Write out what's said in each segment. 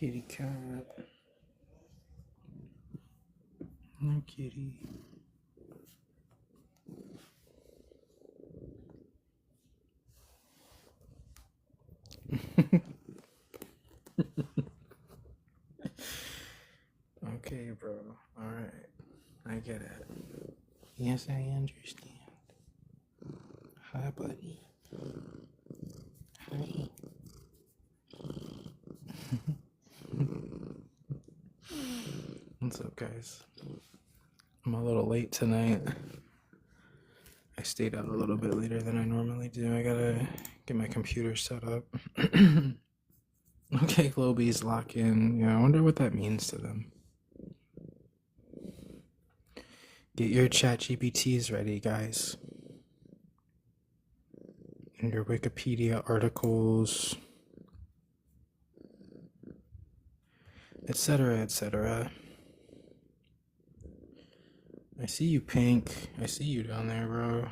Kitty cat. No kitty. Okay, bro. Alright. I get it. Yes, I understand. Hi, buddy. Hi. What's up, guys? I'm a little late tonight. I stayed out a little bit later than I normally do. I gotta get my computer set up. Okay, Globies lock in. Yeah, I wonder what that means to them. Get your chat GPTs ready, guys. And your Wikipedia articles, etc., etc. I see you, Pink. I see you down there, bro.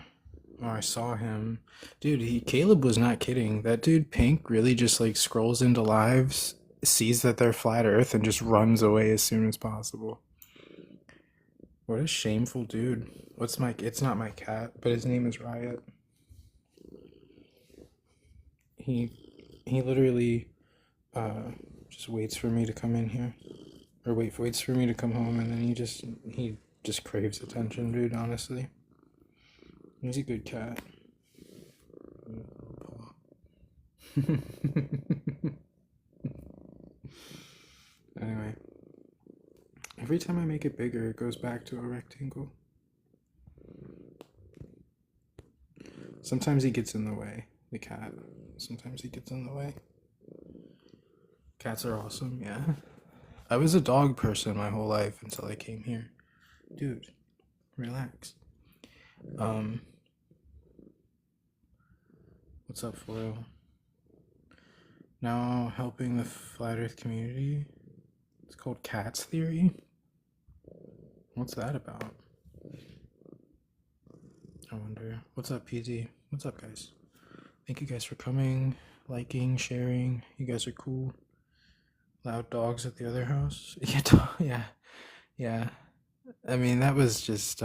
Oh, I saw him. Dude, Caleb was not kidding. That dude, Pink, really just like scrolls into lives, sees that they're flat earth, and just runs away as soon as possible. What a shameful dude. It's not my cat, but his name is Riot. He literally just waits for me to come in here. Or waits for me to come home, and then he just craves attention, dude, honestly. He's a good cat. Anyway, every time I make it bigger, it goes back to a rectangle. Sometimes he gets in the way, the cat. Sometimes he gets in the way. Cats are awesome, yeah. I was a dog person my whole life until I came here. Dude, relax. What's up, Foil? Now helping the flat earth community. It's called Cats Theory. What's that about? I wonder. What's up, PZ? What's up, guys? Thank you guys for coming, liking, sharing. You guys are cool. Loud dogs at the other house. Yeah. I mean, that was just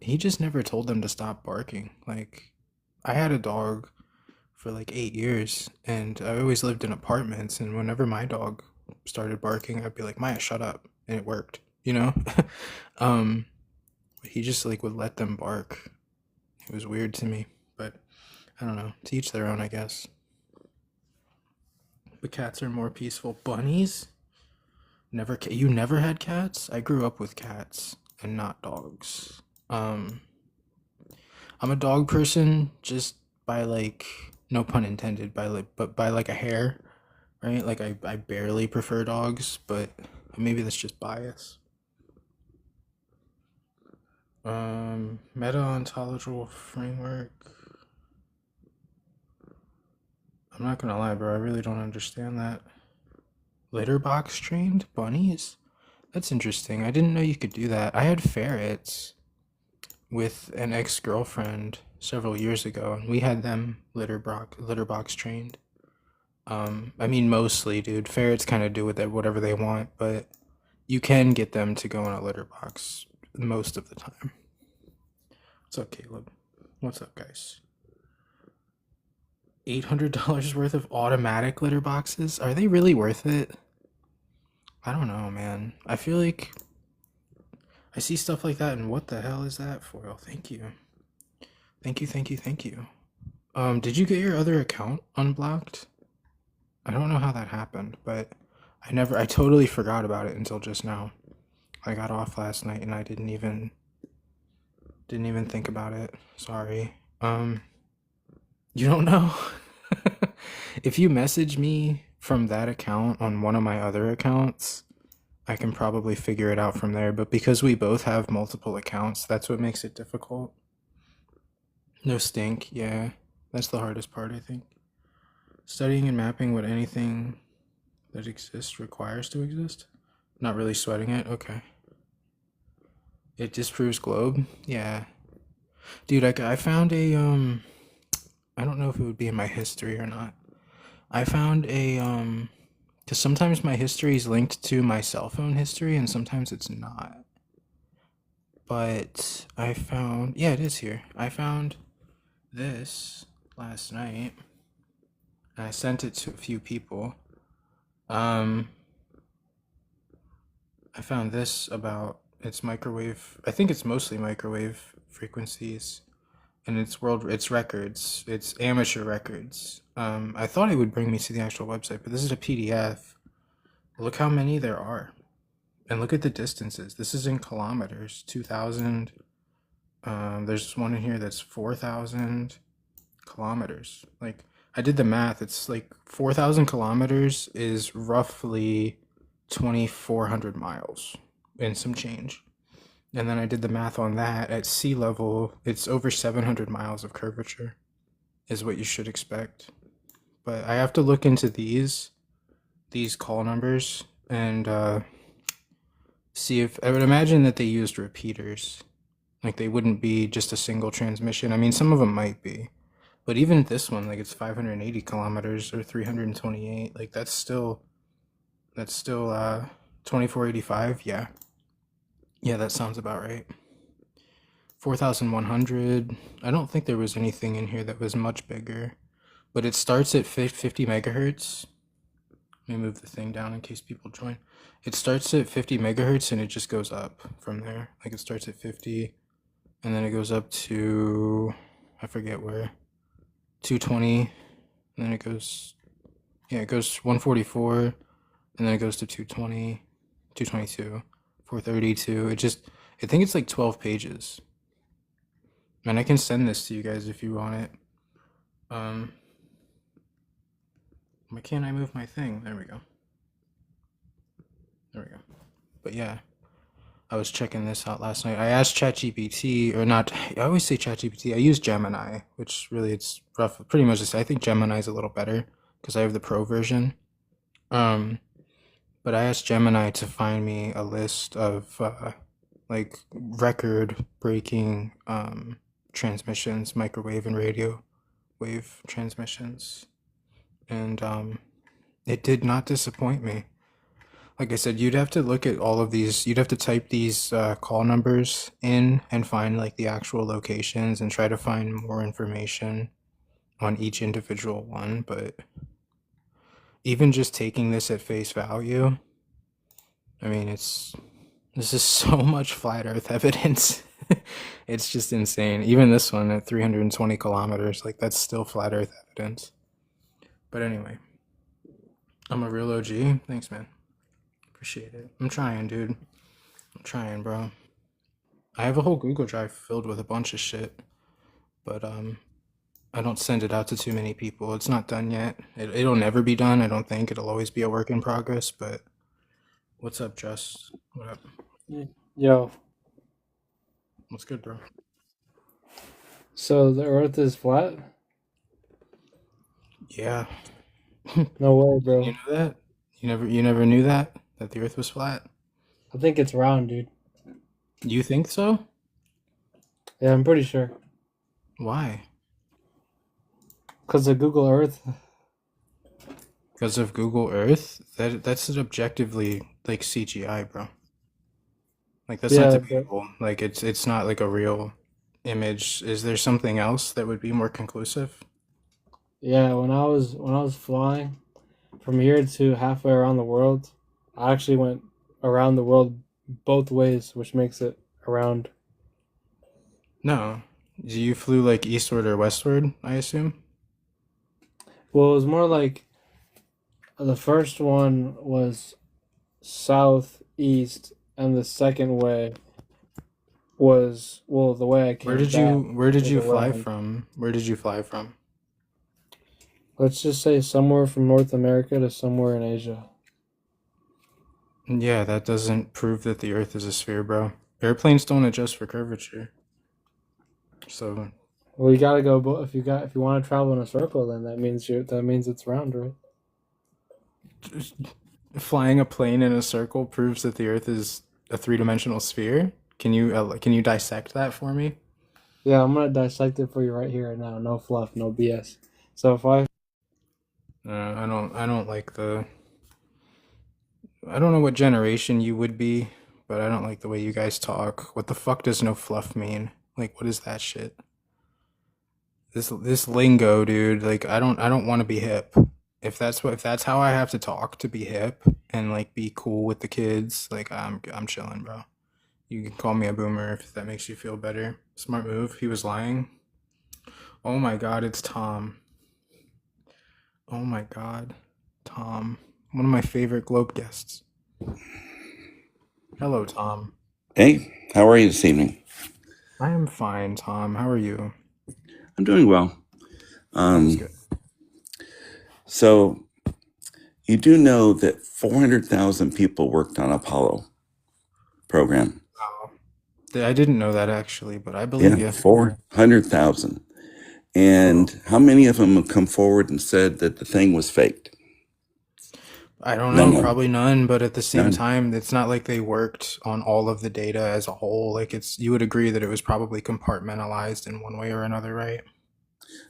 he just never told them to stop barking. Like, I had a dog for like 8 years, and I always lived in apartments, and whenever my dog started barking, I'd be like, Maya, shut up, and it worked, you know. He just like would let them bark. It was weird to me, but I don't know, to each their own, I guess. But cats are more peaceful. Bunnies? You never had cats? I grew up with cats and not dogs. I'm a dog person, just by like, no pun intended, but by like a hair, right? Like I barely prefer dogs, but maybe that's just bias. Meta-ontological framework. I'm not gonna lie, bro, I really don't understand that. Litter box trained bunnies? That's interesting. I didn't know you could do that. I had ferrets with an ex-girlfriend several years ago, and we had them litter box trained. I mean, mostly, dude. Ferrets kind of do with it whatever they want, but you can get them to go in a litter box most of the time. What's up, Caleb? What's up, guys? $800 worth of automatic litter boxes? Are they really worth it? I don't know, man. I feel like I see stuff like that, and what the hell is that for? Oh, thank you. Thank you. Did you get your other account unblocked? I don't know how that happened, but I totally forgot about it until just now. I got off last night and I didn't even think about it. Sorry. You don't know? If you message me from that account on one of my other accounts, I can probably figure it out from there, but because we both have multiple accounts, that's what makes it difficult. No stink, yeah. That's the hardest part, I think. Studying and mapping what anything that exists requires to exist? Not really sweating it? Okay. It disproves globe? Yeah. Dude, I found a, I don't know if it would be in my history or not. I found a, Because sometimes my history is linked to my cell phone history and sometimes it's not. But I found, yeah, it is here. I found this last night and I sent it to a few people. Um, I found this about its microwave, I think it's mostly microwave frequencies and it's records, it's amateur records. I thought it would bring me to the actual website, but this is a PDF. Look how many there are. And look at the distances. This is in kilometers, 2,000. There's one in here that's 4,000 kilometers. Like, I did the math. It's like 4,000 kilometers is roughly 2,400 miles and some change. And then I did the math on that. At sea level, it's over 700 miles of curvature, is what you should expect. But I have to look into these call numbers and see if I would imagine that they used repeaters. Like they wouldn't be just a single transmission. I mean, some of them might be, but even this one, like it's 580 kilometers or 328. Like that's still 2485. Yeah, yeah, that sounds about right. 4,100. I don't think there was anything in here that was much bigger, but it starts at 50 megahertz. Let me move the thing down in case people join. It starts at 50 megahertz and it just goes up from there. Like it starts at 50 and then it goes up to, I forget where, 220. And then it goes, yeah, it goes 144 and then it goes to 220, 222, 432. I think it's like 12 pages. And I can send this to you guys if you want it. Why can't I move my thing? There we go. There we go. But yeah, I was checking this out last night. I asked ChatGPT, or not, I always say ChatGPT. I use Gemini, which really it's rough, pretty much the same. I think Gemini is a little better because I have the pro version. But I asked Gemini to find me a list of like record breaking transmissions, microwave and radio wave transmissions. And it did not disappoint me. Like I said, you'd have to look at all of these. You'd have to type these call numbers in and find like the actual locations and try to find more information on each individual one. But even just taking this at face value, I mean, this is so much flat Earth evidence. It's just insane. Even this one at 320 kilometers, like that's still flat Earth evidence. But anyway, I'm a real OG. Thanks, man. Appreciate it. I'm trying, dude. I'm trying, bro. I have a whole Google Drive filled with a bunch of shit, but I don't send it out to too many people. It's not done yet. It'll never be done. I don't think it'll always be a work in progress. But what's up, Just? What up? Yo, What's good, bro? so the Earth is flat? Yeah. No way, You bro. know that? You never knew that the Earth was flat. I think it's round, dude. You think so? Yeah, I'm pretty sure. Why? Because of Google Earth. Because of Google Earth? That's an objectively like CGI, bro. Like that's not Yeah, but debatable. Like it's not like a real image. Is there something else that would be more conclusive? yeah, when I was flying from here to halfway around the world, I actually went around the world both ways, which makes it around. No. You flew like eastward or westward, I assume? Well, it was more like the first one was southeast, and the second way was, well, the way I Where came did you back where did was you fly around. from? Where did you fly from? Let's just say somewhere from North America to somewhere in Asia. Yeah, that doesn't prove that the Earth is a sphere, bro. Airplanes don't adjust for curvature. So Well, you gotta go. If you want to travel in a circle, then that means it's round, right? flying a plane in a circle proves that the Earth is a three-dimensional sphere. Can you dissect that for me? Yeah, I'm gonna dissect it for you right here, right now. No fluff, no BS. So if I I don't like the I don't know what generation you would be, but I don't like the way you guys talk. What the fuck does no fluff mean? Like, what is that shit? This lingo, dude. Like, I don't want to be hip. If that's how I have to talk to be hip and like be cool with the kids, like I'm chilling, bro. You can call me a boomer if that makes you feel better. Smart move. He was lying. Oh my god, it's Tom. Oh my god, Tom. One of my favorite Globe guests. Hello, Tom. Hey, how are you this evening? I am fine, Tom. How are you? I'm doing well. That's good. So you do know that 400,000 people worked on Apollo program. Wow. I didn't know that actually, but I believe Yeah, you. 400,000. Whoa. And how many of them have come forward and said that the thing was faked? I don't know, None. probably none, but at the same None. time, it's not like they worked on all of the data as a whole. Like you would agree that it was probably compartmentalized in one way or another, right?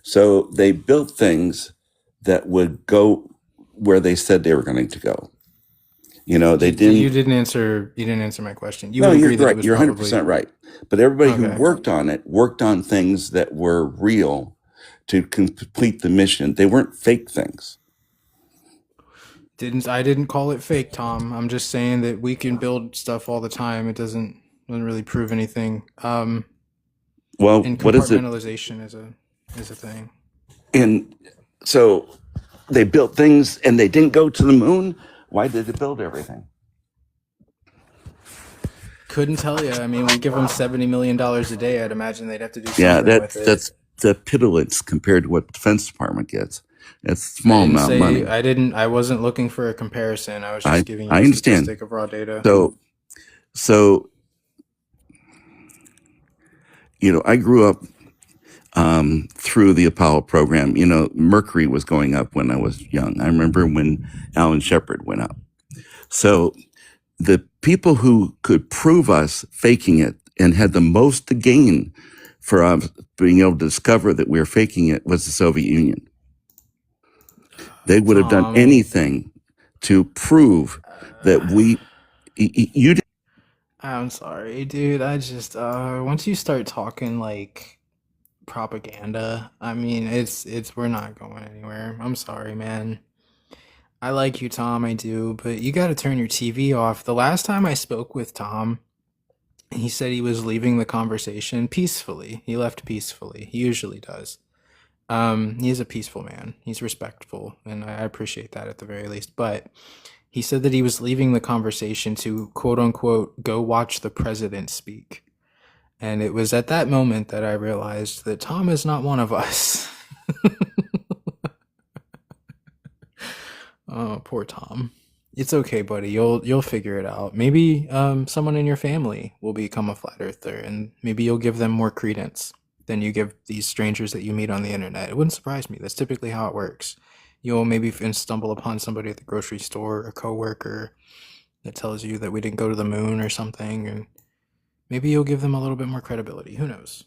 So they built things that would go where they said they were going to go. You know, they You didn't. didn't answer my question. You No, would you're agree that it right. was You're probably 100% right. But everybody who okay. worked on it worked on things that were real to complete the mission. They weren't fake things. I didn't call it fake, Tom. I'm just saying that we can build stuff all the time. It doesn't really prove anything. Well, And what is it? compartmentalization is a thing. And so they built things and they didn't go to the moon. Why did they build everything? Couldn't tell you. I mean, we give them $70 million a day. I'd imagine they'd have to do Yeah, something with it. that's the piddlings compared to what the Defense Department gets. It's a I small didn't amount of say money. I wasn't looking for a comparison. I was just I giving you I a understand. statistic of raw data. So I grew up through the Apollo program. Mercury was going up when I was young. I remember when Alan Shepard went up. So the people who could prove us faking it and had the most to gain for us being able to discover that we were faking it was the Soviet Union. They would have done Tom, anything to prove that you did. I'm sorry, dude. I just once you start talking like propaganda, I mean, it's we're not going anywhere. I'm sorry, man. I like you, Tom, I do, but you got to turn your TV off. The last time I spoke with Tom, he said he was leaving the conversation peacefully. He left peacefully. He usually does. He's a peaceful man. He's respectful, and I appreciate that at the very least. But he said that he was leaving the conversation to quote unquote go watch the president speak. And it was at that moment that I realized that Tom is not one of us. Oh, poor Tom. It's okay, buddy. You'll figure it out. Maybe someone in your family will become a flat earther, and maybe you'll give them more credence than you give these strangers that you meet on the internet. It wouldn't surprise me. That's typically how it works. You'll maybe stumble upon somebody at the grocery store, a coworker that tells you that we didn't go to the moon or something, and maybe you'll give them a little bit more credibility. Who knows?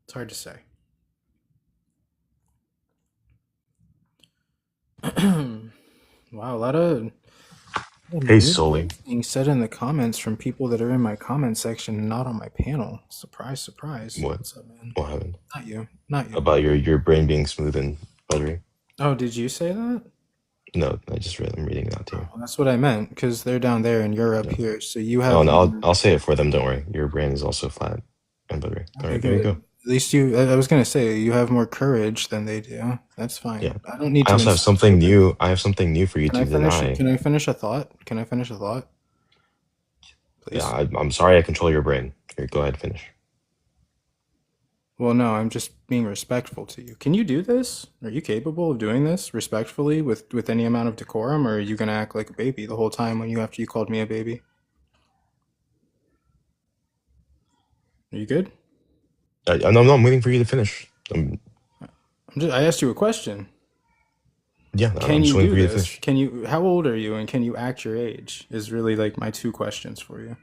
It's hard to say. Wow, a lot of Hey, mean Sully. things being said in the comments from people that are in my comment section and not on my panel. Surprise, surprise. What? What's up, man? What happened? Not you. Not you. About your brain being smooth and buttery? Oh, did you say that? No, I'm reading it out to you. Well, that's what I meant, because they're down there and you're up Yeah. here. So you have Oh, and more. I'll say it for them. Don't worry. Your brain is also flat and buttery. All Okay, right, there you good. go. At least I was gonna say you have more courage than they do. That's fine. Yeah. I don't need I to also have insult something you. new. I have something new for you Can to I finish? deny. Can I finish a thought? Can I finish a thought, please? Yeah, I'm sorry I control your brain. Here, go ahead, finish. Well, no, I'm just being respectful to you. Can you do this? Are you capable of doing this respectfully with any amount of decorum, or are you gonna act like a baby the whole time when after you called me a baby? Are you good? I'm waiting for you to finish. I asked you a question. Yeah, Can I'm just you waiting do for you to this? finish. Can you? How old are you, and can you act your age? Is really like my two questions for you.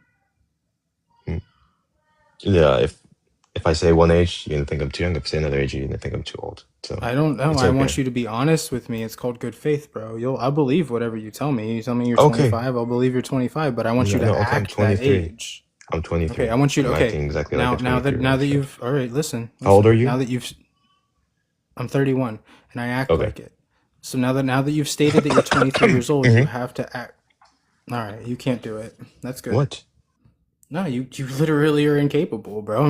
Yeah, if If I say one age, you're gonna think I'm too young. If I say another age, you're gonna think I'm too old. So I don't know. it's I want okay. you to be honest with me. It's called good faith, bro. I'll believe whatever you tell me. You tell me you're Okay. 25, I'll believe you're 25, but I want you No, to no. Okay, I'm act that 23. age. I'm Okay, 23. I want you to I'm okay. acting exactly like a Now 23-year-old that kid. you've all right, How old are Now you? that you've I'm 31 and I act Okay. like it. So now that you've stated that you're 23 years old, you hmm have to act. All right, you can't do it. That's good. What? No, you literally are incapable, bro.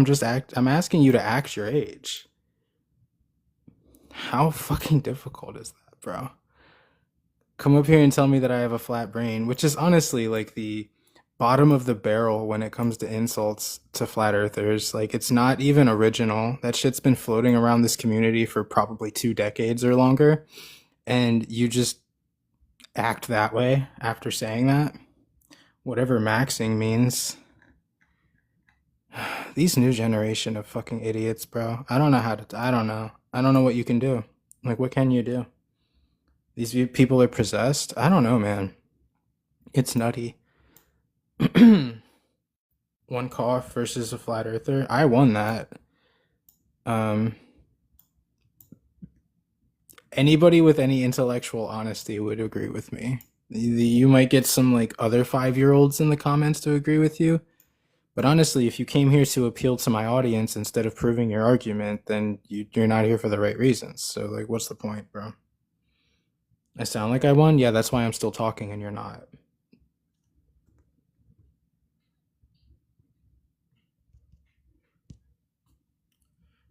I'm asking you to act your age. How fucking difficult is that, bro? Come up here and tell me that I have a flat brain, which is honestly like the bottom of the barrel when it comes to insults to flat earthers. Like, it's not even original. That shit's been floating around this community for probably 2 decades or longer, and you just act that way after saying that. Whatever maxing means. These new generation of fucking idiots, bro. I don't know how to. I don't know. I don't know what you can do. Like, what can you do? These people are possessed. I don't know, man. It's nutty. One cough versus a flat earther. I won that. Um, Anybody with any intellectual honesty would agree with me. You might get some like other 5-year-olds in the comments to agree with you, but honestly, if you came here to appeal to my audience instead of proving your argument, then you're not here for the right reasons. So like, what's the point, bro? I sound like I won? Yeah, that's why I'm still talking and you're not.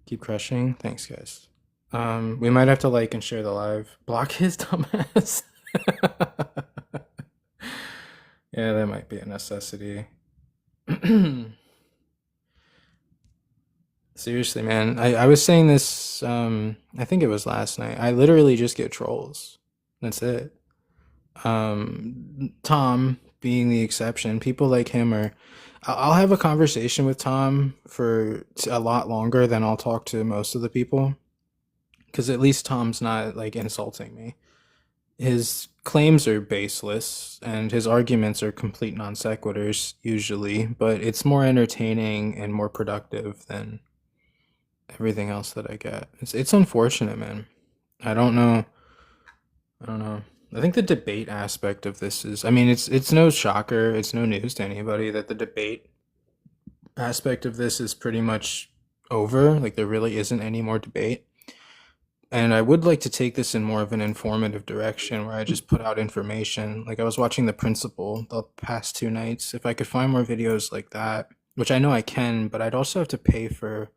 Keep crushing. Thanks, guys. We might have to like and share the live. Block his dumbass. Yeah, that might be a necessity. Seriously, man. I was saying this, I think it was last night. I literally just get trolls. That's it. Tom being the exception. People like him are. I'll have a conversation with Tom for a lot longer than I'll talk to most of the people. Because at least Tom's not like insulting me. His claims are baseless and his arguments are complete non sequiturs usually, but it's more entertaining and more productive than everything else that I get. It's unfortunate, man. I don't know. I don't know. I think the debate aspect of this is, I mean, it's no shocker, it's no news to anybody that the debate aspect of this is pretty much over. Like, there really isn't any more debate. And I would like to take this in more of an informative direction where I just put out information. Like, I was watching The Principal the past 2 nights. If I could find more videos like that, which I know I can, but I'd also have to pay for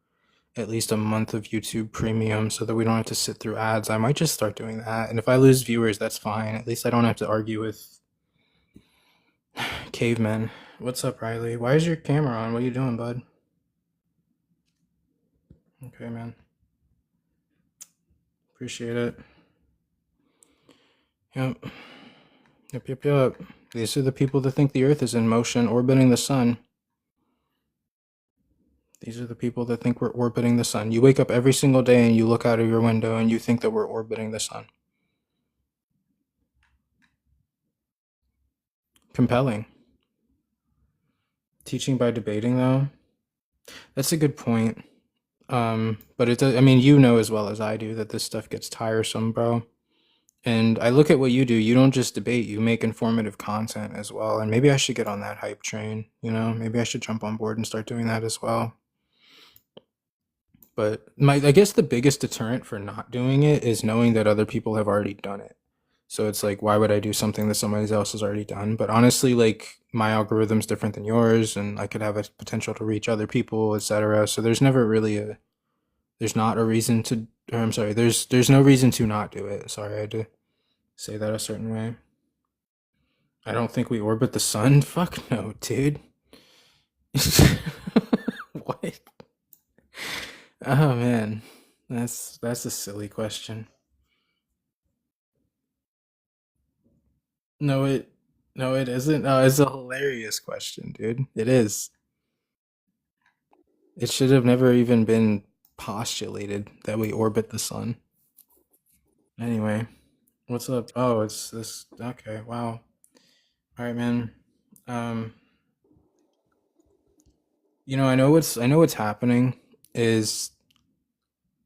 at least a month of YouTube Premium so that we don't have to sit through ads. I might just start doing that. And if I lose viewers, that's fine. At least I don't have to argue with cavemen. What's up, Riley? Why is your camera on? What are you doing, bud? Okay, man. Appreciate it. Yep. Yep. These are the people that think the Earth is in motion, orbiting the sun. These are the people that think we're orbiting the sun. You wake up every single day and you look out of your window and you think that we're orbiting the sun. Compelling. Teaching by debating, though, that's a good point. But it does, I mean, you know as well as I do that this stuff gets tiresome, bro. And I look at what you do. You don't just debate, you make informative content as well. And maybe I should get on that hype train, you know? Maybe I should jump on board and start doing that as well. But I guess the biggest deterrent for not doing it is knowing that other people have already done it. So it's like, why would I do something that somebody else has already done? But honestly, like, my algorithm's different than yours, and I could have a potential to reach other people, etc. So there's never really there's not a reason to, or I'm sorry, there's no reason to not do it. Sorry, I had to say that a certain way. I don't think we orbit the sun. Fuck no, dude. What? Oh man, that's a silly question. No, it isn't. No, it's a hilarious question, dude. It is. It should have never even been postulated that we orbit the sun. Anyway, what's up? Oh, it's this. Okay, wow. All right, man. Um, I know what's happening. is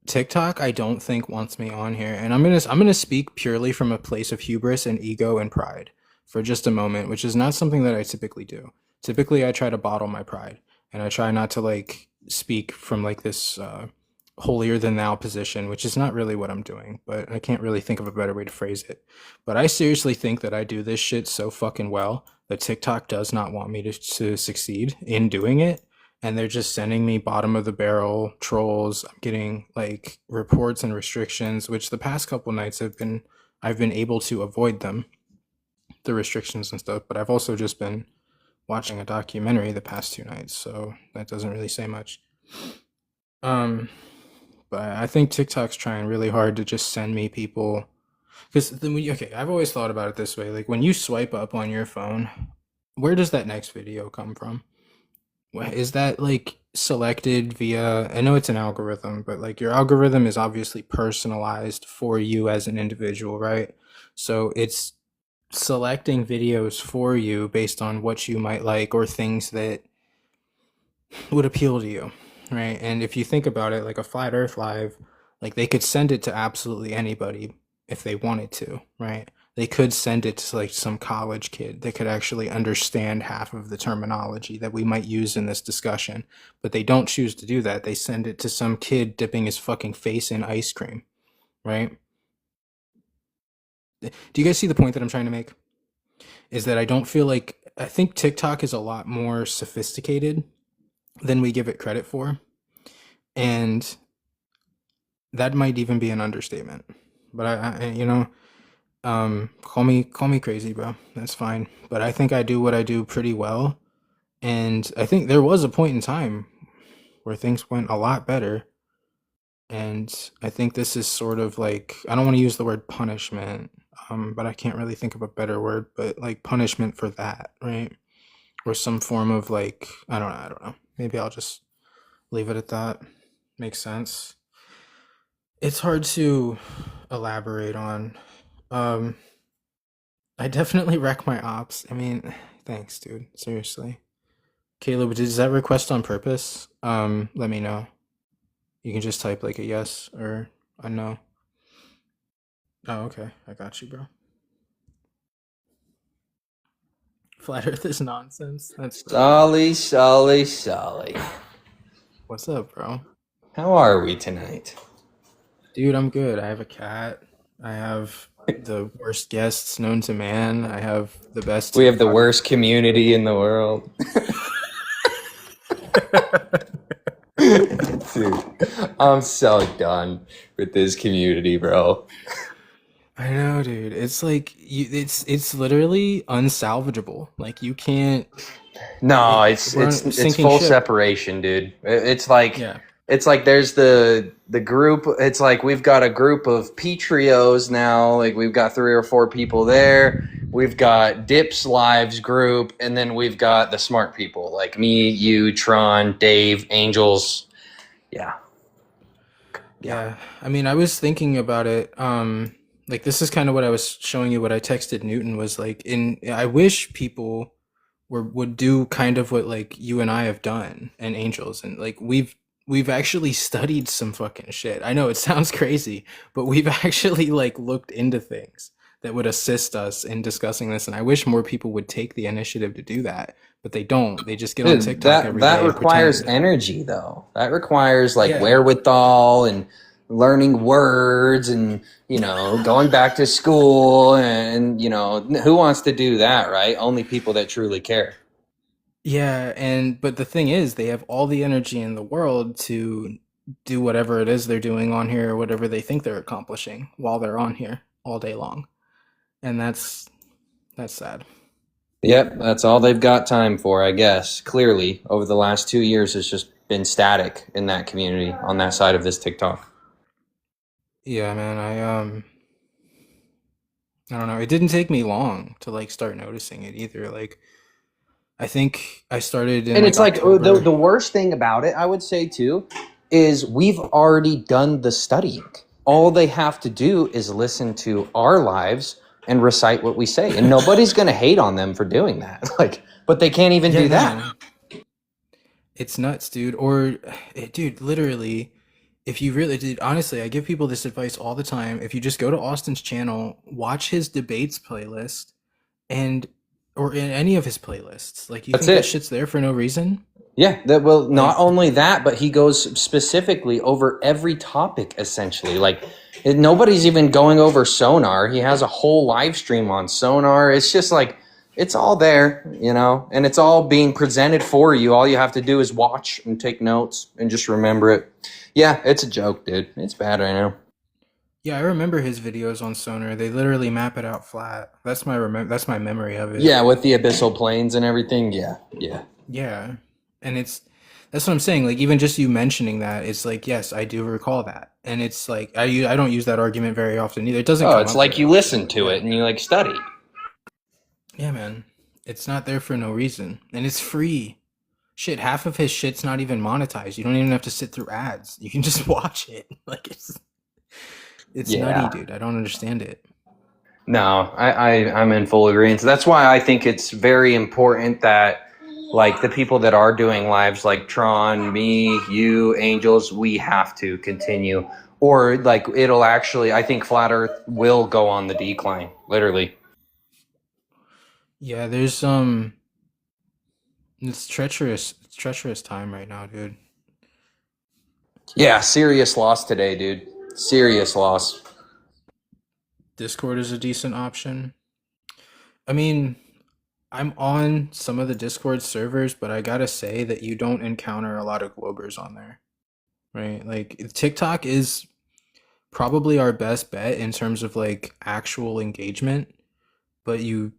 TikTok, I don't think wants me on here, and I'm gonna speak purely from a place of hubris and ego and pride for just a moment, which is not something that I typically do. Typically, I try to bottle my pride, and I try not to like speak from like this holier than thou position, which is not really what I'm doing. But I can't really think of a better way to phrase it. But I seriously think that I do this shit so fucking well that TikTok does not want me to succeed in doing it, and they're just sending me bottom of the barrel trolls. I'm getting like reports and restrictions, which the past couple nights I've been able to avoid them, the restrictions and stuff, but I've also just been watching a documentary the past 2 nights, so that doesn't really say much. Um but I think TikTok's trying really hard to just send me people, because okay, I've always thought about it this way, like when you swipe up on your phone, where does that next video come from? Is that like selected via, I know it's an algorithm, but like your algorithm is obviously personalized for you as an individual, right? So it's selecting videos for you based on what you might like or things that would appeal to you, right? And if you think about it, like a Flat Earth Live, like they could send it to absolutely anybody if they wanted to, right? They could send it to like some college kid that could actually understand half of the terminology that we might use in this discussion, but they don't choose to do that. They send it to some kid dipping his fucking face in ice cream, right? Do you guys see the point that I'm trying to make? Is that I think TikTok is a lot more sophisticated than we give it credit for. And that might even be an understatement. But call me crazy, bro. That's fine. But I think I do what I do pretty well. And I think there was a point in time where things went a lot better. And I think this is sort of like, I don't want to use the word punishment, but I can't really think of a better word, but like punishment for that, right? Or some form of like, I don't know. Maybe I'll just leave it at that. Makes sense. It's hard to elaborate on. I definitely wreck my ops. I mean, thanks, dude. Seriously. Caleb, is that request on purpose? Let me know. You can just type like a yes or a no. Oh, okay. I got you, bro. Flat Earth is nonsense. That's Solly. What's up, bro? How are we tonight? Dude, I'm good. I have a cat. I have the worst guests known to man. I have the best. We have the worst community in the world. Dude, I'm so done with this community, bro. I know, dude. It's like it's literally unsalvageable. Like you can't. No, it's sinking full ship. separation, dude. It's like Yeah. it's like there's the group. It's like we've got a group of Petrios now. Like we've got 3 or 4 people there. We've got Dips Lives group, and then we've got the smart people like me, you, Tron, Dave, Angels. Yeah. I mean, I was thinking about it. Like this is kind of what I was showing you. What I texted Newton was like, I wish people would do kind of what like you and I have done and Angels, and like we've actually studied some fucking shit. I know it sounds crazy, but we've actually like looked into things that would assist us in discussing this, and I wish more people would take the initiative to do that, but they don't. They just get on Dude, TikTok every day. that and requires pretend. energy, though. That requires like Yeah. wherewithal and learning words and going back to school and who wants to do that, right? Only people that truly care. Yeah, but the thing is, they have all the energy in the world to do whatever it is they're doing on here or whatever they think they're accomplishing while they're on here all day long. And that's sad. Yep, that's all they've got time for, I guess. Clearly, over the last 2 years, it's just been static in that community on that side of this TikTok. Yeah, man, I don't know. It didn't take me long to like start noticing it either. Like I think I started in And it's like October. the worst thing about it, I would say too, is we've already done the studying. All they have to do is listen to our lives and recite what we say, and nobody's going to hate on them for doing that. But they can't even do that. Man. It's nuts, dude. Or, dude, literally, if you really, dude, honestly, I give people this advice all the time. If you just go to Austin's channel, watch his debates playlist, and or in any of his playlists. Like, you That's think that it. shit's there for no reason? Yeah, that well, not Like, only that, but he goes specifically over every topic essentially. Like nobody's even going over Sonar. He has a whole live stream on Sonar. It's just like it's all there, you know, and it's all being presented for you. All you have to do is watch and take notes and just remember it. Yeah, it's a joke, dude. It's bad right now. yeah, I remember his videos on Sonar. They literally map it out flat. That's my memory of it. Yeah, with the abyssal planes and everything. Yeah, yeah. Yeah. And that's what I'm saying. Like, even just you mentioning that, it's like, yes, I do recall that. And it's like, I don't use that argument very often either. It doesn't Oh, come it's up like very you listen often. to it and you like study. Yeah, man. It's not there for no reason. And it's free. Shit, half of his shit's not even monetized. You don't even have to sit through ads. You can just watch it. Like, it's nutty, Yeah. dude. I don't understand it. No, I'm in full agreement. So that's why I think it's very important that like the people that are doing lives like Tron, me, you, Angels, we have to continue. Or like it'll actually I think Flat Earth will go on the decline, literally. Yeah, it's treacherous. It's treacherous time right now, dude. Yeah, serious loss today, dude. Serious loss. Discord is a decent option. I mean, I'm on some of the Discord servers, but I gotta say that you don't encounter a lot of Globers on there, right? Like, TikTok is probably our best bet in terms of like actual engagement, but you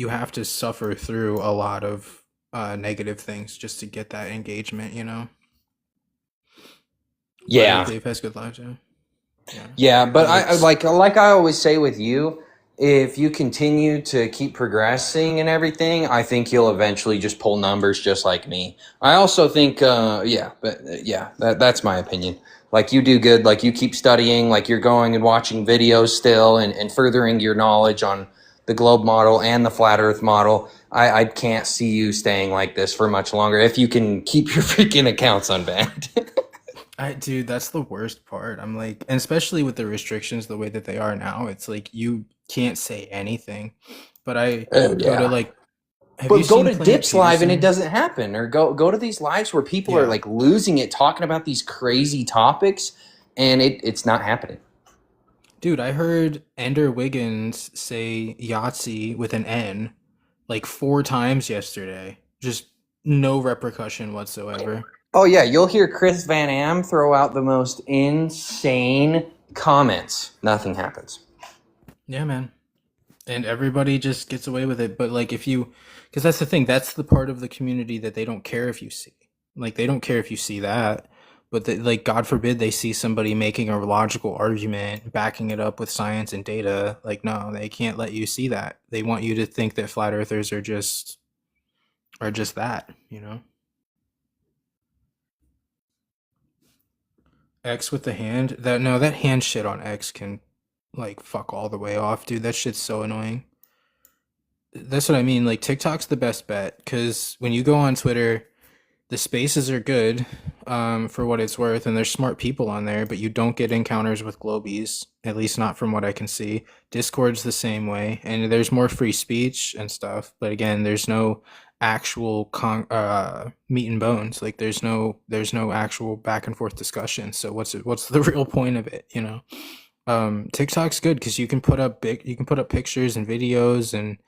have to suffer through a lot of negative things just to get that engagement, you know? But Yeah. Dave has good lives, yeah. Yeah. Yeah, but But I it's like I always say with you, if you continue to keep progressing and everything, I think you'll eventually just pull numbers just like me. I also think yeah, that's my opinion. Like you do good, like you keep studying, like you're going and watching videos still and furthering your knowledge on the globe model and the flat earth model. I can't see you staying like this for much longer if you can keep your freaking accounts unbanned. dude, that's the worst part. I'm like, and especially with the restrictions the way that they are now, it's like you can't say anything. But I go to Yeah. like, have you But go seen to Planet Dips Live and it Peterson? doesn't happen. Or go to these lives where people are Yeah. like losing it, talking about these crazy topics, and it's not happening. Dude, I heard Ender Wiggins say Yahtzee with an N like 4 times yesterday. Just no repercussion whatsoever. Oh yeah, you'll hear Chris Van Am throw out the most insane comments. Nothing happens. Yeah, man. And everybody just gets away with it. But like, because that's the thing, that's the part of the community that they don't care if you see. Like, they don't care if you see that. But like, God forbid they see somebody making a logical argument, backing it up with science and data. Like, no, they can't let you see that. They want you to think that flat earthers are just that, you know? X with the hand. That hand shit on X can like fuck all the way off, dude. That shit's so annoying. That's what I mean. Like, TikTok's the best bet because when you go on Twitter, the spaces are good, for what it's worth, and there's smart people on there, but you don't get encounters with globies, at least not from what I can see. Discord's the same way, and there's more free speech and stuff, but again, there's no actual meat and bones. Like, there's no actual back and forth discussion. So what's the real point of it, you know? TikTok's good because you can put up pictures and videos and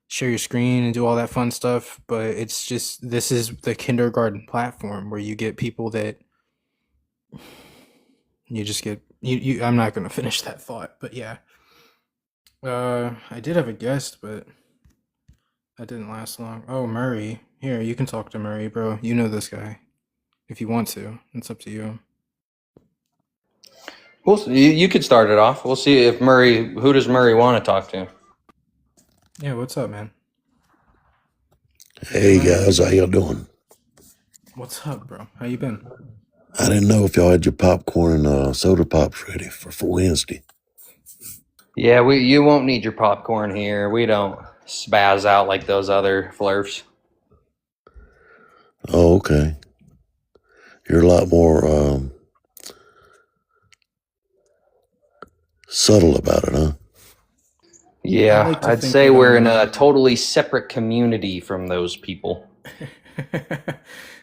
share your screen and do all that fun stuff, but it's just, this is the kindergarten platform where you get people that you just get you I'm not going to finish that thought, but yeah. I did have a guest, but that didn't last long. Oh, Murray. Here, you can talk to Murray, bro. You know this guy. If you want to. It's up to you. Well, you could start it off. We'll see if who does Murray want to talk to? Yeah, what's up, man? Hey guys, how y'all doing? What's up, bro? How you been? I didn't know if y'all had your popcorn and soda pops ready for Wednesday. Yeah, you won't need your popcorn here. We don't spaz out like those other flurfs. Oh, okay. you're a lot more subtle about it, huh? I Yeah, like to I'd think say that we're in a I'm. totally separate community from those people.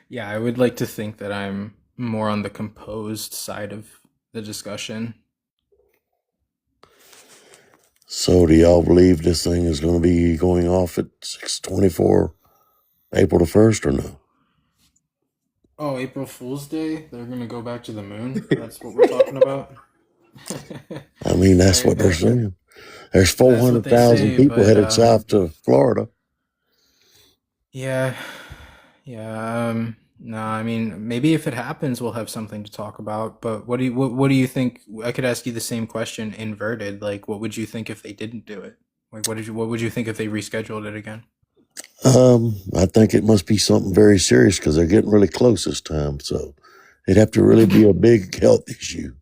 Yeah, I would like to think that I'm more on the composed side of the discussion. So, do y'all believe this thing is going to be going off at 6:24 April the 1st or no? Oh, April Fool's Day? They're gonna go back to the moon? That's what we're talking about? I mean, that's I, what they're saying. There's that's what they 400,000 say, people but headed south to Florida. yeah, yeah. No, I mean, maybe if it happens, we'll have something to talk about. But what do you think? I could ask you the same question inverted. Like, what would you think if they didn't do it? Like, what would you think if they rescheduled it again? I think it must be something very serious because they're getting really close this time. So it'd have to really be a big health issue.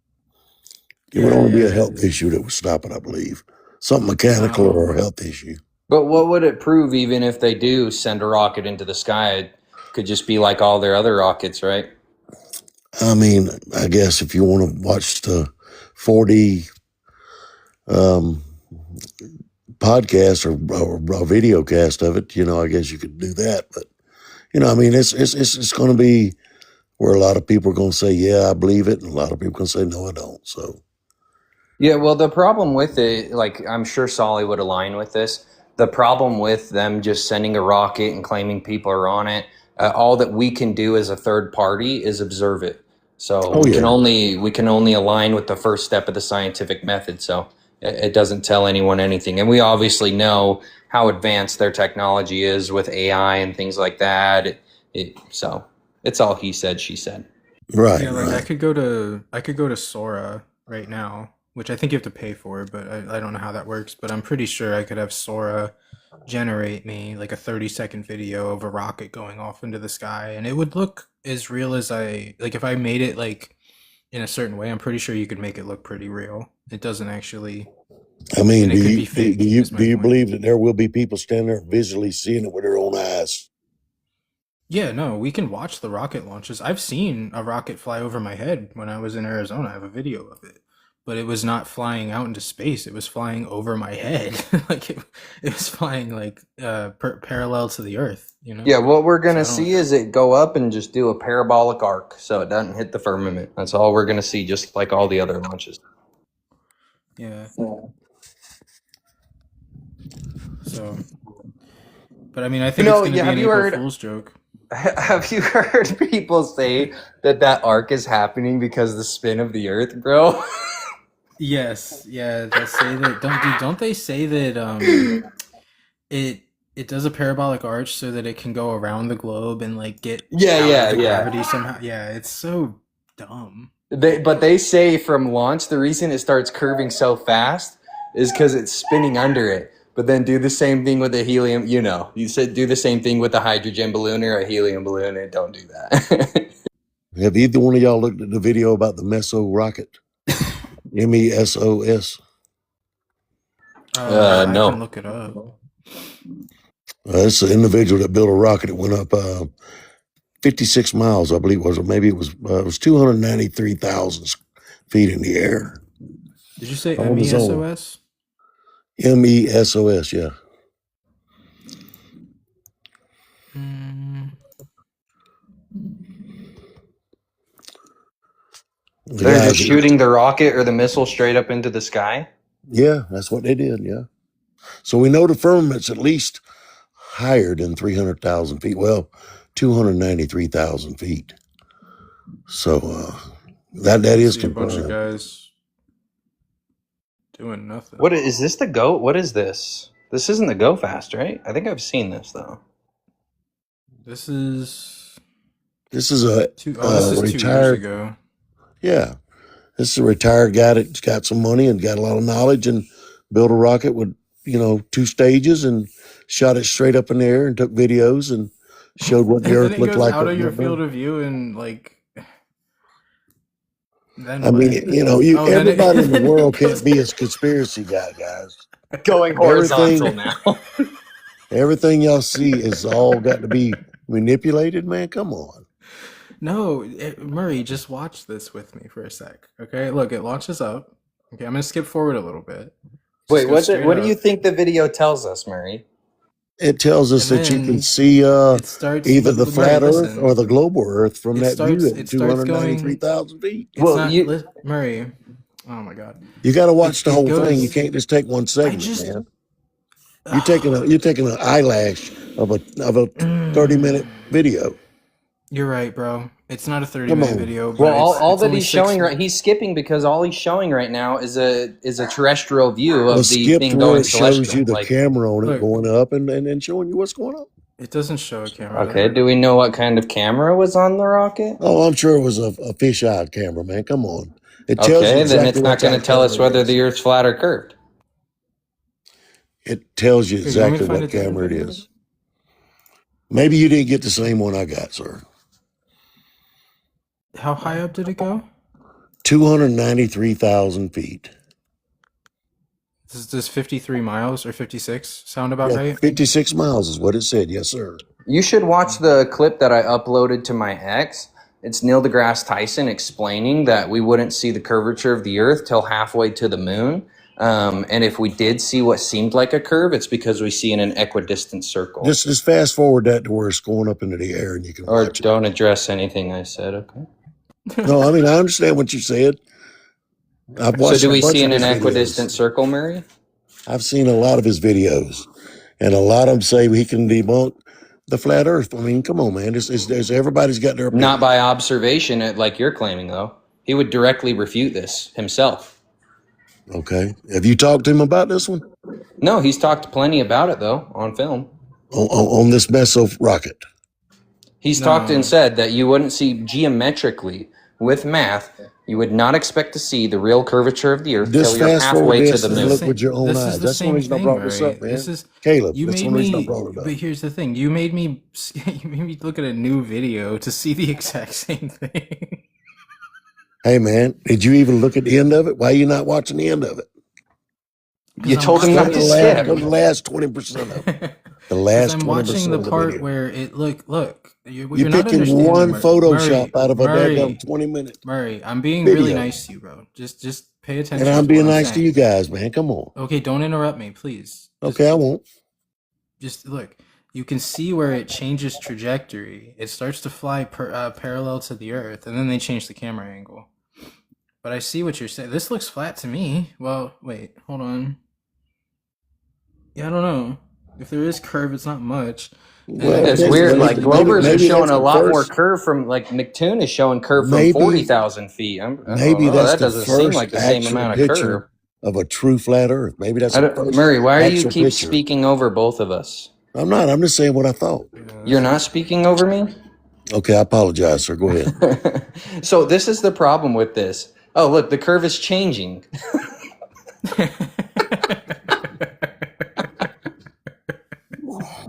It would Yeah, only be a yeah. health issue that would stop it, I believe. Something mechanical or a health issue. But what would it prove even if they do send a rocket into the sky? It could just be like all their other rockets, right? I mean, I guess if you want to watch the 4D um, podcast or video cast of it, I guess you could do that. But I mean, it's going to be where a lot of people are going to say, "Yeah, I believe it," and a lot of people are going to say, "No, I don't." So, Yeah, well, the problem with it, like I'm sure Solly would align with this. The problem with them just sending a rocket and claiming people are on it, all that we can do as a third party is observe it. So oh yeah, we can only align with the first step of the scientific method. So it doesn't tell anyone anything, and we obviously know how advanced their technology is with AI and things like that. So it's all he said, she said. right, Yeah, like right. I could go to Sora right now, which I think you have to pay for, but I don't know how that works. But I'm pretty sure I could have Sora generate me like a 30-second video of a rocket going off into the sky, and it would look as real as I like if I made it like in a certain way. I'm pretty sure you could make it look pretty real. It doesn't actually, I mean, and do it could you be do, do fake, you is my do you point. believe that there will be people standing there visually seeing it with their own eyes? Yeah, no, we can watch the rocket launches. I've seen a rocket fly over my head when I was in Arizona. I have a video of it. But it was not flying out into space. It was flying over my head. Like it was flying like parallel to the earth, you know? Yeah, what we're So gonna I don't. see is it go up and just do a parabolic arc, so it doesn't hit the firmament. That's all we're gonna see, just like all the other launches. Yeah. So, but I mean, I You think it's know, going to yeah, be have an you April heard? Fool's joke. Have you heard people say that that arc is happening because of the spin of the Earth, bro? Yes, yeah, they say that don't they say that it it does a parabolic arch so that it can go around the globe and like get Yeah, out of yeah, the yeah. gravity somehow. Yeah, it's so dumb. But they say from launch, the reason it starts curving so fast is because it's spinning under it. But then do the same thing with the helium. You said do the same thing with a hydrogen balloon or a helium balloon, and don't do that. Have either one of y'all looked at the video about the Meso rocket? MESOS. I can No. look it up. It's an individual that built a rocket. It went up 56 miles, I believe it was, or maybe it was 293,000 feet in the air Did you say on its own. MESOS? MESOS, yeah. Mm, The They're guys, just shooting the rocket or the missile straight up into the sky. yeah, that's what they did, yeah. So we know the firmament's at least higher than 300,000 feet. Well, 293,000 feet. So that I is see a bunch of confirmed. guys doing nothing. What is this? The Go? What is this? This isn't the Go Fast, right? I think I've seen this though. This is This is a this is 2 years retired, ago. yeah. This is a retired guy that's got some money and got a lot of knowledge and built a rocket with, 2 stages and shot it straight up in the air and took videos and showed what the And then Earth it looked goes like. out of your field of view and like then I mean, what? you Oh, then everybody in the then world it goes can't be a conspiracy guy, guys. Going horizontal Everything, now. everything y'all see is all got to be manipulated, man. Come on. No, Murray, just watch this with me for a sec. Okay, look, it launches up. Okay, I'm gonna skip forward a little bit. Wait, Just go straight what do you up, think the video tells us, Murray? It tells us and that you can then see it starts. either the Murray, flat Earth or listen. the global Earth from that view at It starts going. 293,000 feet. It's Well, not you Murray. Oh my God. You got to watch the It whole thing. You goes. can't just take one I segment, just. man. You're taking an eyelash of a 30-minute video. You're right, bro. It's not a 30 Come minute on. video, but well, all it's that only he's showing 6 he's skipping because all he's showing right now is a terrestrial view Well, of the skip thing to where going it shows celestial. you the Like, camera on it Look, going up and showing you what's going on. it doesn't show a camera, does okay, it? do we know what kind of camera was on the rocket? Oh, I'm sure it was a fisheye camera, man. Come on. It tells you Okay, then exactly it's what not going kind to of tell us camera it whether is. the Earth's flat or curved. It tells you Here, you want me exactly to find a what different camera it video? is. Maybe you didn't get the same one I got, sir. How high up did it go? 293,000 feet. Does 53 miles or 56 sound about Yeah, right? 56 miles is what it said. Yes, sir. You should watch the clip that I uploaded to my ex. It's Neil deGrasse Tyson explaining that we wouldn't see the curvature of the Earth till halfway to the moon. And if we did see what seemed like a curve, it's because we see in an equidistant circle. Just fast forward that to where it's going up into the air and you can Or watch it. don't address anything I said, okay? No, I mean, I understand what you said. I've So watched do a we bunch see of in an his equidistant videos. circle, Murray? I've seen a lot of his videos, and a lot of them say he can debunk the flat Earth. I mean, come on, man. There's everybody's got their opinion. Not by observation, like you're claiming, though. He would directly refute this himself. Okay. Have you talked to him about this one No, he's talked plenty about it, though, on film. on this Meso rocket? He's talked and No. said that you wouldn't see geometrically with math. You would not expect to see the real curvature of the Earth Just till you're fast forward halfway to this the and moon. look with your own This eyes. is the That's the same reason I thing, brought this Murray. up, man. This is Caleb, you that's made the reason I me. brought it up. But here's the thing: you made me look at a new video to see the exact same thing. Hey, man, did you even look at the end of it? Why are you not watching the end of it? You 'Cause I'm told him Go not to to the last, skip. go to the last 20% of it. The Because last I'm 20% watching the of the part video. where it look. You're You're not picking understanding, one Photoshop Murray. out of a daggum Murray. 20-minute Murray, I'm being really video. nice to you, bro. Just pay And attention I'm to being what I'm nice to you saying. guys, man. Come on. Okay, don't interrupt me, please. Okay, I won't. Just look. You can see where it changes trajectory. It starts to fly parallel to the Earth, and then they change the camera angle. But I see what you're saying. This looks flat to me. Well, wait, hold on. Yeah, I don't know. If there is curve, it's not much. Well, It's okay, weird. well, Like maybe Globers are maybe showing that's a the lot more first. curve from, like Nicktoon is showing curve from Maybe 40,000 feet. I don't maybe know. that's That the doesn't seem like first the same actual amount of curve. picture of a true flat Earth. Maybe that's the first Murray, why do you actual keep picture. speaking over both of us? I'm not. I'm just saying what I thought. You're not speaking over me? Okay, I apologize, sir. Go ahead. So this is the problem with this. Oh, look, the curve is changing.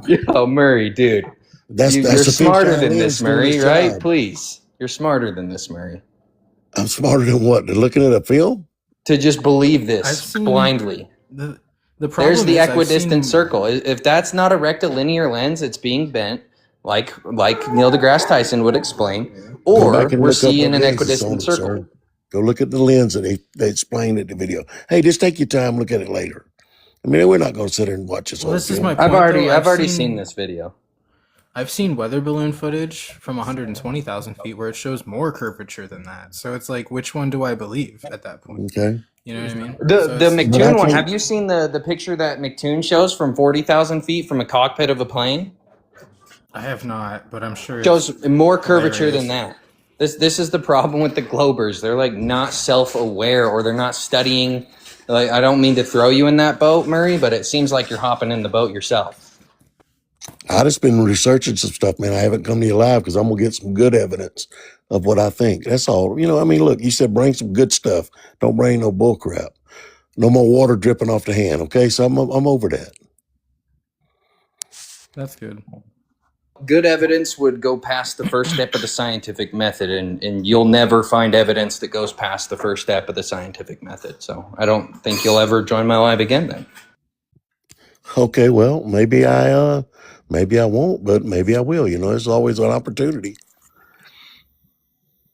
Yo, Murray, dude. That's You're the smarter fisheye than lens this, doing Murray, its right? job. Please. You're smarter than this, Murray. I'm smarter than what? Than looking at a film? To just believe I've this seen blindly. the There's problem the is I've equidistant seen circle. If that's not a rectilinear lens, it's being bent, like Neil deGrasse Tyson would explain, Go back or and we're look up seeing what an lens it's equidistant on it, circle. sir. Go look at the lens that they explained in the video. Hey, just take your time, look at it later. I mean, we're not going to sit here and watch this well, whole this is film. my I've point though. already seen this video. I've seen weather balloon footage from 120,000 feet where it shows more curvature than that. So it's like, which one do I believe at that point? Okay. You know what I mean? The So the it's But I McToon one. can't. Have you seen the picture that McToon shows from 40,000 feet from a cockpit of a plane? I have not, but I'm sure it's Shows more curvature than hilarious. that. This is the problem with the Globers. They're like not self-aware, or they're not studying. Like, I don't mean to throw you in that boat, Murray, but it seems like you're hopping in the boat yourself. I just been researching some stuff, man. I haven't come to you live because I'm gonna get some good evidence of what I think. That's all. You know, I mean, look, you said bring some good stuff. Don't bring no bull crap. No more water dripping off the hand. Okay, so I'm over that. That's good. Good evidence would go past the first step of the scientific method, and you'll never find evidence that goes past the first step of the scientific method. So I don't think you'll ever join my live again then. Okay, well, maybe I won't, but maybe I will. You know, there's always an opportunity.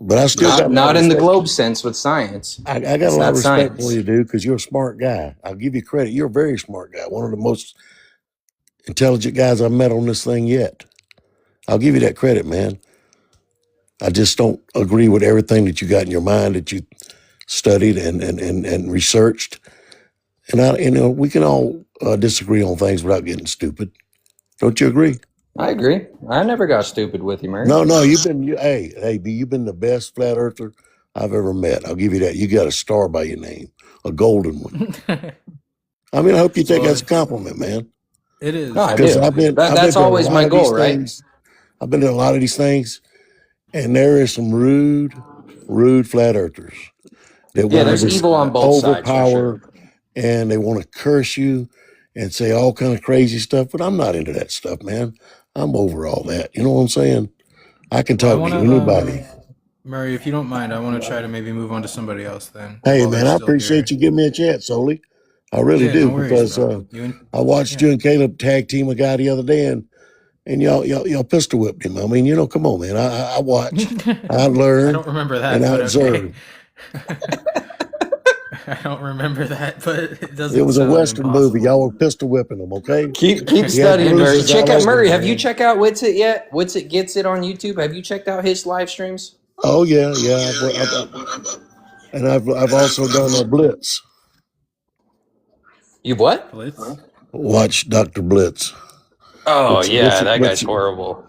But I still got a lot Not of in the respect. globe sense with science. I got It's a lot not of respect for science. you, dude, because you're a smart guy. I'll give you credit. You're a very smart guy. One of the most intelligent guys I've met on this thing yet. I'll give you that credit, man. I just don't agree with everything that you got in your mind that you studied and researched. And we can all disagree on things without getting stupid. Don't you agree? I agree. I never got stupid with you, Murray. No, hey, B, you've been the best flat earther I've ever met. I'll give you that. You got a star by your name, a golden one. I mean, I hope you take Well, that as a compliment, man. it is. No, I Because do. I've been That's to a always lot my of these goal, right? things. I've been to a lot of these things, and there is some rude flat earthers that Yeah, want to there's just evil on both sides for overpower sure. and they want to curse you and say all kind of crazy stuff. But I'm not into that stuff, man. I'm over all that. You know what I'm saying? I can Well, I talk want to to, anybody. Murray, if you don't mind, I want to try to maybe move on to somebody else then Hey, while man, they're I still appreciate here. you giving me a chance, Soli. I really Yeah, do, no worries, because bro. You and I watched yeah. you and Caleb tag team a guy the other day, and y'all pistol whipped him. I mean, come on, man. I watch, I I learn, don't remember and that, I but okay. observe. I don't remember that, but it It doesn't was a sound Western movie. Y'all impossible. were pistol whipping them, okay? Keep He had studying, Murray. bruises Check all out over Murray. him, Have you man. checked out Witsit yet? Witsit gets it on YouTube. Have you checked out his live streams? Oh yeah. And I've also done a Blitz. You what? Blitz? Watch Dr. Blitz. Oh What's yeah, that guy's what's horrible.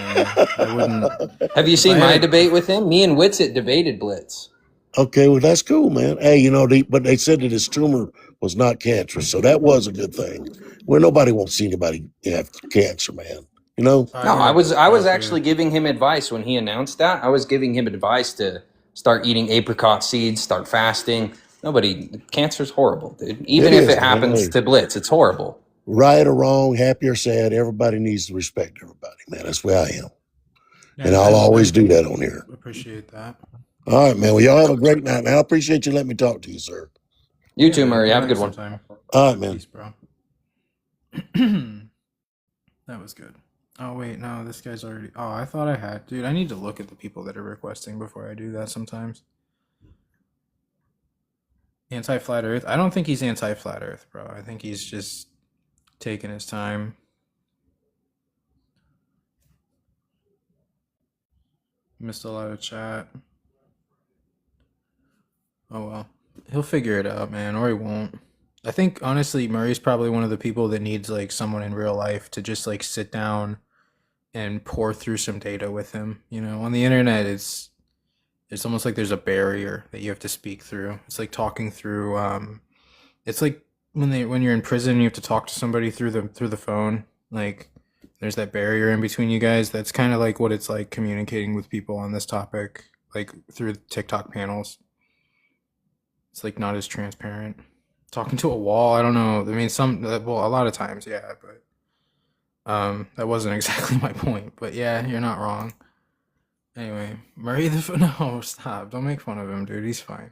Yeah, I wouldn't. Have you If I seen my had a, debate with him? Me and Witsit debated Blitz. Okay, well that's cool, man. Hey, but they said that his tumor was not cancerous, so that was a good thing. Well, nobody wants to see anybody have cancer, man. You know? I No, I heard. was Okay. actually giving him advice when he announced that. I was giving him advice to start eating apricot seeds, start fasting. Cancer's horrible, dude. Even It if is, it man. happens Hey, to Blitz, it's horrible. right or wrong, happy or sad, everybody needs to respect everybody, man. That's where I am. Yeah, And I'll always I do that on here. appreciate that. All right, man. Well, y'all have a great night. And I appreciate you letting me talk to you, sir. You Yeah, too, man. Murray. Come Have a back good one. sometime. All right, man. Peace, bro. That was good. Oh wait, no, this guy's already. Oh, I thought I had. Dude, I need to look at the people that are requesting before I do that sometimes. Anti-flat Earth? I don't think he's anti-flat Earth, bro. I think he's just taking his time. Missed a lot of chat. Oh well. He'll figure it out, man, or he won't. I think honestly Murray's probably one of the people that needs like someone in real life to just like sit down and pour through some data with him. You know, on the internet it's almost like there's a barrier that you have to speak through. It's like talking through it's like when you're in prison you have to talk to somebody through the phone. Like there's that barrier in between you guys. That's kind of like what it's like communicating with people on this topic, like through TikTok panels. It's like not as transparent. Talking to a wall, I don't know. I mean, well, a lot of times, yeah, but that wasn't exactly my point. But yeah, you're not wrong. Anyway, Murray no, stop! Don't make fun of him, dude. He's fine.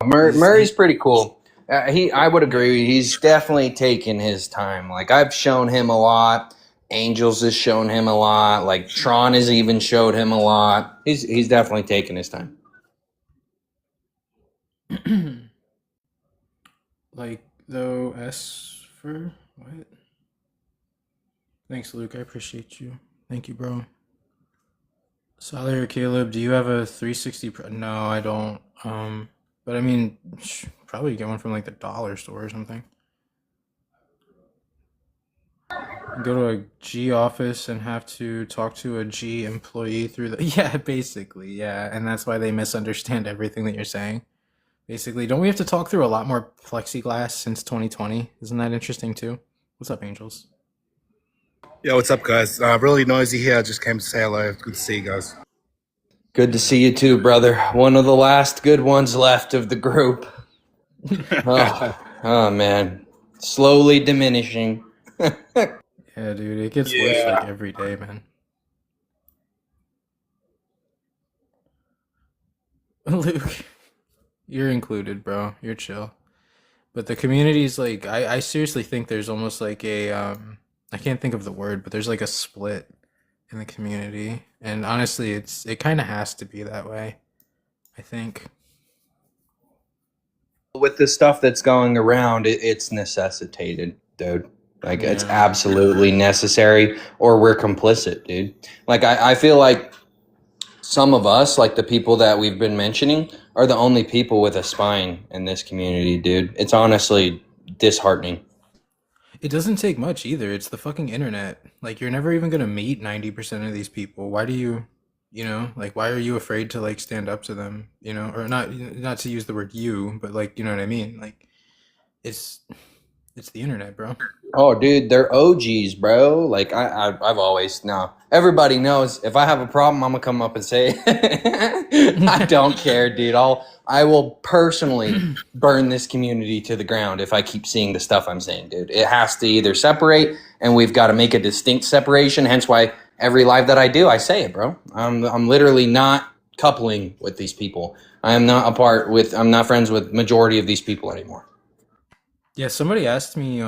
Murray's pretty cool. I would agree. He's definitely taken his time. Like I've shown him a lot. Angels has shown him a lot. Like Tron has even showed him a lot. He's definitely taken his time. Like though, S for what? Thanks, Luke. I appreciate you. Thank you, bro. Sally or Caleb, do you have a 360? No, I don't. But I mean, probably get one from like the dollar store or something. Go to a G office and have to talk to a G employee through the yeah, basically, yeah, and that's why they misunderstand everything that you're saying. Basically, don't we have to talk through a lot more plexiglass since 2020? Isn't that interesting too? What's up, Angels? Yo, what's up, guys? Really noisy here. I just came to say hello. Good to see you guys. Good to see you too, brother. One of the last good ones left of the group. Oh man, slowly diminishing. Yeah, dude, it gets worse like every day, man. Luke, you're included, bro. You're chill. But the community's like, I seriously think there's almost like a, I can't think of the word, but there's like a split in the community, and honestly, it kind of has to be that way. I think. With the stuff that's going around, it's necessitated, dude. Like it's Yeah. absolutely necessary, or we're complicit, dude. Like I feel like some of us, like the people that we've been mentioning, are the only people with a spine in this community, dude. It's honestly disheartening. It doesn't take much either. It's the fucking internet. Like you're never even gonna meet 90% of these people. Why do you, like why are you afraid to like stand up to them? Or not to use the word you, but like you know what I mean? Like it's it's the internet, bro. Oh, dude, they're OGs, bro. Like I've always no. Everybody knows if I have a problem, I'm gonna come up and say, it. I don't care, dude. I will personally burn this community to the ground if I keep seeing the stuff I'm saying, dude. It has to either separate, and we've got to make a distinct separation. Hence why every live that I do, I say it, bro. I'm literally not coupling with these people. I'm not friends with majority of these people anymore. Yeah, somebody asked me,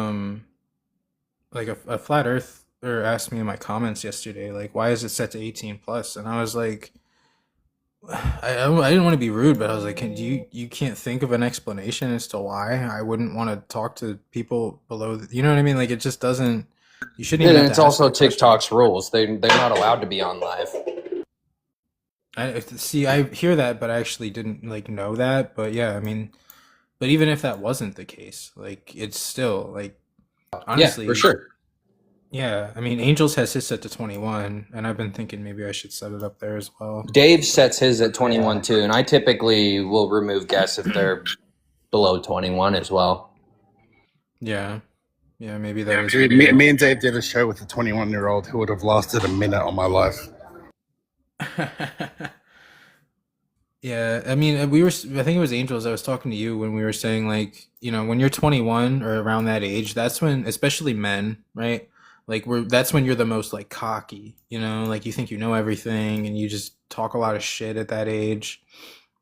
like a flat earther asked me in my comments yesterday, like, why is it set to 18 plus? And I was like, I didn't want to be rude, but I was like, you can't think of an explanation as to why I wouldn't want to talk to people below, you know what I mean? Like, it just doesn't, you shouldn't even And have it's to ask also that question. TikTok's rules. They're not allowed to be on live. I hear that, but I actually didn't like know that. But yeah, I mean, but even if that wasn't the case, like, it's still like, Yeah, honestly, for sure. yeah, I mean, Angels has his set to 21, and I've been thinking maybe I should set it up there as well. Dave sets his at 21 too, and I typically will remove guests if they're below 21 as well. Yeah, yeah, maybe that is. Dude, me and Dave did a show with a 21-year-old who would have lasted a minute on my life. Yeah, I mean, I think it was Angels. I was talking to you when we were saying, like, when you're 21 or around that age, that's when, especially men, right? Like, that's when you're the most, like, cocky, like, you think you know everything and you just talk a lot of shit at that age.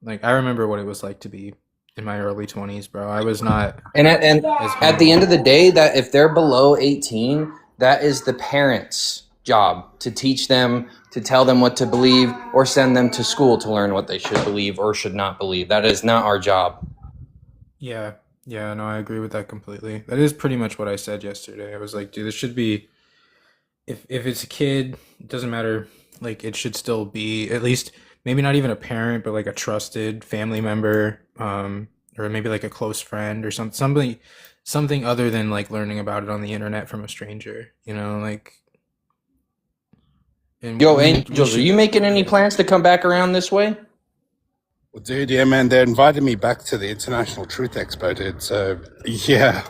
Like, I remember what it was like to be in my early 20s, bro. I was not And as at the humble. end of the day, that if they're below 18, that is the parents' job to teach them, to tell them what to believe, or send them to school to learn what they should believe or should not believe. That is not our job. Yeah, yeah, no, I agree with that completely. That is pretty much what I said yesterday. I was like, dude, this should be, if it's a kid, it doesn't matter. Like, it should still be at least maybe not even a parent, but like a trusted family member, or maybe like a close friend or something other than like learning about it on the internet from a stranger. Like, and Yo, we Angels, are should. you making any plans to come back around this way? Well, dude, yeah, man, they invited me back to the International Truth Expo, dude. So, yeah.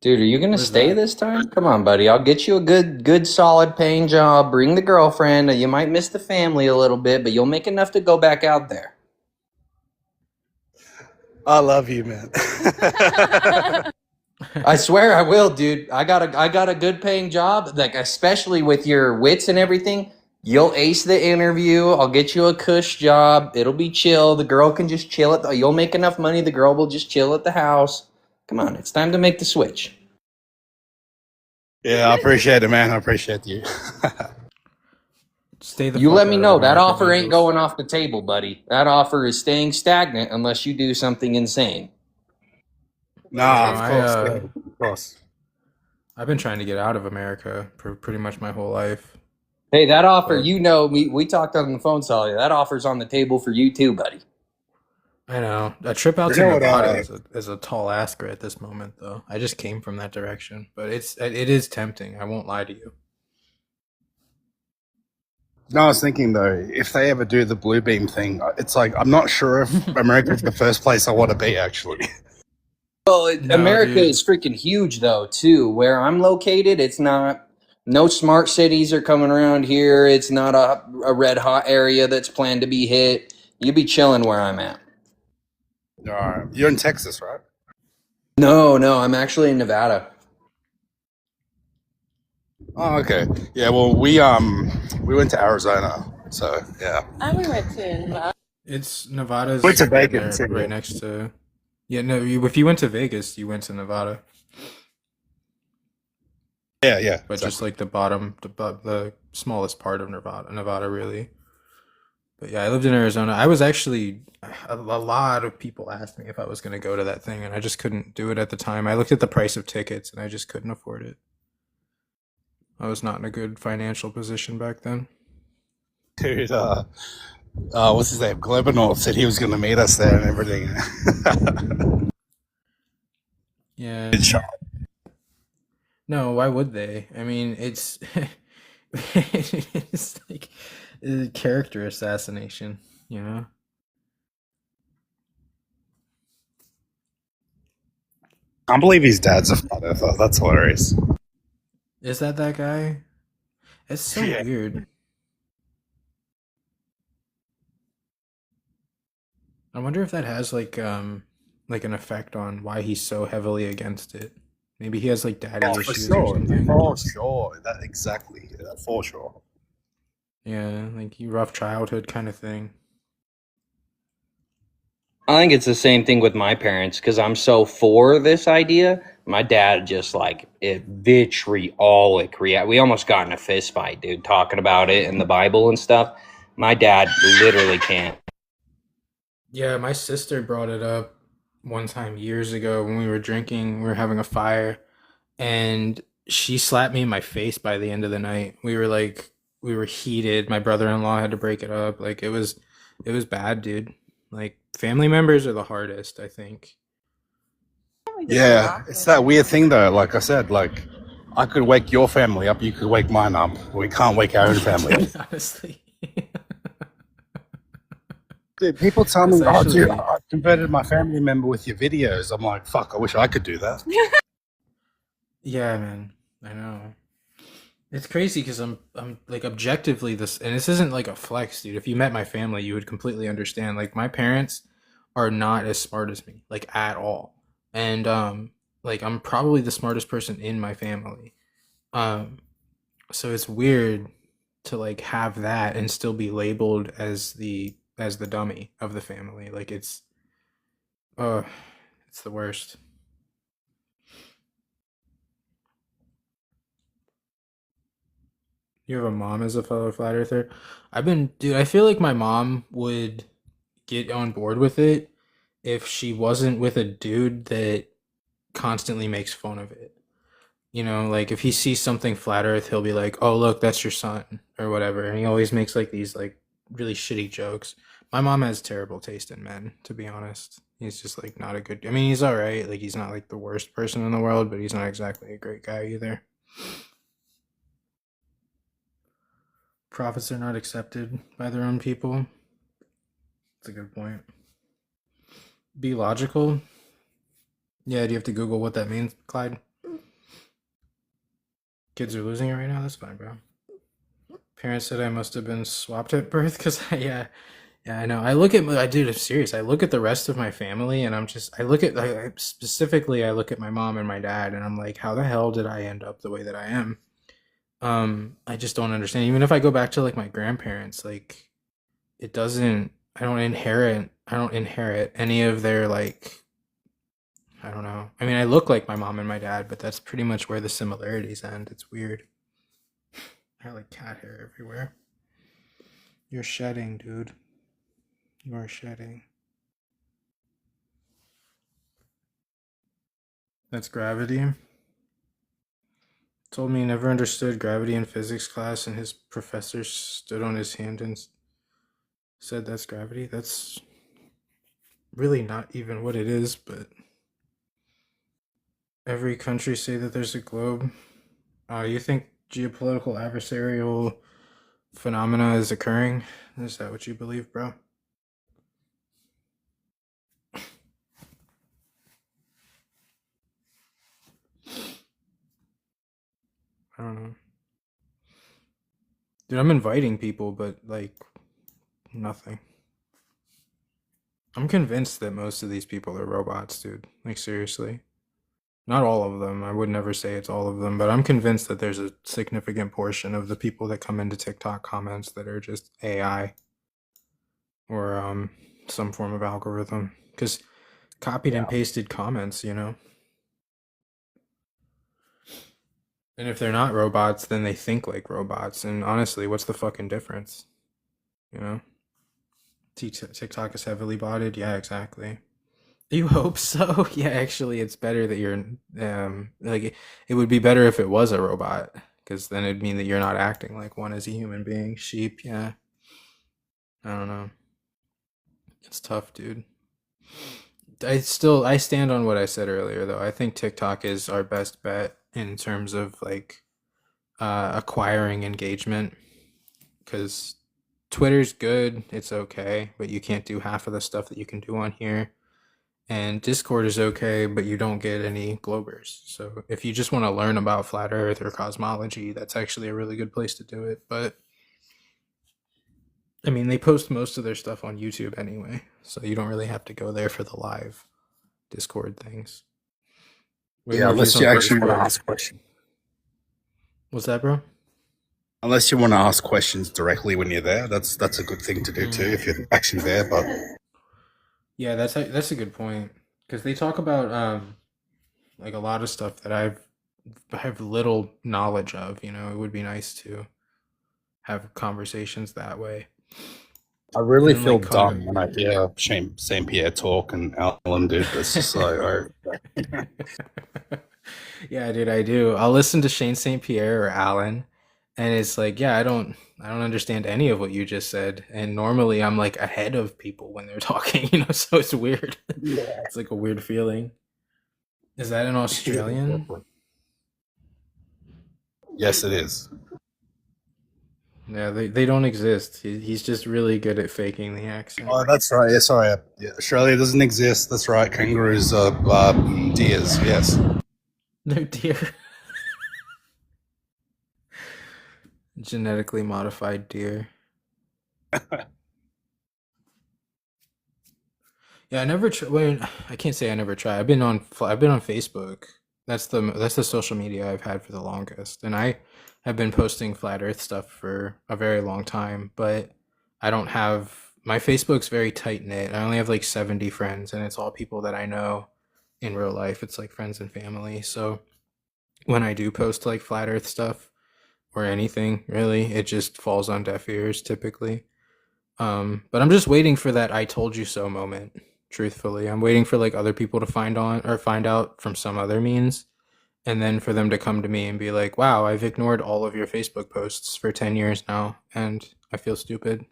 Dude, are you gonna Where's stay that? this time? Come on, buddy. I'll get you a good, solid paying job. Bring the girlfriend. You might miss the family a little bit, but you'll make enough to go back out there. I love you, man. I swear I will, dude. I got a good paying job, like especially with your wits and everything. You'll ace the interview. I'll get you a cush job. It'll be chill. The girl can just chill you'll make enough money. The girl will just chill at the house. Come on, it's time to make the switch. Yeah, I appreciate it, man. I appreciate you. Stay the You fuck let me out of know. That America, offer ain't Angels. going off the table, buddy. That offer is staying stagnant unless you do something insane. Nah, No, of course, yeah, of course. I've been trying to get out of America for pretty much my whole life. Hey, that offer, But we talked on the phone, Sally. That offer's on the table for you too, buddy. I know a trip out You to know what? Nevada is a tall ask right at this moment, though. I just came from that direction, but it is tempting. I won't lie to you. No, I was thinking though, if they ever do the blue beam thing, it's like I'm not sure if America's the first place I want to be. Actually, Well, No, America dude. is freaking huge, though, too. Where I'm located, it's not. No smart cities are coming around here. It's not a red hot area that's planned to be hit. You be chilling where I'm at. you're in Texas, right? No, I'm actually in Nevada. Oh, okay. Yeah. Well, we went to Arizona, so yeah. And we went to Nevada. It's Nevada's Went to right Vegas, there, too. right next to. Yeah, no. If you went to Vegas, you went to Nevada. Yeah, but just exactly. like the bottom, the smallest part of Nevada, really. But yeah, I lived in Arizona. I was actually a lot of people asked me if I was going to go to that thing, and I just couldn't do it at the time. I looked at the price of tickets, and I just couldn't afford it. I was not in a good financial position back then. Dude, what's his name? Globinaut said he was going to meet us there and everything. Yeah. It's shot. No, why would they? I mean, it's it's like character assassination, you know? I can't believe his dad's a flat earther. That's hilarious. Is that guy? It's so Yeah. weird. I wonder if that has like an effect on why he's so heavily against it. Maybe he has like daddy Oh, for issues or sure. something. For sure. That exactly. For sure. Yeah, like rough childhood kind of thing. I think it's the same thing with my parents because I'm so for this idea. My dad just like it vitriolic react. We almost got in a fist fight, dude, talking about it in the Bible and stuff. My dad literally can't. Yeah, my sister brought it up one time years ago when we were drinking, we were having a fire, and she slapped me in my face by the end of the night. We were heated. My brother-in-law had to break it up. Like it was bad, dude. Like family members are the hardest, I think. Yeah, it's that weird thing though. Like I said, like I could wake your family up, you could wake mine up. We can't wake our own family up. Honestly. Dude, people tell That's me, "Oh, dude, actually I converted my family member with your videos." I'm like, "Fuck, I wish I could do that." yeah, man. I know. It's crazy because I'm like objectively this, and this isn't like a flex, dude. If you met my family, you would completely understand. Like my parents are not as smart as me, like at all, and like I'm probably the smartest person in my family. Um, so it's weird to like have that and still be labeled as the dummy of the family. Like uh, it's the worst. You have a mom as a fellow flat earther. Dude. I feel like my mom would get on board with it if she wasn't with a dude that constantly makes fun of it. You know, like if he sees something flat earth, he'll be like, "Oh, look, that's your son," or whatever. And he always makes like these like really shitty jokes. My mom has terrible taste in men, to be honest. He's just like not a good. I mean, he's all right. Like he's not like the worst person in the world, but he's not exactly a great guy either. Prophets are not accepted by their own people. That's a good point. Be logical. Yeah, do you have to Google what that means, Clyde? Kids are losing it right now. That's fine, bro. Parents said I must have been swapped at birth because yeah, I know. I dude, I'm serious. I look at the rest of my family and I look at, specifically, I look at my mom and my dad and I'm like, how the hell did I end up the way that I am? I just don't understand. Even if I go back to like my grandparents, like it doesn't, I don't inherit any of their like, I don't know. I mean, I look like my mom and my dad, but that's pretty much where the similarities end. It's weird. I have like cat hair everywhere. You're shedding, dude. You are shedding. That's gravity. Told me he never understood gravity in physics class, and his professor stood on his hand and said that's gravity. That's really not even what it is, but every country say that there's a globe. You think geopolitical adversarial phenomena is occurring? Is that what you believe, bro? I don't know. Dude, I'm inviting people, but like nothing. I'm convinced that most of these people are robots, dude. Like seriously. Not all of them. I would never say it's all of them, but I'm convinced that there's a significant portion of the people that come into TikTok comments that are just AI or some form of algorithm. Because copied and pasted comments, you know. And if they're not robots, then they think like robots. And honestly, what's the fucking difference? You know? TikTok is heavily botted. Yeah, exactly. You hope so? Yeah, actually, it's better that you're like it would be better if it was a robot, because then it'd mean that you're not acting like one as a human being. Sheep, yeah. I don't know. It's tough, dude. I stand on what I said earlier though. I think TikTok is our best bet in terms of like acquiring engagement, because Twitter's good, it's okay, but you can't do half of the stuff that you can do on here. And Discord is okay, but you don't get any Globers. So if you just want to learn about flat Earth or cosmology, that's actually a really good place to do it. But I mean, they post most of their stuff on YouTube anyway, so you don't really have to go there for the live Discord things. Way Yeah, more unless just you on actually want to Discord. ask questions. What's that, bro? Unless you want to ask questions directly when you're there, that's a good thing to do too if you're actually there. But Yeah, that's a good point, because they talk about like a lot of stuff that I have little knowledge of. You know, it would be nice to have conversations that way. I really And feel like dumb when I hear Saint Pierre talk and Alan do this. It's like, Yeah, dude, I do. I'll listen to Shane St. Pierre or Alan, and it's like, yeah, I don't understand any of what you just said. And normally I'm like ahead of people when they're talking, you know, so it's weird. yeah. It's like a weird feeling. Is that an Australian? Yes, it is. Yeah, they don't exist. He's just really good at faking the accent. Oh, that's right. Yeah, sorry. Yeah, Australia doesn't exist. That's right. Kangaroos are deers. Yes. No deer. Genetically modified deer. Yeah, I never try. Well, I can't say I never try. I've been on Facebook. That's the social media I've had for the longest, and I have been posting flat Earth stuff for a very long time. But I don't have my Facebook's very tight knit. I only have like 70 friends, and it's all people that I know in real life. It's like friends and family. So when I do post like flat Earth stuff or anything, really, it just falls on deaf ears typically. But I'm just waiting for that "I told you so" moment. Truthfully, I'm waiting for like other people to find out from some other means, and then for them to come to me and be like, "Wow, I've ignored all of your Facebook posts for 10 years now, and I feel stupid."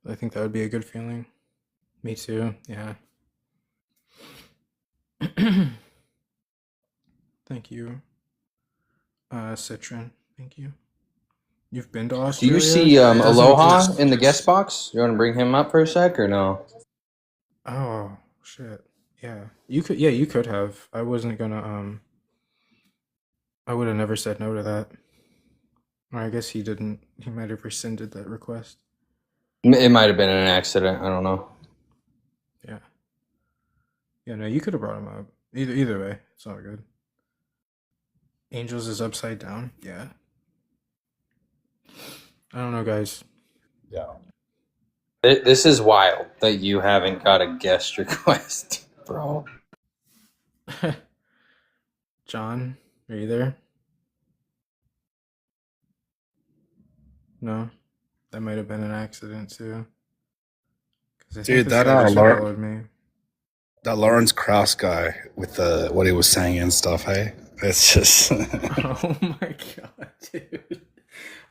I think that would be a good feeling. Me too. Yeah. Thank you, Citron. Thank you. You've been to Do you Australia? see It doesn't Aloha exist. in the guest box? You want to bring him up for a sec or no? Oh shit. Yeah. You could have. I wasn't gonna I would have never said no to that. Or I guess he didn't. He might have rescinded that request. It might have been an accident. I don't know. Yeah. Yeah, no, you could have brought him up. Either way, it's all good. Angels is upside down. Yeah. I don't know, guys. Yeah. This is wild that you haven't got a guest request, bro. John, are you there? No. That might have been an accident too. 'Cause I think Dude, this that guy just Lauren, followed me. that Lawrence Krauss guy with the what he was saying and stuff. Hey, it's just Oh my god, dude.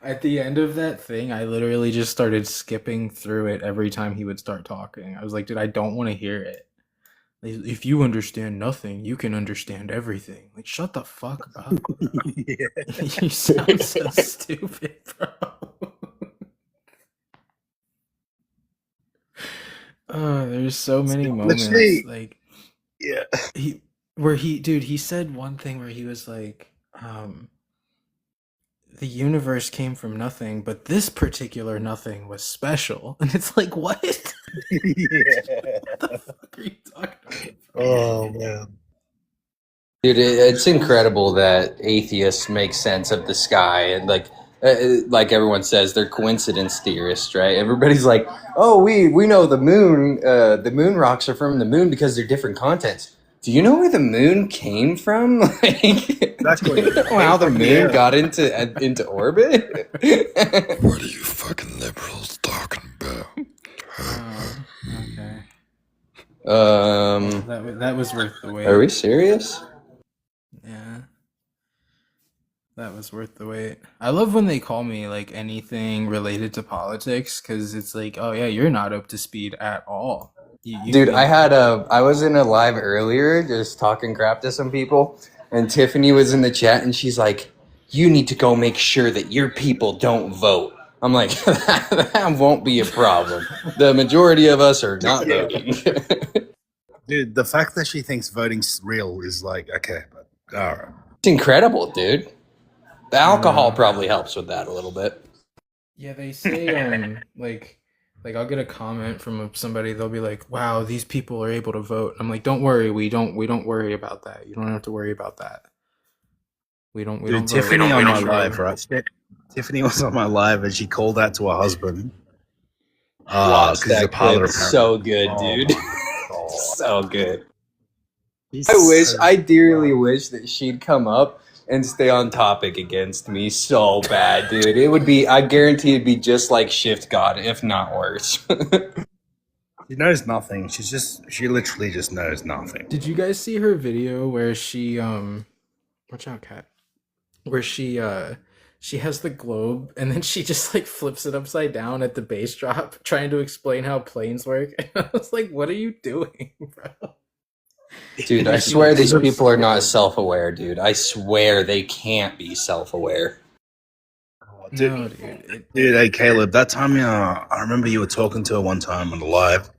At the end of that thing, I literally just started skipping through it every time he would start talking. I was like, dude, I don't want to hear it. Like, if you understand nothing, you can understand everything. Like, shut the fuck up. You sound so stupid, bro. There's so many moments. literally, Like, yeah. he said one thing where he was like, the universe came from nothing, but this particular nothing was special. And it's like, what? What the fuck are you talking about? Oh man. Dude, it's incredible that atheists make sense of the sky and like everyone says, they're coincidence theorists, right? Everybody's like, oh, we know the moon rocks are from the moon because they're different continents. Do you know where the moon came from? Like, Exactly. do you know how the moon got into orbit? What are you fucking liberals talking about? Okay. Um, That was worth the wait. are we serious? Yeah. That was worth the wait. I love when they call me like anything related to politics because it's like, oh yeah, you're not up to speed at all. Dude, I was in a live earlier just talking crap to some people, and Tiffany was in the chat and she's like, you need to go make sure that your people don't vote. I'm like, that won't be a problem. The majority of us are not voting. Dude, the fact that she thinks voting's real is like, okay, but all right. It's incredible, dude. The alcohol probably helps with that a little bit. Yeah, they say like I'll get a comment from somebody. They'll be like, "Wow, these people are able to vote." I'm like, "Don't worry, we don't worry about that. You don't have to worry about that. We don't Dude, vote. Tiffany We on don't my vote." live, right? Tiffany was on my live and she called out to her husband. Watch 'cause he's a that pilot clip. apparently. So good, Oh dude. my God. So good. He's I dearly wish that she'd come up and stay on topic against me so bad, dude. It would be, I guarantee it'd be just like Shift God, if not worse. She knows nothing. She literally just knows nothing. Did you guys see her video where she watch out, cat? Where she has the globe and then she just like flips it upside down at the bass drop, trying to explain how planes work. And I was like, "What are you doing, bro?" Dude, I swear these people are not self-aware, dude. I swear they can't be self-aware. Dude, No, dude. dude, hey Caleb, that time I remember you were talking to her one time on the live,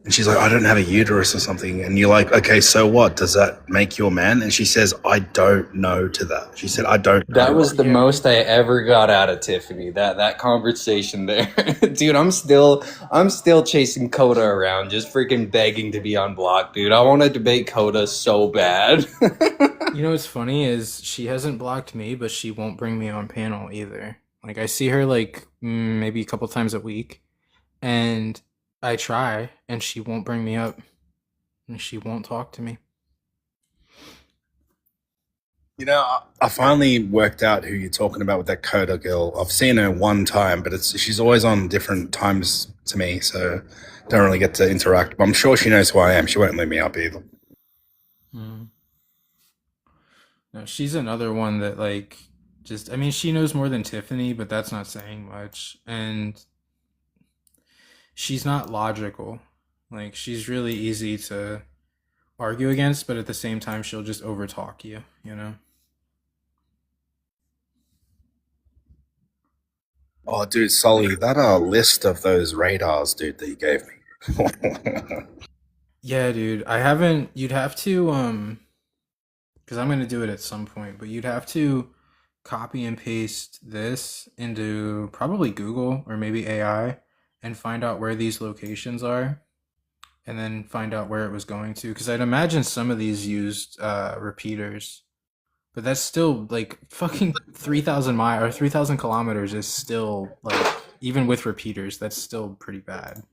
and she's like, "I don't have a uterus or something," and you're like, "Okay, so what? Does that make you a man?" And she says, "I don't know to that." She said, "I don't know." That was the Yeah. most I ever got out of Tiffany. That conversation there. Dude, I'm still chasing Coda around, just freaking begging to be unblocked, dude. I want to debate Coda so bad. You know what's funny is she hasn't blocked me, but she won't bring me on panel either. Like I see her like maybe a couple times a week, and I try, and she won't bring me up, and she won't talk to me. You know, I finally worked out who you're talking about with that Coda girl. I've seen her one time, but she's always on different times to me, so don't really get to interact. But I'm sure she knows who I am. She won't let me up either. No, she's another one that like just I mean she knows more than Tiffany, but that's not saying much. And she's not logical. Like she's really easy to argue against, but at the same time she'll just overtalk you, you know? Oh, dude, Sully, that list of those radars, dude, that you gave me. Yeah, dude. I haven't you'd have to because I'm gonna do it at some point, but you'd have to copy and paste this into probably Google or maybe AI and find out where these locations are and then find out where it was going to. Because I'd imagine some of these used repeaters, but that's still like fucking 3,000 miles or 3,000 kilometers is still like, even with repeaters, that's still pretty bad.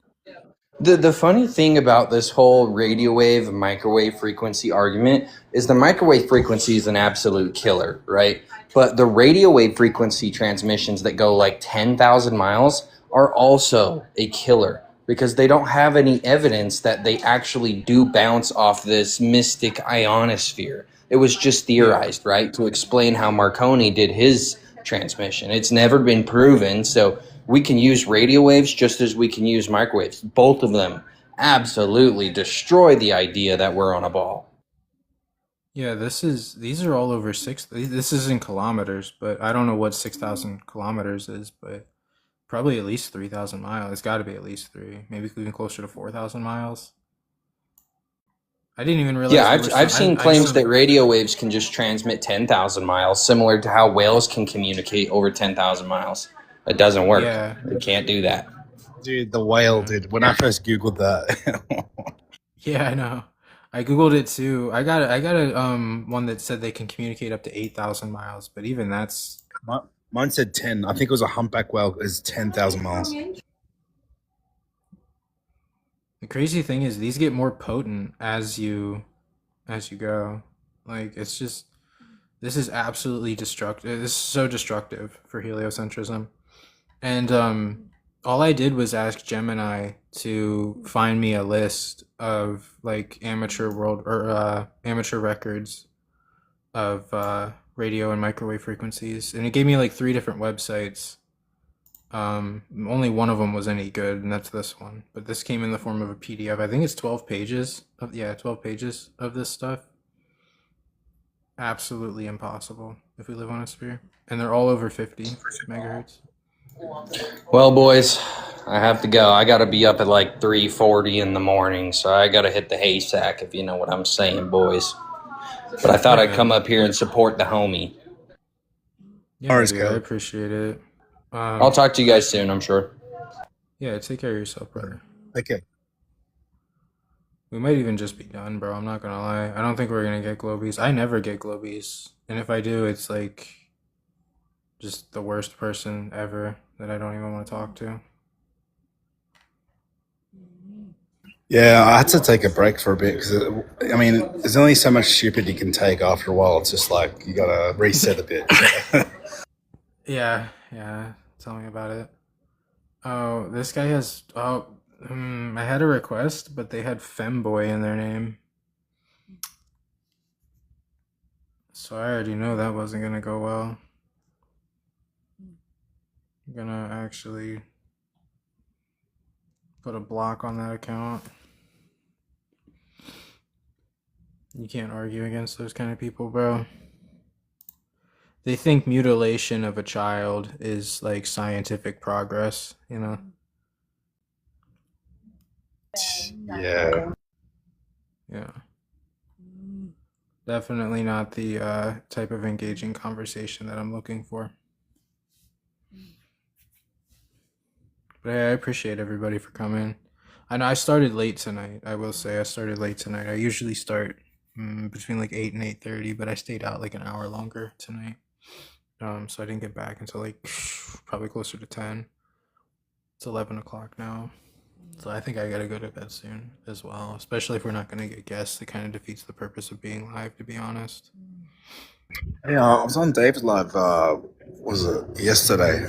The funny thing about this whole radio wave microwave frequency argument is the microwave frequency is an absolute killer, right? But the radio wave frequency transmissions that go like 10,000 miles are also a killer because they don't have any evidence that they actually do bounce off this mystic ionosphere. It was just theorized, right? To explain how Marconi did his transmission. It's never been proven, so we can use radio waves just as we can use microwaves. Both of them absolutely destroy the idea that we're on a ball. Yeah, these are all over this is in kilometers, but I don't know what 6,000 kilometers is, but probably at least 3,000 miles. It's got to be at least 3, maybe even closer to 4,000 miles. I didn't even realize. Yeah, I've seen claims that radio waves can just transmit 10,000 miles, similar to how whales can communicate over 10,000 miles. It doesn't work. Yeah. They can't do that. Dude, the whale, dude. When I first Googled that. Yeah, I know. I Googled it too. I got a one that said they can communicate up to 8,000 miles, but even that's Mine said 10. I think it was a humpback whale is 10,000 miles. the crazy thing is these get more potent as you as you go. Like it's just this is absolutely destructive. This is so destructive for heliocentrism. And all I did was ask Gemini to find me a list of like amateur records of radio and microwave frequencies, and it gave me like three different websites. Only one of them was any good, and that's this one. But this came in the form of a PDF. I think it's 12 pages of 12 pages of this stuff. Absolutely impossible if we live on a sphere, and they're all over 50 megahertz. Well, boys, I have to go. I got to be up at like 3:40 in the morning, so I got to hit the haystack, if you know what I'm saying, boys. But I thought I'd come up here and support the homie. Yeah, Alright, dude, I Caleb. appreciate it. I'll talk to you guys soon, I'm sure. Yeah, take care of yourself, brother. Okay. We might even just be done, bro. I'm not gonna lie. I don't think we're gonna get Globies. I never get Globies, and if I do, it's like just the worst person ever that I don't even want to talk to. Yeah, I had to take a break for a bit because, I mean, there's only so much stupid you can take after a while. It's just like you gotta reset a bit. Yeah, yeah. Tell me about it. Oh, this guy has. Oh, I had a request, but they had Femboy in their name. So I already know that wasn't gonna go well. I'm gonna actually put a block on that account. You can't argue against those kind of people, bro. They think mutilation of a child is like scientific progress, you know? Yeah. Yeah. Definitely not the type of engaging conversation that I'm looking for. But hey, I appreciate everybody for coming. I know I started late tonight. I will say I started late tonight. I usually start between like 8 and 8:30, but I stayed out like an hour longer tonight. So I didn't get back until like probably closer to 10. It's 11 o'clock now. So I think I gotta go to bed soon as well, especially if we're not gonna get guests. It kind of defeats the purpose of being live, to be honest. Yeah, I was on Dave's live. Was it yesterday?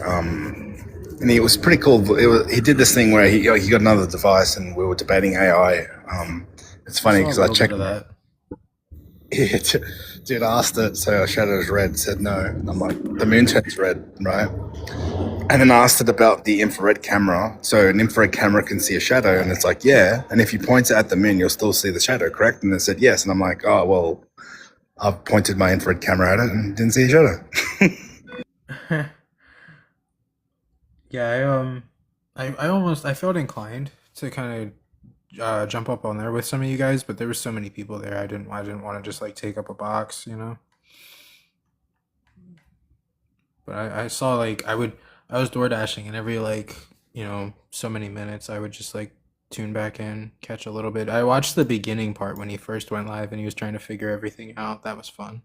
And he was pretty cool. He did this thing where he got another device, and we were debating AI. It's funny because I checked that. Yeah, dude asked it, so shadow's red, said no. And I'm like, the moon turns red, right? And then I asked it about the infrared camera. So an infrared camera can see a shadow, and it's like, yeah. And if you point it at the moon, you'll still see the shadow, correct? And it said yes. And I'm like, oh, well, I've pointed my infrared camera at it and didn't see a shadow. Yeah, I felt inclined to kind of jump up on there with some of you guys, but there were so many people there. I didn't want to just like take up a box, you know. But I saw like I was door dashing, and every like so many minutes I would just like tune back in, catch a little bit. I watched the beginning part when he first went live and he was trying to figure everything out. That was fun.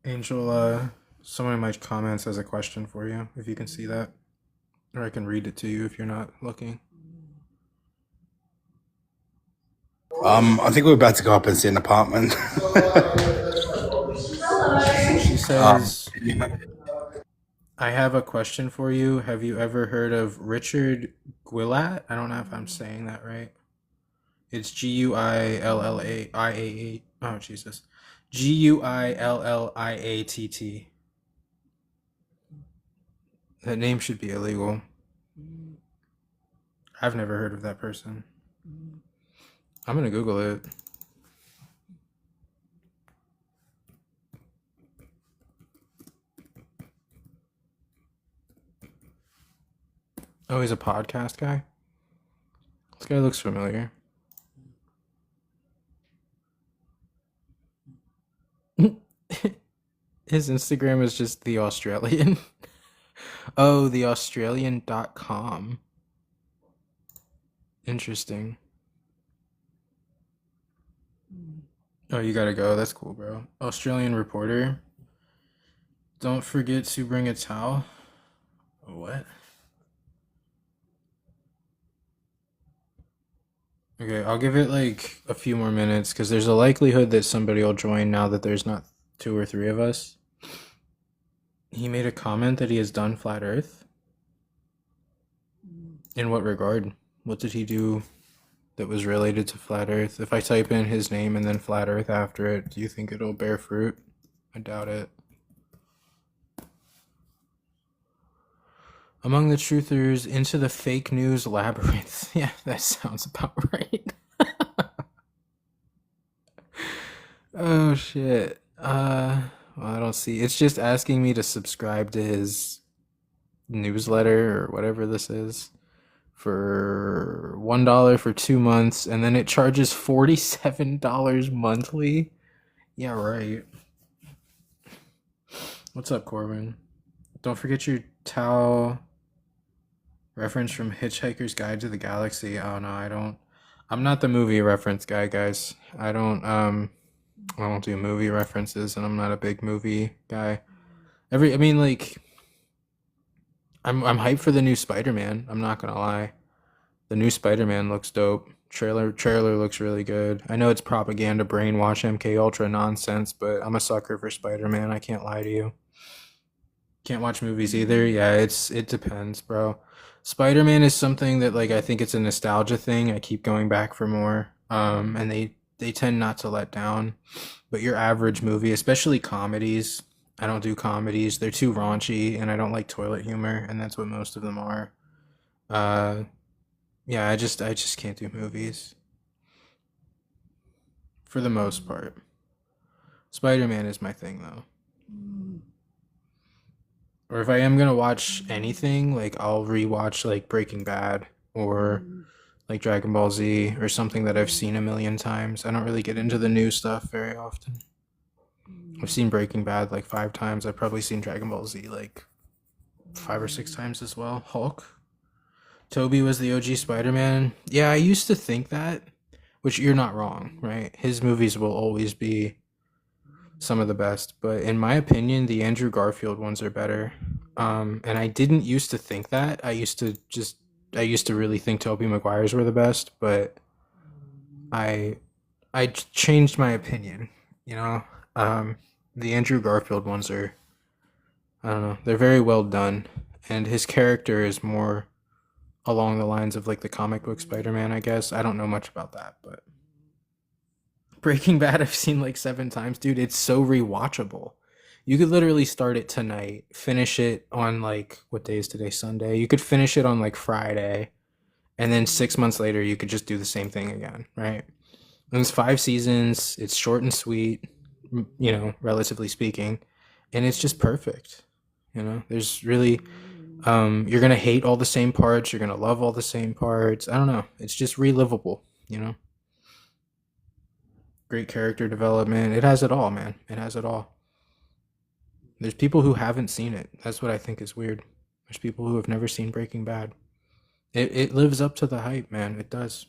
Angel, someone in my comments has a question for you, if you can see that. Or I can read it to you if you're not looking. I think we're about to go up and see an apartment. She says, I have a question for you. Have you ever heard of Richard Guillat? I don't know if I'm saying that right. It's Guilliaa. Oh, Jesus. Guilliatt. That name should be illegal. I've never heard of that person. I'm gonna Google it. Oh, he's a podcast guy? This guy looks familiar. His Instagram is just the Australian. Oh, the Australian.com. Interesting. Oh, you gotta go. That's cool, bro. Australian reporter. Don't forget to bring a towel. What? Okay, I'll give it like a few more minutes because there's a likelihood that somebody will join now that there's not two or three of us. He made a comment that he has done Flat Earth. In what regard? What did he do that was related to Flat Earth? If I type in his name and then Flat Earth after it, do you think it'll bear fruit? I doubt it. Among the truthers, into the fake news labyrinth. Yeah, that sounds about right. Oh shit. Well, I don't see. It's just asking me to subscribe to his newsletter or whatever this is for $1 for 2 months, and then it charges $47 monthly. Yeah, right. What's up, Corbin? Don't forget your towel reference from Hitchhiker's Guide to the Galaxy. Oh no, I don't. I'm not the movie reference guy, guys. I don't do movie references, and I'm not a big movie guy. I mean, like, I'm hyped for the new Spider-Man. I'm not gonna lie. The new Spider-Man looks dope. Trailer looks really good. I know it's propaganda, brainwash, MK Ultra nonsense, but I'm a sucker for Spider-Man. I can't lie to you. Can't watch movies either. Yeah, it depends, bro. Spider-Man is something that, like, I think it's a nostalgia thing. I keep going back for more. And they tend not to let down. But your average movie, especially comedies, I don't do comedies. They're too raunchy, and I don't like toilet humor, and that's what most of them are. Yeah, I just can't do movies for the most part. Spider-Man is my thing though. Or if I am gonna watch anything, like I'll rewatch like Breaking Bad or like Dragon Ball Z or something that I've seen a million times. I don't really get into the new stuff very often. I've seen Breaking Bad like 5 times. I've probably seen Dragon Ball Z like 5 or 6 times as well. Hulk. Toby was the OG Spider-Man. Yeah, I used to think that, which you're not wrong, right? His movies will always be some of the best, but in my opinion, the Andrew Garfield ones are better. And I didn't used to think that. I used to really think Tobey Maguire's were the best, but I changed my opinion, you know? The Andrew Garfield ones are, I don't know, they're very well done, and his character is more along the lines of like the comic book Spider-Man, I guess. I don't know much about that, but Breaking Bad I've seen like 7 times, dude. It's so rewatchable. You could literally start it tonight, finish it on like, what day is today? Sunday. You could finish it on like Friday, and then 6 months later you could just do the same thing again, right? And it's 5 seasons. It's short and sweet, you know, relatively speaking, and it's just perfect. You know, there's really you're gonna hate all the same parts, you're gonna love all the same parts. I don't know. It's just relivable, you know? Great character development. It has it all, man. It has it all. There's people who haven't seen it. That's what I think is weird. There's people who have never seen Breaking Bad. It lives up to the hype, man. It does.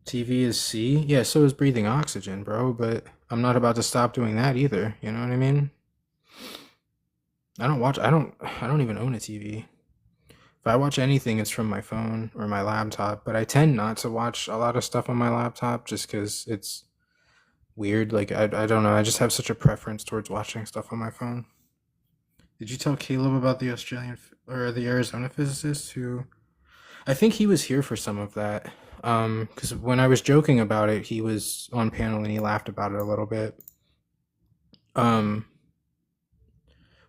TV is C. Yeah, so is breathing oxygen, bro, but I'm not about to stop doing that either. You know what I mean? I don't even own a TV. If I watch anything, it's from my phone or my laptop, but I tend not to watch a lot of stuff on my laptop just because it's weird. Like, I don't know. I just have such a preference towards watching stuff on my phone. Did you tell Caleb about the or the Arizona physicist who, I think he was here for some of that. Because when I was joking about it, he was on panel and he laughed about it a little bit.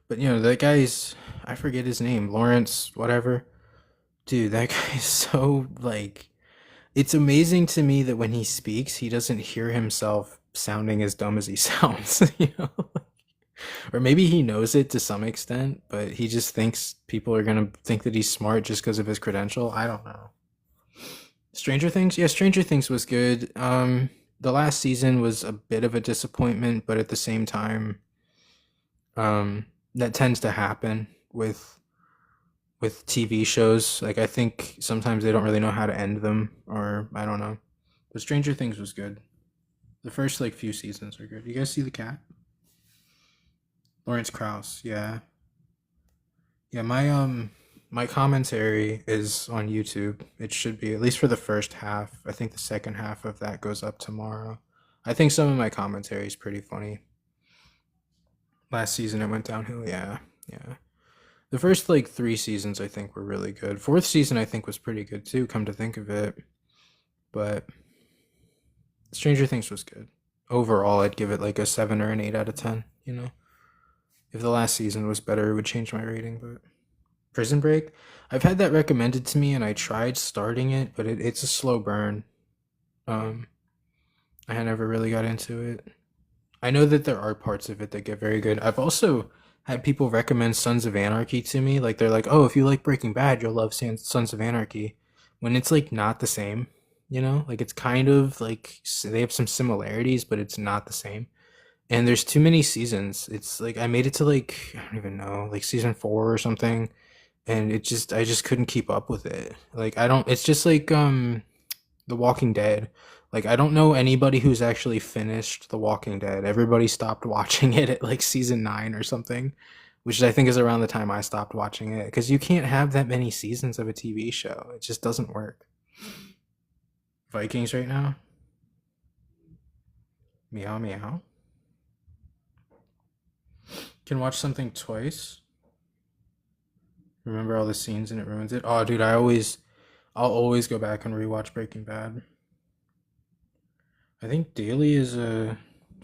But you know, that guy's, I forget his name, Lawrence, whatever. Dude, that guy is so, like, it's amazing to me that when he speaks, he doesn't hear himself sounding as dumb as he sounds, you know? Or maybe he knows it to some extent, but he just thinks people are gonna think that he's smart just because of his credential. I don't know. Stranger Things? Yeah, Stranger Things was good. The last season was a bit of a disappointment, but at the same time, that tends to happen with TV shows. Like, I think sometimes they don't really know how to end them, or I don't know. But Stranger Things was good. The first like few seasons are good. You guys see the cat? Lawrence Krauss, yeah. Yeah, my commentary is on YouTube. It should be at least for the first half. I think the second half of that goes up tomorrow. I think some of my commentary is pretty funny. Last season it went downhill, yeah. Yeah. The first like 3 seasons I think were really good. Fourth season I think was pretty good too, come to think of it. But Stranger Things was good. Overall, I'd give it like a 7 or an 8 out of 10, you know. If the last season was better, it would change my rating, but Prison Break, I've had that recommended to me and I tried starting it, but it's a slow burn. Um I had never really got into it. I know that there are parts of it that get very good. I've also had people recommend Sons of Anarchy to me. Like they're like, "Oh, if you like Breaking Bad, you'll love Sons of Anarchy." When it's like not the same, you know? Like it's kind of like they have some similarities, but it's not the same. And there's too many seasons. It's like I made it to like I don't even know, like season 4 or something, and I just couldn't keep up with it. Like I don't it's just like The Walking Dead. Like I don't know anybody who's actually finished The Walking Dead. Everybody stopped watching it at like season 9 or something, which I think is around the time I stopped watching it cuz you can't have that many seasons of a TV show. It just doesn't work. Vikings right now? Meow meow. Can watch something twice. Remember all the scenes and it ruins it. Oh dude, I'll always go back and rewatch Breaking Bad. I think Daly is a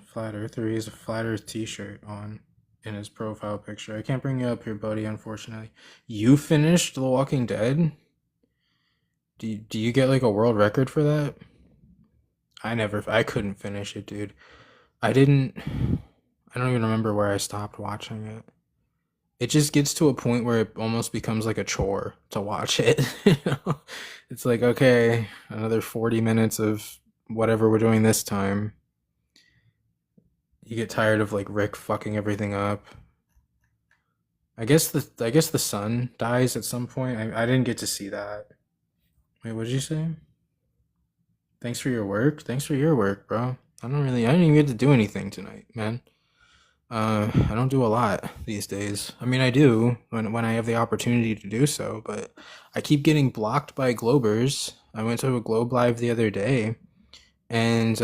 flat earther. He has a flat earth t-shirt on in his profile picture. I can't bring you up here, buddy, unfortunately. You finished The Walking Dead? Do you get like a world record for that? I couldn't finish it, dude. I didn't I don't even remember where I stopped watching it. It just gets to a point where it almost becomes like a chore to watch it. You know? It's like, okay, another 40 minutes of whatever we're doing this time. You get tired of like Rick fucking everything up. I guess the son dies at some point. I didn't get to see that. Wait, what did you say? Thanks for your work. Thanks for your work, bro. I didn't even get to do anything tonight, man. I don't do a lot these days. I mean, I do when I have the opportunity to do so, but I keep getting blocked by Globers. I went to a Globe Live the other day, and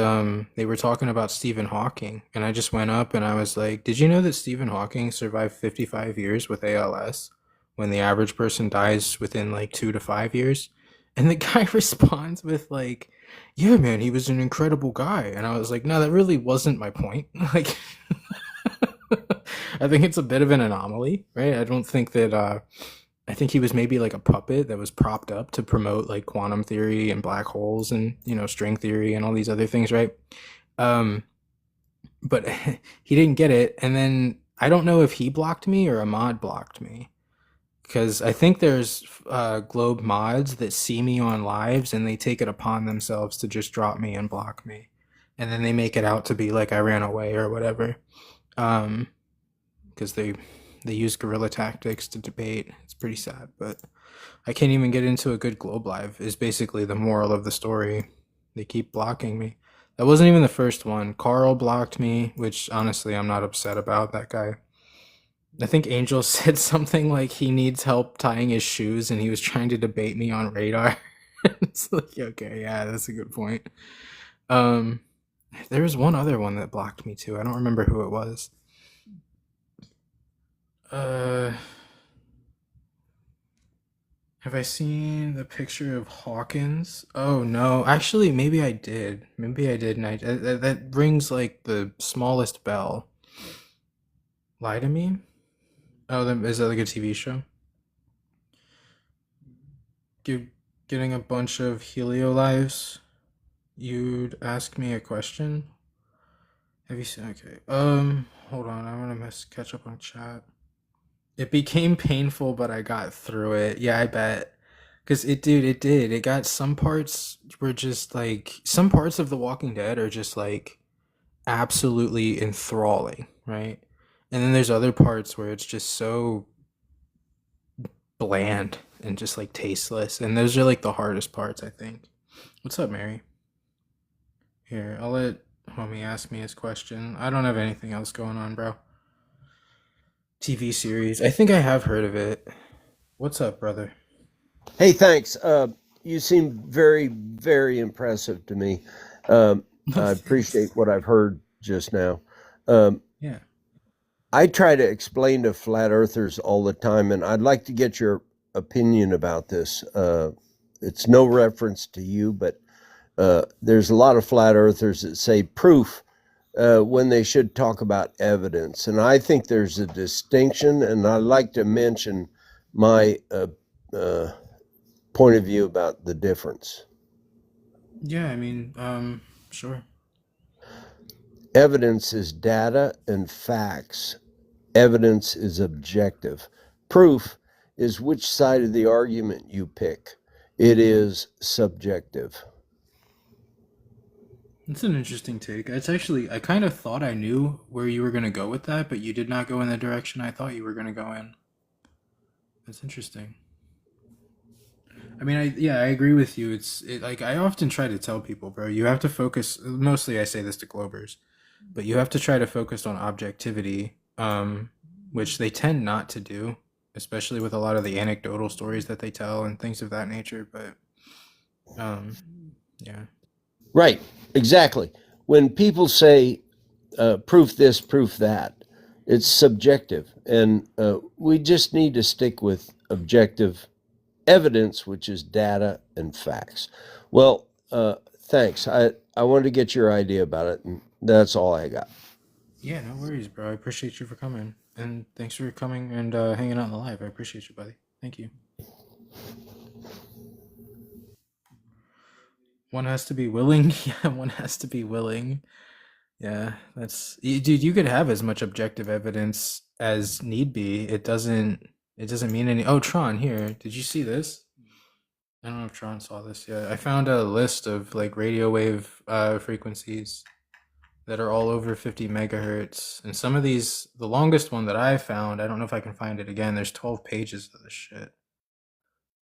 they were talking about Stephen Hawking, and I just went up and I was like, "Did you know that Stephen Hawking survived 55 years with ALS, when the average person dies within like 2 to 5 years?" And the guy responds with like, "Yeah, man, he was an incredible guy." And I was like, "No, that really wasn't my point." Like. I think it's a bit of an anomaly, right? I don't think that I think he was maybe like a puppet that was propped up to promote like quantum theory and black holes and, you know, string theory and all these other things, right? But he didn't get it, and then I don't know if he blocked me or Ahmad blocked me, because I think there's Globe mods that see me on lives and they take it upon themselves to just drop me and block me, and then they make it out to be like I ran away or whatever. Because they use guerrilla tactics to debate. It's pretty sad, but I can't even get into a good Globe Live is basically the moral of the story. They keep blocking me. That wasn't even the first one. Carl blocked me, which honestly I'm not upset about. That guy. I think Angel said something like he needs help tying his shoes and he was trying to debate me on Radar. It's like, okay, yeah, that's a good point. There was one other one that blocked me too. I don't remember who it was. Have I seen the picture of Hawkins? Oh no, actually, maybe I did. Maybe I did, and that rings like the smallest bell. Lie to me? Oh, then is that like a TV show? Getting a bunch of Helio lives. You'd ask me a question. Have you seen? Okay. Hold on. I want to catch up on chat. It became painful, but I got through it. Yeah, I bet. Cause it did. It got some parts were just like some parts of The Walking Dead are just like absolutely enthralling, right? And then there's other parts where it's just so bland and just like tasteless. And those are like the hardest parts, I think. What's up, Mary? Here, I'll let homie ask me his question. I don't have anything else going on, bro. TV series. I think I have heard of it. What's up, brother? Hey, thanks. You seem very, very impressive to me. No, I thanks. appreciate what I've heard just now. Um, Yeah. I try to explain to flat earthers all the time, and I'd like to get your opinion about this. It's no reference to you, but there's a lot of flat earthers that say proof when they should talk about evidence. And I think there's a distinction, and I'd like to mention my uh, point of view about the difference. Yeah, I mean, sure. Evidence is data and facts. Evidence is objective. Proof is which side of the argument you pick. It is subjective. It's an interesting take. It's actually, I kind of thought I knew where you were going to go with that, but you did not go in the direction I thought you were going to go in. That's interesting. I mean, I agree with you. Like I often try to tell people, bro, you have to focus. Mostly, I say this to Globers, but you have to try to focus on objectivity, which they tend not to do, especially with a lot of the anecdotal stories that they tell and things of that nature. But um, yeah, Right, exactly. When people say proof this, proof that, it's subjective. And we just need to stick with objective evidence, which is data and facts. Well, thanks. I wanted to get your idea about it, and that's all I got. yeah, no worries, bro. I appreciate you for coming, and thanks for coming and hanging out in the live. I appreciate you, buddy. Thank you. One has to be willing. Yeah, one has to be willing. Yeah, dude. You could have as much objective evidence as need be. It doesn't mean any. Oh, Tron, here. Did you see this? I don't know if Tron saw this yet. I found a list of like radio wave frequencies that are all over 50 megahertz, and some of these, the longest one that I found, I don't know if I can find it again. There's 12 pages of this shit,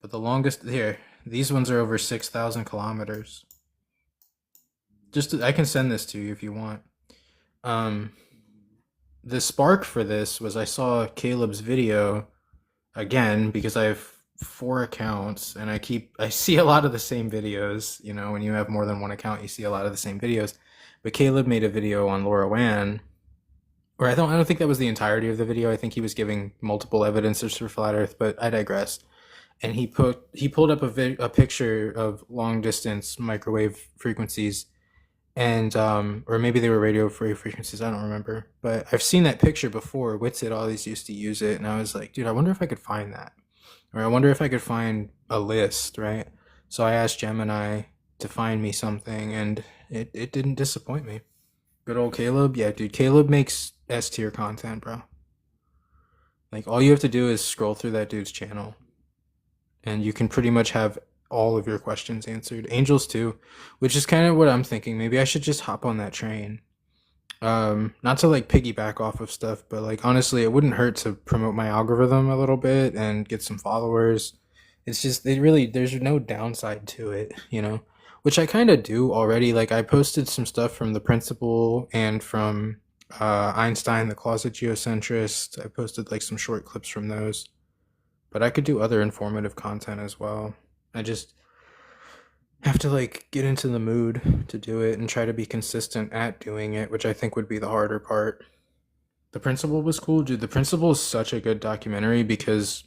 but the longest here, these ones are over 6,000 kilometers. I can send this to you if you want. Um, the spark for this was I saw Caleb's video again because I have 4 accounts and I see a lot of the same videos. You know, when you have more than one account, you see a lot of the same videos. But Caleb made a video on Laura Wan, or I don't think that was the entirety of the video. I think he was giving multiple evidences for flat Earth, but I digress. And he pulled up a picture of long distance microwave frequencies, and or maybe they were radio wave frequencies. I don't remember, but I've seen that picture before. Witsit always used to use it, and I was like, dude, I wonder if I could find that, or I wonder if I could find a list, right? So I asked Gemini to find me something, and it didn't disappoint me. Good old Caleb, yeah, dude. Caleb makes S tier content, bro. Like all you have to do is scroll through that dude's channel, and you can pretty much have all of your questions answered. Angels too, which is kind of what I'm thinking. Maybe I should just hop on that train. Not to like piggyback off of stuff, but like honestly, it wouldn't hurt to promote my algorithm a little bit and get some followers. It's just there's no downside to it, you know, which I kind of do already. Like I posted some stuff from the principal and from Einstein, the closet geocentrist. I posted like some short clips from those, but I could do other informative content as well. I just have to like get into the mood to do it and try to be consistent at doing it, which I think would be the harder part. The Principal was cool, dude. The Principal is such a good documentary because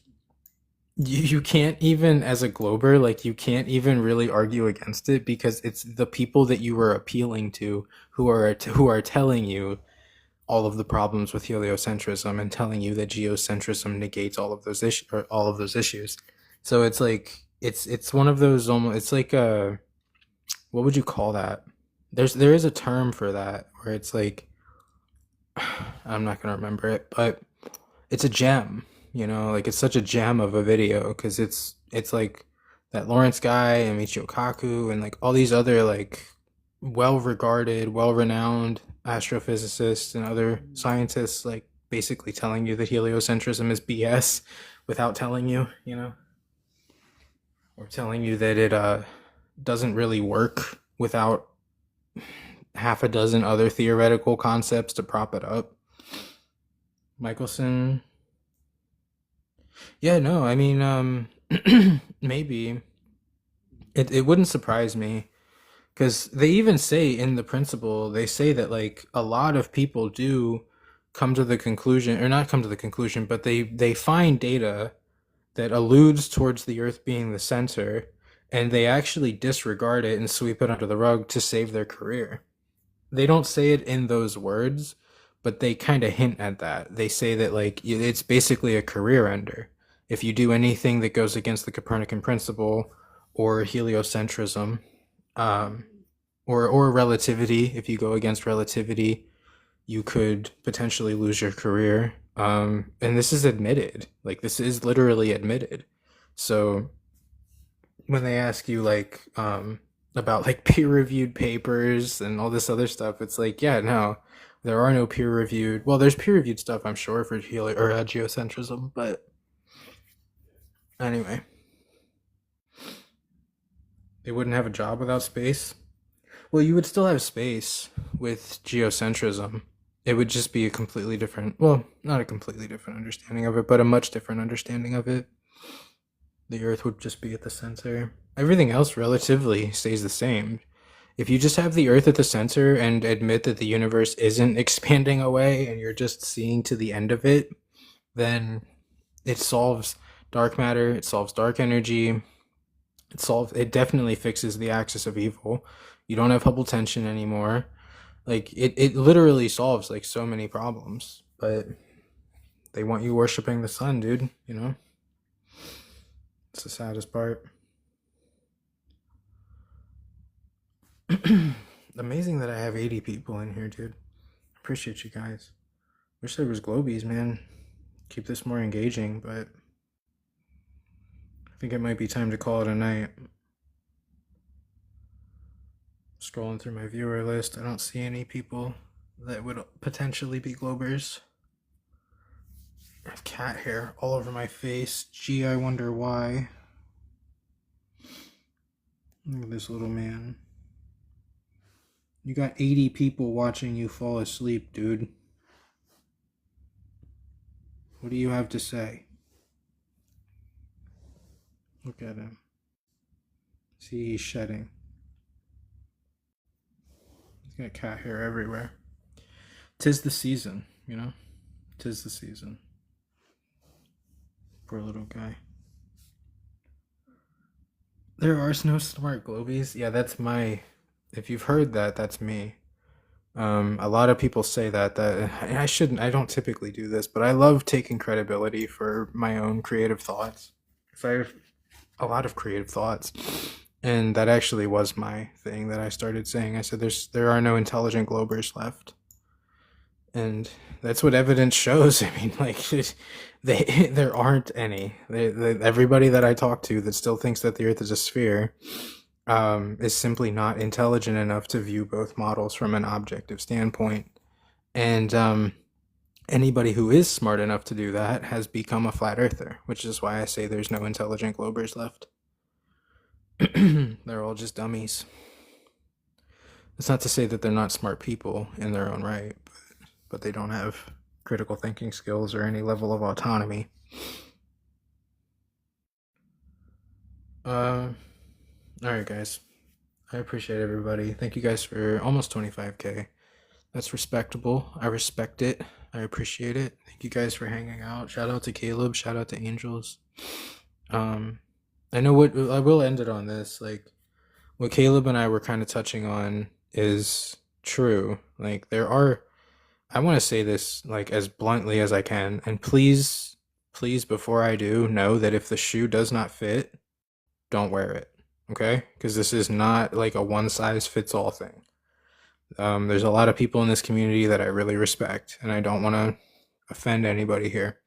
you can't even, as a Glober, like you can't even really argue against it because it's the people that you were appealing to who are telling you all of the problems with heliocentrism and telling you that geocentrism negates all of those issues. So it's like it's one of those almost, it's like a, what would you call that? There is a term for that where it's like, I'm not gonna remember it, but it's a gem, you know, like it's such a gem of a video because it's like that Lawrence guy and Michio Kaku and like all these other like well-regarded, well-renowned astrophysicists and other scientists like basically telling you that heliocentrism is BS without telling you, you know, or telling you that it doesn't really work without half a dozen other theoretical concepts to prop it up. Michelson, Yeah, no, I mean, maybe it wouldn't surprise me because they even say in the principle, they say that like a lot of people do come to the conclusion, or not come to the conclusion, but they find data that alludes towards the Earth being the center, and they actually disregard it and sweep it under the rug to save their career. They don't say it in those words, but they kind of hint at that. They say that like it's basically a career ender. If you do anything that goes against the Copernican principle or heliocentrism, um, or relativity, if you go against relativity, you could potentially lose your career. And this is admitted. Like this is literally admitted. So when they ask you like about like peer-reviewed papers and all this other stuff, it's like, yeah, no, there are no peer-reviewed. Well, there's peer-reviewed stuff, I'm sure, for geocentrism, but anyway, they wouldn't have a job without space. Well, you would still have space with geocentrism. It would just be a completely different, well, not a completely different understanding of it, but a much different understanding of it. The Earth would just be at the center. Everything else relatively stays the same. If you just have the Earth at the center and admit that the universe isn't expanding away and you're just seeing to the end of it, then it solves dark matter, it solves dark energy, it definitely fixes the axis of evil. You don't have Hubble tension anymore. Like it literally solves like so many problems, but they want you worshiping the sun, dude, you know? It's the saddest part. Amazing that I have 80 people in here, dude. Appreciate you guys. Wish there was globies, man. Keep this more engaging, but I think it might be time to call it a night. Scrolling through my viewer list, I don't see any people that would potentially be globers. I have cat hair all over my face. Gee, I wonder why. Look at this little man. You got 80 people watching you fall asleep, dude. What do you have to say? Look at him. See, he's shedding. He's got cat hair everywhere. 'Tis the season, you know? 'Tis the season. Poor little guy. There are no smart globies. Yeah, that's my... If you've heard that, that's me. A lot of people say that I shouldn't. I don't typically do this, but I love taking credibility for my own creative thoughts. Because I have a lot of creative thoughts, and that actually was my thing that I started saying. I said, there are no intelligent globers left, and that's what evidence shows. I mean, like there aren't any. Everybody that I talk to that still thinks that the Earth is a sphere is simply not intelligent enough to view both models from an objective standpoint. And anybody who is smart enough to do that has become a flat earther, which is why I say there's no intelligent globers left. They're all just dummies. It's not to say that they're not smart people in their own right, but they don't have critical thinking skills or any level of autonomy. All right, guys. I appreciate everybody. Thank you guys for almost 25K. That's respectable. I respect it. I appreciate it. Thank you guys for hanging out. Shout out to Caleb. Shout out to Angels. I know what I will end it on this. Like what Caleb and I were kind of touching on is true. Like there are, I want to say this like as bluntly as I can, and please before I do, know that if the shoe does not fit, don't wear it. Okay? Because this is not like a one size fits all thing. There's a lot of people in this community that I really respect, and I don't want to offend anybody here.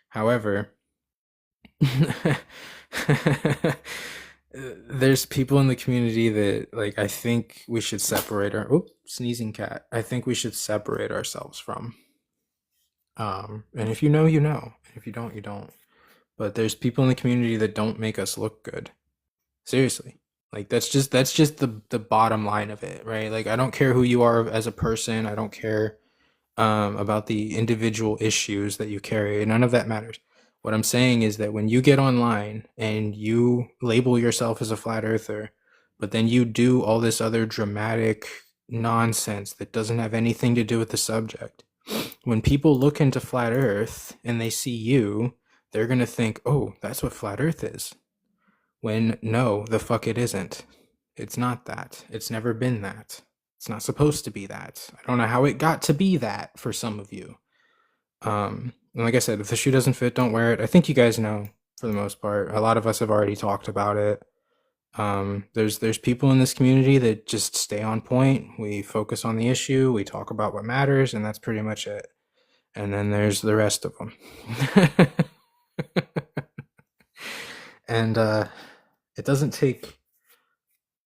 However, there's people in the community that like I think we should separate our sneezing cat. I think we should separate ourselves from. And if you know, you know. If you don't, you don't. But there's people in the community that don't make us look good. Seriously. Like that's just the bottom line of it, right? Like I don't care who you are as a person. I don't care about the individual issues that you carry. None of that matters. What I'm saying is that when you get online and you label yourself as a flat earther, but then you do all this other dramatic nonsense that doesn't have anything to do with the subject, when people look into flat earth and they see you, they're going to think, oh, that's what flat earth is. When no, the fuck it isn't. It's not that. It's never been that. It's not supposed to be that. I don't know how it got to be that for some of you. And like I said, if the shoe doesn't fit, don't wear it. I think you guys know for the most part. A lot of us have already talked about it. There's people in this community that just stay on point. We focus on the issue. We talk about what matters, and that's pretty much it. And then there's the rest of them. And it doesn't take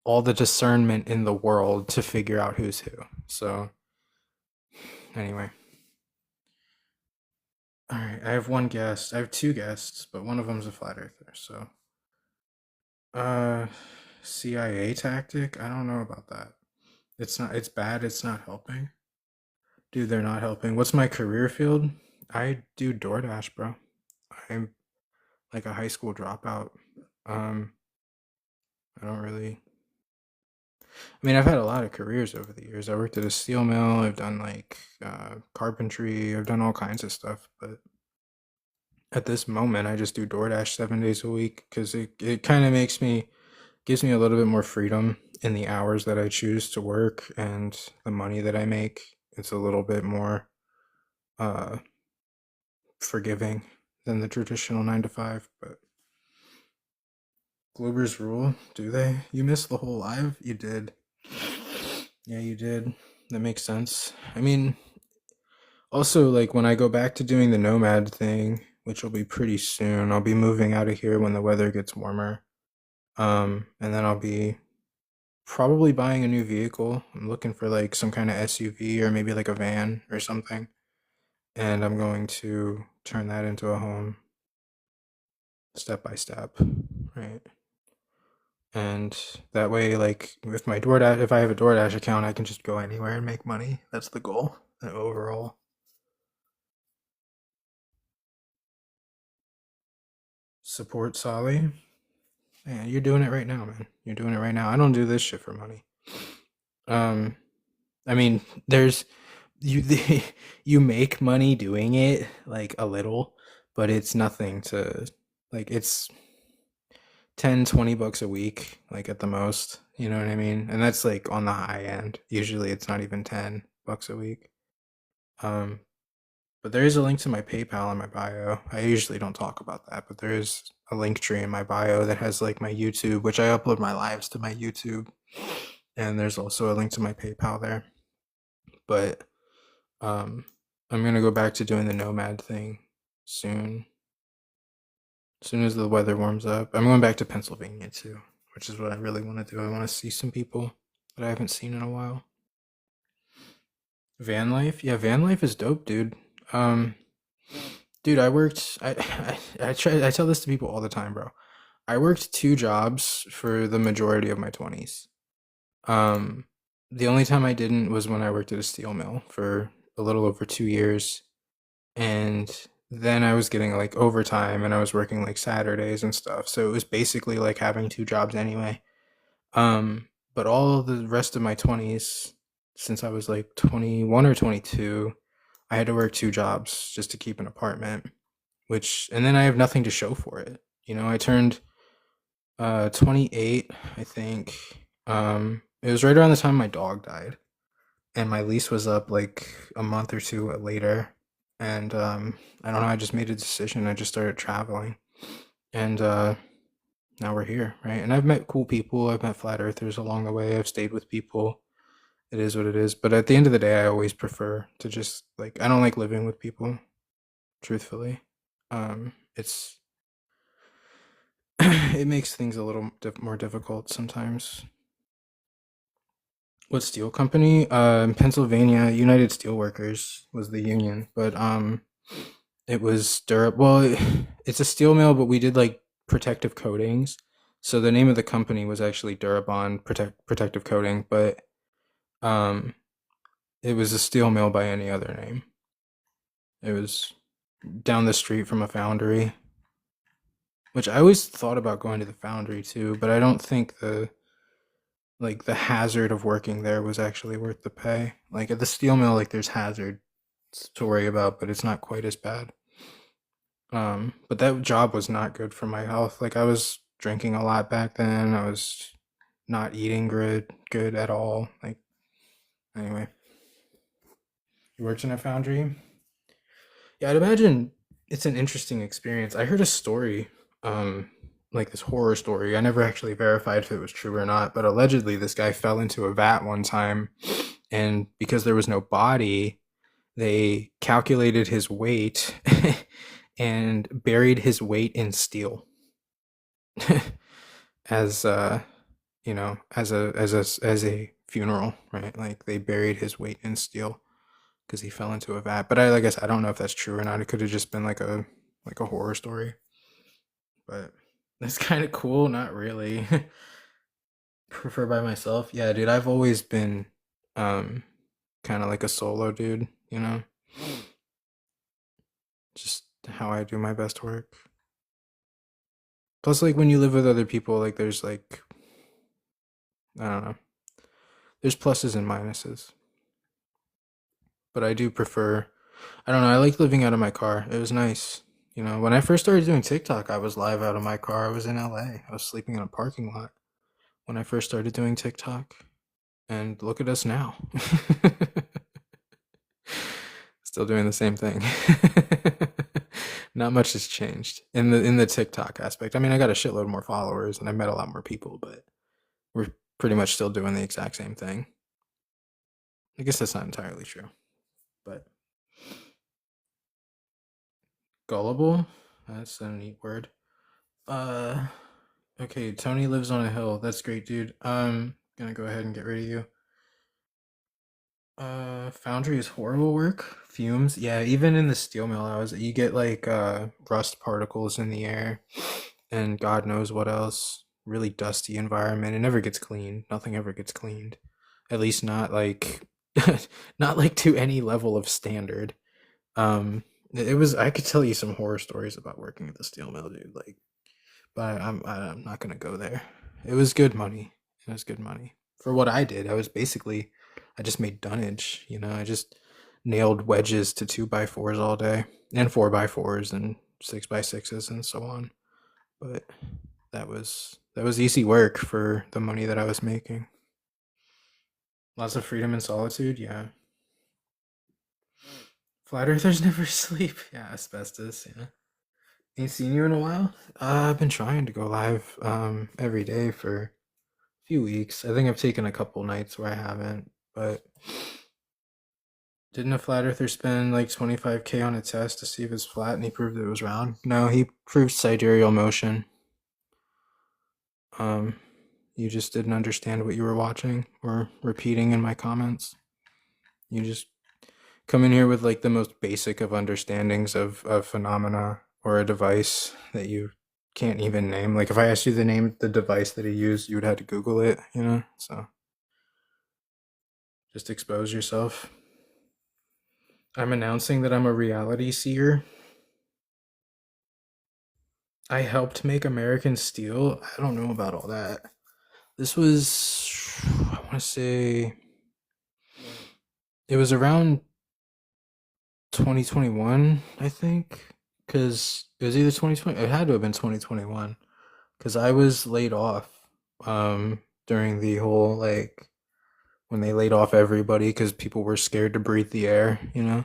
all the discernment in the world to figure out who's who. So anyway. All right, I have one guest. I have two guests, but one of them's a flat earther. So CIA tactic? I don't know about that. It's bad, it's not helping. Dude, they're not helping. What's my career field? I do DoorDash, bro. I'm like a high school dropout. I don't really. I mean, I've had a lot of careers over the years. I worked at a steel mill. I've done like carpentry. I've done all kinds of stuff. But at this moment, I just do DoorDash 7 days a week because it kind of gives me a little bit more freedom in the hours that I choose to work and the money that I make. It's a little bit more forgiving than the traditional 9 to 5. But Globers rule, do they? You missed the whole live? You did. Yeah, you did. That makes sense. I mean, also, like, when I go back to doing the nomad thing, which will be pretty soon, I'll be moving out of here when the weather gets warmer. And then I'll be probably buying a new vehicle. I'm looking for, like, some kind of SUV or maybe, like, a van or something. And I'm going to turn that into a home step by step, right? And that way, like, with my DoorDash, if I have a DoorDash account, I can just go anywhere and make money. That's the goal overall. Support Solly. Man, you're doing it right now, man. You're doing it right now. I don't do this shit for money. I mean, there's you make money doing it, like a little, but it's nothing to, like, it's 10-20 bucks a week, like, at the most, you know what I mean? And that's like on the high end. Usually it's not even 10 bucks a week. But there is a link to my PayPal in my bio. I usually don't talk about that, but there is a link tree in my bio that has, like, my YouTube, which I upload my lives to my YouTube, and there's also a link to my PayPal there. But I'm gonna go back to doing the nomad thing soon. As soon as the weather warms up. I'm going back to Pennsylvania too, which is what I really want to do. I want to see some people that I haven't seen in a while. Van life? Yeah, van life is dope, dude. Dude, I worked I tell this to people all the time, bro. I worked 2 jobs for the majority of my 20s. The only time I didn't was when I worked at a steel mill for a little over 2 years. And then I was getting, like, overtime and I was working, like, Saturdays and stuff. So it was basically like having 2 jobs anyway. But all of the rest of my 20s, since I was like 21 or 22, I had to work 2 jobs just to keep an apartment, and then I have nothing to show for it. You know, I turned 28, I think. It was right around the time my dog died, and my lease was up like a month or 2 later. And I don't know, I just made a decision. I just started traveling, and now we're here, right? And I've met cool people. I've met flat earthers along the way. I've stayed with people. It is what it is. But at the end of the day, I always prefer to just, like, I don't like living with people, truthfully. It's it makes things a little more difficult sometimes. What steel company? In Pennsylvania, United Steelworkers was the union, but it was Well, it's a steel mill, but we did, like, protective coatings. So the name of the company was actually Durabond Protective Coating, but it was a steel mill by any other name. It was down the street from a foundry, which I always thought about going to the foundry too, but I don't think the hazard of working there was actually worth the pay. Like at the steel mill, like there's hazard to worry about, but it's not quite as bad. But that job was not good for my health. Like I was drinking a lot back then. I was not eating good at all. Like anyway, you worked in a foundry? Yeah, I'd imagine it's an interesting experience. I heard a story, like this horror story. I never actually verified if it was true or not, but allegedly this guy fell into a vat one time, and because there was no body, they calculated his weight and buried his weight in steel as as a funeral, right? Like they buried his weight in steel because he fell into a vat. But I guess I don't know if that's true or not. It could have just been like a horror story. But that's kind of cool. Not really. Prefer by myself. Yeah, dude. I've always been kind of like a solo dude. You know, just how I do my best work. Plus, like when you live with other people, like there's like I don't know. There's pluses and minuses. But I do prefer. I don't know. I like living out of my car. It was nice. You know, when I first started doing TikTok, I was live out of my car. I was in LA. I was sleeping in a parking lot when I first started doing TikTok. And look at us now. Still doing the same thing. Not much has changed in the TikTok aspect. I mean, I got a shitload more followers and I met a lot more people, but we're pretty much still doing the exact same thing. I guess that's not entirely true, but gullible? That's a neat word. Okay, Tony lives on a hill. That's great, dude. Gonna go ahead and get rid of you. Foundry is horrible work. Fumes. Yeah, even in the steel mill, you get like rust particles in the air and God knows what else. Really dusty environment. It never gets cleaned. Nothing ever gets cleaned. At least not like not like to any level of standard. I could tell you some horror stories about working at the steel mill, dude. Like, but I'm not gonna go there. It was good money. It was good money for what I did. I just made dunnage. You know, I just nailed wedges to 2x4s all day and 4x4s and 6x6s and so on. But that was easy work for the money that I was making. Lots of freedom and solitude. Yeah. Flat earthers never sleep. Yeah, asbestos. Yeah. Ain't seen you in a while. I've been trying to go live every day for a few weeks. I think I've taken a couple nights where I haven't, but didn't a flat earther spend like 25K on a test to see if it's flat and he proved it was round? No, he proved sidereal motion. You just didn't understand what you were watching or repeating in my comments. You just come in here with like the most basic of understandings of phenomena or a device that you can't even name. Like if I asked you to name the device that he used, you would have to Google it, you know? So just expose yourself. I'm announcing that I'm a reality seer. I helped make American Steel. I don't know about all that. This was, I want to say, it was around 2021, I think, because it was either 2020, it had to have been 2021, because I was laid off during the whole, like, when they laid off everybody because people were scared to breathe the air, you know?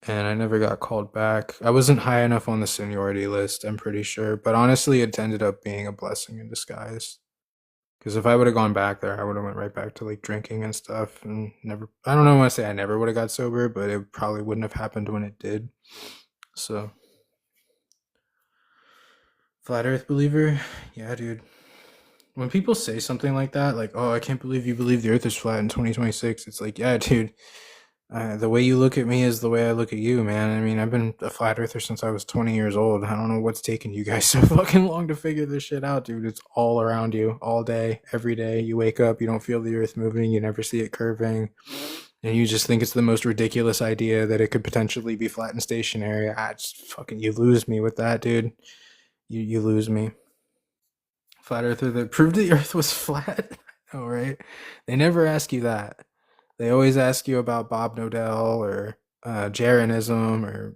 And I never got called back. I wasn't high enough on the seniority list, I'm pretty sure, but honestly, it ended up being a blessing in disguise. Because if I would have gone back there, I would have went right back to like drinking and stuff, and never. I don't know when I say I never would have got sober, but it probably wouldn't have happened when it did. So, flat Earth believer, yeah, dude. When people say something like that, like, "Oh, I can't believe you believe the Earth is flat in 2026," it's like, yeah, dude. The way you look at me is the way I look at you, man. I mean, I've been a flat earther since I was 20 years old. I don't know what's taking you guys so fucking long to figure this shit out, dude. It's all around you, all day, every day. You wake up, you don't feel the earth moving, you never see it curving, and you just think it's the most ridiculous idea that it could potentially be flat and stationary. You lose me with that, dude. You lose me. Flat earther that proved the earth was flat. Oh, right. They never ask you that. They always ask you about Bob Nodell or Jeranism, or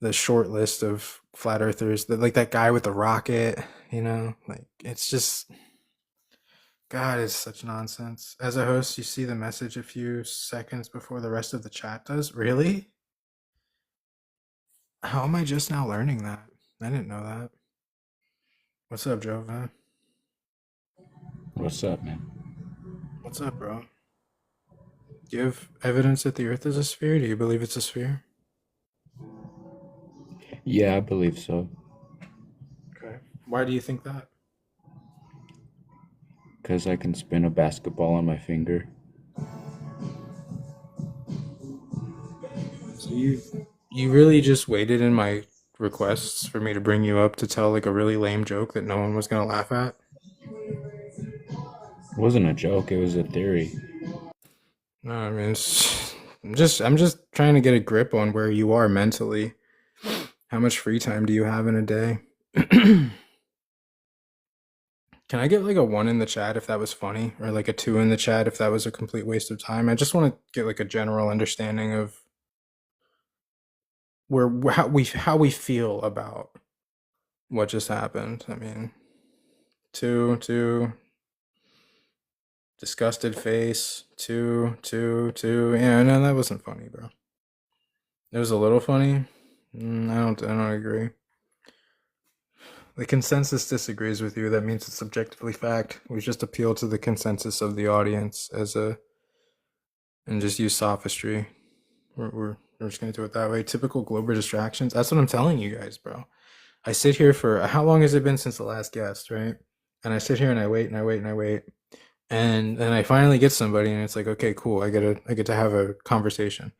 the short list of flat earthers, like that guy with the rocket. Like, it's just, God, it's such nonsense. As a host, you see the message a few seconds before the rest of the chat does. Really? How am I just now learning that? I didn't know that. What's up, Jova? What's up, man? What's up, bro? Do you have evidence that the Earth is a sphere? Do you believe it's a sphere? Yeah, I believe so. Okay. Why do you think that? Because I can spin a basketball on my finger. So you really just waited in my requests for me to bring you up to tell like a really lame joke that no one was gonna laugh at? It wasn't a joke, it was a theory. No, I mean, I'm just trying to get a grip on where you are mentally. How much free time do you have in a day? Can I get like a 1 in the chat if that was funny, or like a 2 in the chat if that was a complete waste of time? I just want to get like a general understanding of how we feel about what just happened. I mean, 2, disgusted face, 2. Yeah, no, that wasn't funny, bro. It was a little funny. I don't agree. The consensus disagrees with you. That means it's objectively fact. We just appeal to the consensus of the audience and just use sophistry. We're just gonna do it that way. Typical global distractions. That's what I'm telling you guys, bro. I sit here for how long has it been since the last guest, right? And I sit here and I wait and I wait and I wait, and then I finally get somebody, and it's like, okay, cool. I get to have a conversation.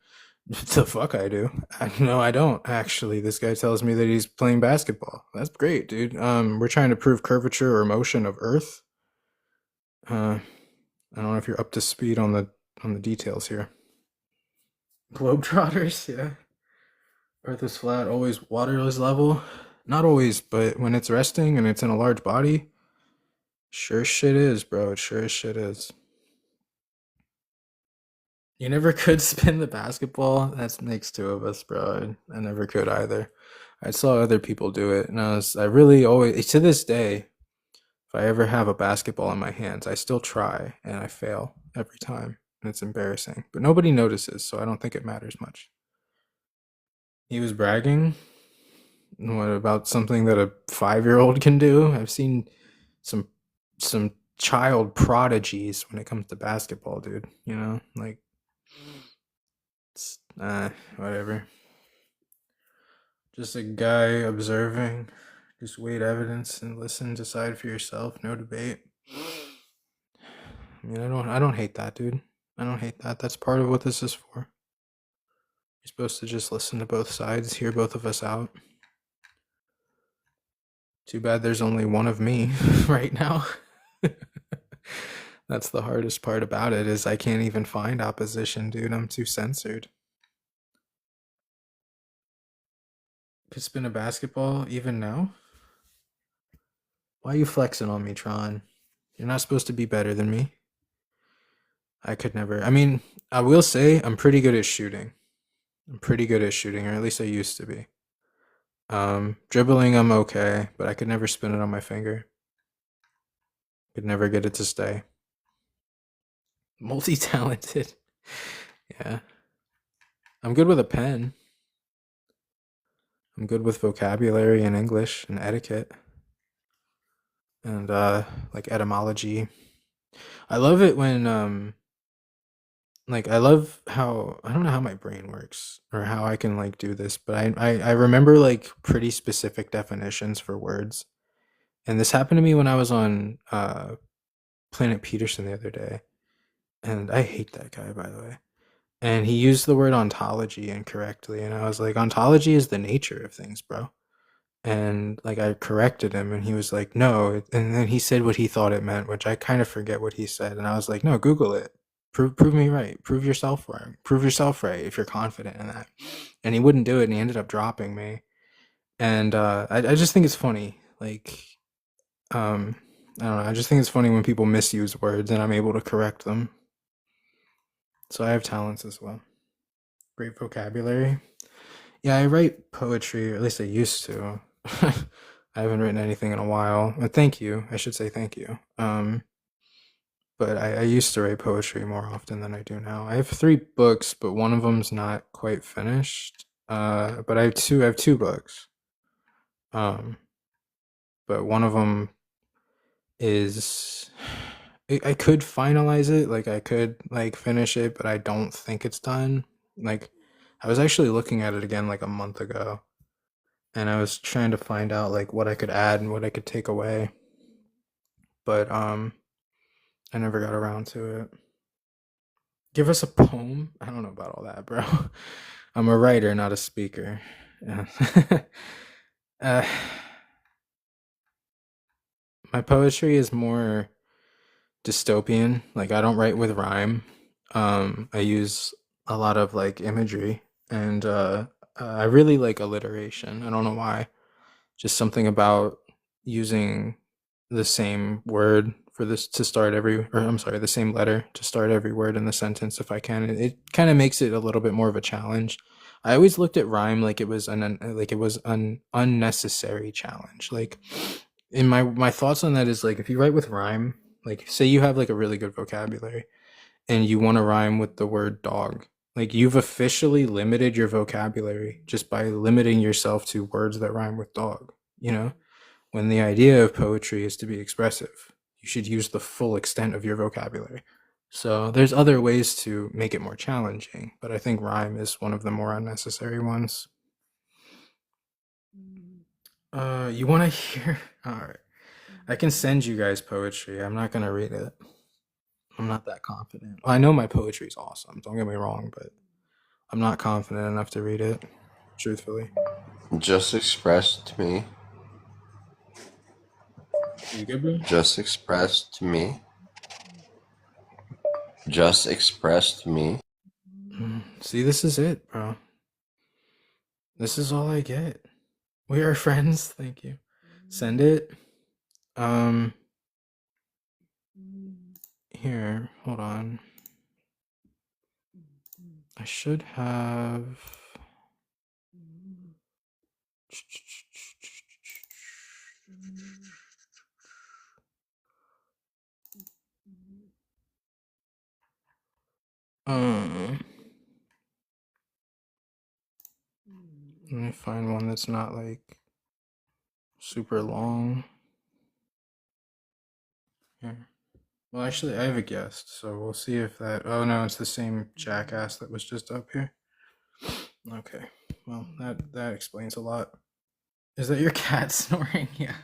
The fuck I do. No, I don't actually. This guy tells me that he's playing basketball. That's great, dude. We're trying to prove curvature or motion of Earth. I don't know if you're up to speed on the details here. Globetrotters, yeah. Earth is flat, always water is level. Not always, but when it's resting and it's in a large body, sure shit is, bro. It sure as shit is. You never could spin the basketball? That makes 2 of us, bro. I never could either. I saw other people do it, and I really always, to this day, if I ever have a basketball in my hands, I still try, and I fail every time, and it's embarrassing. But nobody notices, so I don't think it matters much. He was bragging? What about something that a 5-year-old can do? I've seen some child prodigies when it comes to basketball, dude. Like, whatever. Just a guy observing. Just wait evidence and listen, decide for yourself, no debate. I mean, I don't hate that, dude. I don't hate that. That's part of what this is for. You're supposed to just listen to both sides, hear both of us out. Too bad there's only one of me right now. That's the hardest part about it, is I can't even find opposition, dude. I'm too censored. Could spin a basketball even now? Why are you flexing on me, Tron? You're not supposed to be better than me. I could never. I mean, I will say I'm pretty good at shooting. Or at least I used to be. Dribbling, I'm okay, but I could never spin it on my finger. Could never get it to stay. Multi-talented. Yeah. I'm good with a pen. I'm good with vocabulary and English and etiquette. And like etymology. I love it when I love how, I don't know how my brain works or how I can like do this, but I remember like pretty specific definitions for words. And this happened to me when I was on Planet Peterson the other day. And I hate that guy, by the way. And he used the word ontology incorrectly, and I was like, ontology is the nature of things, bro. And like I corrected him, and he was like, no. And then he said what he thought it meant, which I kind of forget what he said. And I was like, no, Google it. Prove me right. Prove yourself right. Prove yourself right if you're confident in that. And he wouldn't do it, and he ended up dropping me. And I just think it's funny. Like, I don't know. I just think it's funny when people misuse words and I'm able to correct them. So I have talents as well. Great vocabulary. Yeah, I write poetry, or at least I used to. I haven't written anything in a while. Thank you. I should say thank you. But I used to write poetry more often than I do now. I have 3 books, but one of them's not quite finished. But I have two books. But one of them is I could finalize it, like I could like finish it, but I don't think it's done. Like I was actually looking at it again like a month ago, and I was trying to find out like what I could add and what I could take away. But I never got around to it. Give us a poem? I don't know about all that, bro. I'm a writer, not a speaker. Yeah. uh, my poetry is more dystopian. Like I don't write with rhyme. I use a lot of like imagery, and I really like alliteration. I don't know why. Just something about using the same word for this to start every, or I'm sorry, the same letter to start every word in the sentence if I can. It kind of makes it a little bit more of a challenge. I always looked at rhyme like it was an unnecessary challenge. Like in my thoughts on that is like if you write with rhyme, like say you have like a really good vocabulary and you want to rhyme with the word dog, like you've officially limited your vocabulary just by limiting yourself to words that rhyme with dog, you know? When the idea of poetry is to be expressive, you should use the full extent of your vocabulary. So there's other ways to make it more challenging, but I think rhyme is one of the more unnecessary ones. You want to hear? All right. I can send you guys poetry. I'm not going to read it. I'm not that confident. Well, I know my poetry is awesome. Don't get me wrong, but I'm not confident enough to read it, truthfully. Just express to me. You good, bro? Just express to me. Just express to me. See, this is it, bro. This is all I get. We are friends. Thank you. Send it. Here, hold on. I should have. Let me find one that's not like super long. Here. Well, actually, I have a guest, so we'll see if that. Oh no, it's the same jackass that was just up here. Okay, well that explains a lot. Is that your cat snoring? Yeah.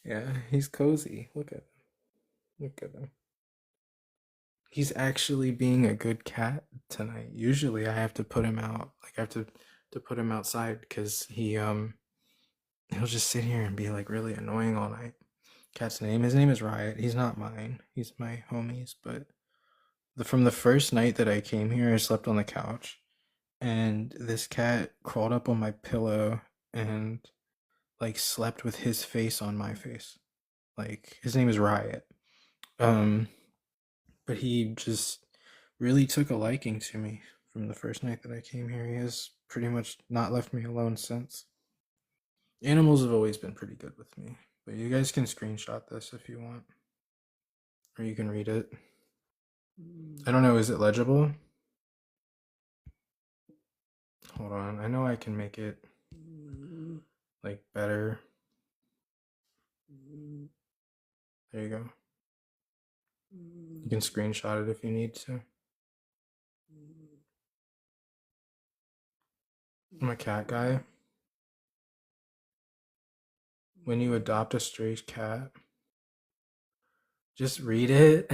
Yeah, he's cozy. Look at him. Look at him. He's actually being a good cat tonight. Usually I have to put him out. Like I have to put him outside because he'll just sit here and be like really annoying all night. His name is Riot. He's not mine. He's my homie's, but from the first night that I came here, I slept on the couch and this cat crawled up on my pillow and like slept with his face on my face. Like his name is Riot. But he just really took a liking to me from the first night that I came here. He has pretty much not left me alone since. Animals have always been pretty good with me, but you guys can screenshot this if you want, or you can read it. I don't know, is it legible? Hold on, I know I can make it like better. There you go. You can screenshot it if you need to. I'm a cat guy. When you adopt a stray cat, just read it.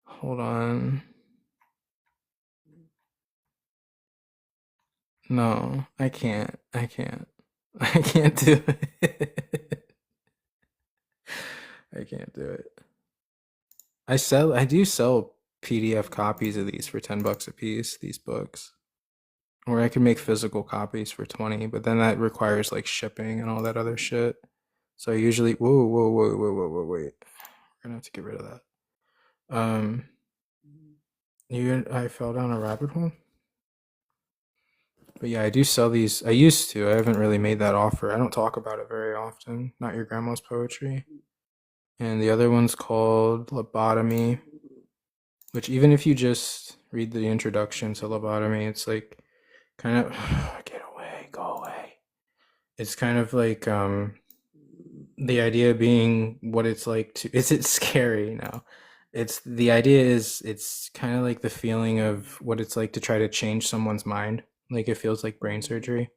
Hold on. No, I can't. I can't do it. I can't do it. I do sell PDF copies of these for $10 a piece, these books. Or I could make physical copies for 20, but then that requires like shipping and all that other shit. So I usually whoa, wait. We're gonna have to get rid of that. I fell down a rabbit hole. But yeah, I do sell these. I used to. I haven't really made that offer. I don't talk about it very often. Not Your Grandma's Poetry. And the other one's called Lobotomy, which even if you just read the introduction to Lobotomy, it's like kind of get away, go away. It's kind of like the idea being what it's like to it's scary now. The idea is it's kind of like the feeling of what it's like to try to change someone's mind. Like it feels like brain surgery,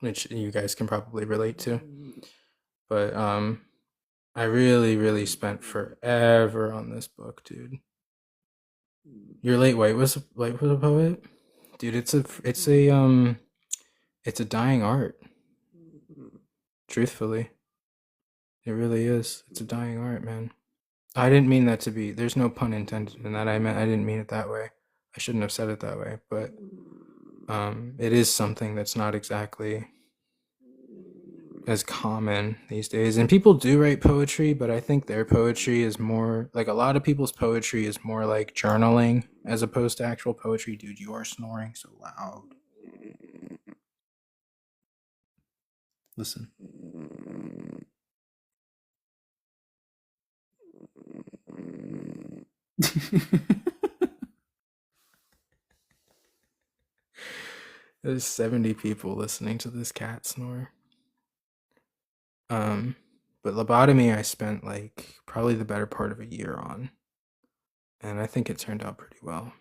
which you guys can probably relate to. But I really spent forever on this book, dude. Your Late White was a poet? Dude, it's a dying art. Truthfully. It really is. It's a dying art, man. I didn't mean that to be. There's no pun intended in that. I didn't mean it that way. I shouldn't have said it that way, but it is something that's not exactly as common these days. And people do write poetry, but I think their poetry is more like a lot of people's poetry is more like journaling as opposed to actual poetry. Dude, you are snoring so loud. Listen. There's 70 people listening to this cat snore. But Lobotomy I spent like probably the better part of a year on. And I think it turned out pretty well.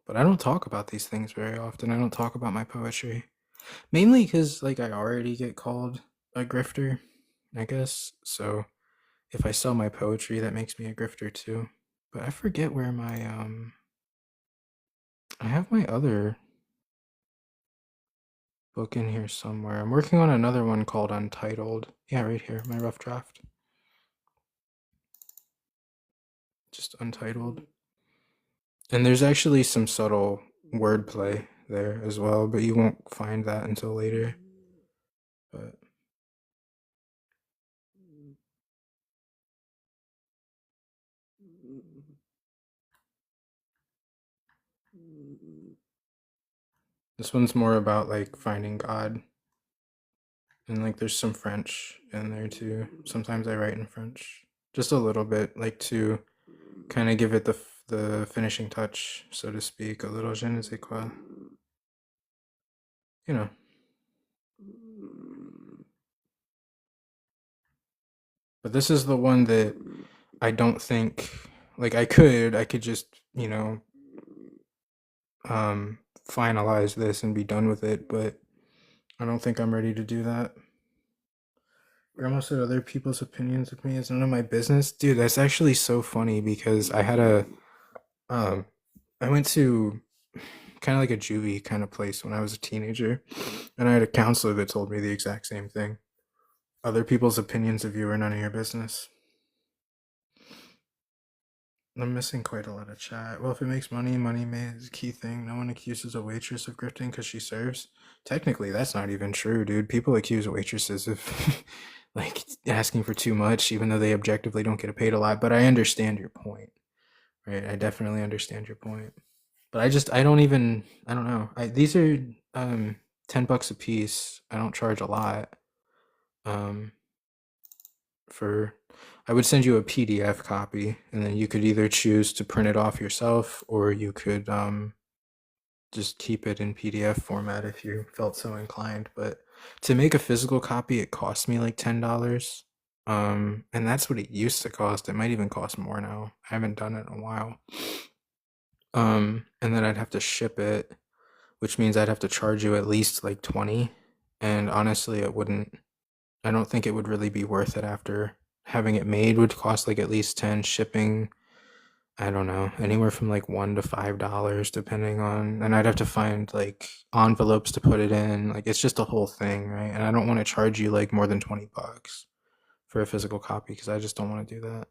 But I don't talk about these things very often. I don't talk about my poetry. Mainly because like I already get called a grifter, I guess. So if I sell my poetry, that makes me a grifter too. But I forget where my I have my other book in here somewhere. I'm working on another one called Untitled. Yeah, right here, my rough draft. Just Untitled. And there's actually some subtle wordplay there as well, but you won't find that until later. But this one's more about like finding God. And like there's some French in there too. Sometimes I write in French. Just a little bit, like to kind of give it the finishing touch, so to speak, a little je ne sais quoi. You know. But this is the one that I don't think like I could just, finalize this and be done with it, but I don't think I'm ready to do that. Grandma said other people's opinions of me is none of my business. Dude, that's actually so funny because I had I went to kind of like a juvie kind of place when I was a teenager, and I had a counselor that told me the exact same thing. Other people's opinions of you are none of your business. I'm missing quite a lot of chat. Well, if it makes money, money is a key thing. No one accuses a waitress of grifting because she serves. Technically, that's not even true, dude. People accuse waitresses of like asking for too much, even though they objectively don't get paid a lot. But I understand your point, right? I definitely understand your point. But I don't know. These are $10 a piece. I don't charge a lot. I would send you a PDF copy, and then you could either choose to print it off yourself, or you could just keep it in PDF format if you felt so inclined. But to make a physical copy, it cost me like $10. And that's what it used to cost. It might even cost more now. I haven't done it in a while. And then I'd have to ship it, which means I'd have to charge you at least like 20. And honestly, I don't think it would really be worth it after having it made. Would cost like at least 10. Shipping, I don't know, anywhere from like $1 to $5 depending on, and I'd have to find like envelopes to put it in. Like it's just a whole thing, right? And I don't want to charge you like more than $20 for a physical copy because I just don't want to do that.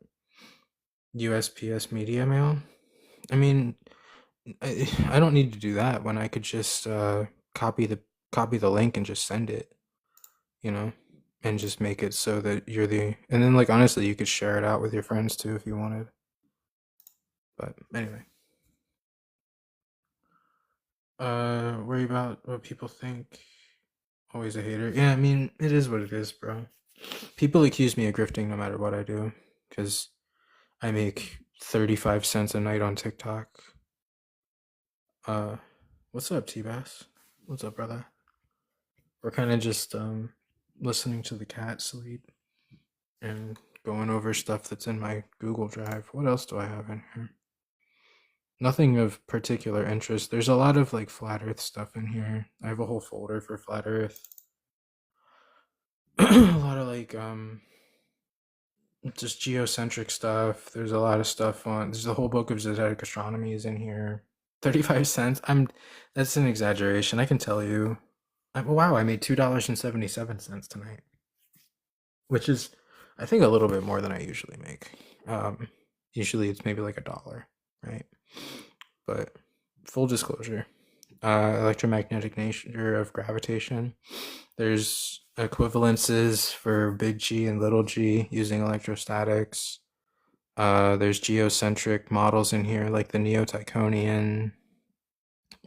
USPS media mail. I mean, I don't need to do that when I could just copy the link and just send it, you know, and just make it so that you're the, and then like honestly, you could share it out with your friends too if you wanted. But anyway, worry about what people think. Always a hater. Yeah, I mean, it is what it is, bro. People accuse me of grifting no matter what I do because I make 35 cents a night on TikTok. What's up, T-Bass? What's up, brother? We're kind of just listening to the cat sleep and going over stuff that's in my Google Drive. What else do I have in here? Nothing of particular interest. There's a lot of like flat earth stuff in here. I have a whole folder for flat earth. A lot of like just geocentric stuff. There's a lot of stuff on, there's the whole book of Zodiac astronomy is in here. 35 cents. That's an exaggeration. I can tell you. Wow, I made $2.77 tonight, which is, I think, a little bit more than I usually make. Usually it's maybe like $1, right? But full disclosure, electromagnetic nature of gravitation. There's equivalences for big G and little g using electrostatics. There's geocentric models in here like the Neo-Tychonian.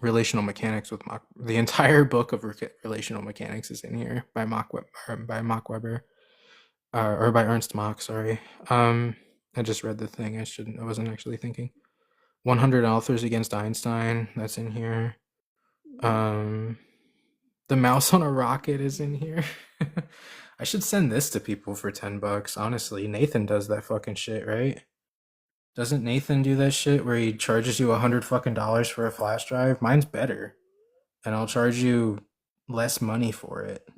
Relational mechanics with Mach. The entire book of relational mechanics is in here by Mach Weber, or by Ernst Mach. Sorry, I just read the thing. I wasn't actually thinking. 100 authors against Einstein. That's in here. The mouse on a rocket is in here. I should send this to people for $10. Honestly, Nathan does that fucking shit, right? Doesn't Nathan do that shit where he charges you $100 fucking for a flash drive? Mine's better, and I'll charge you less money for it.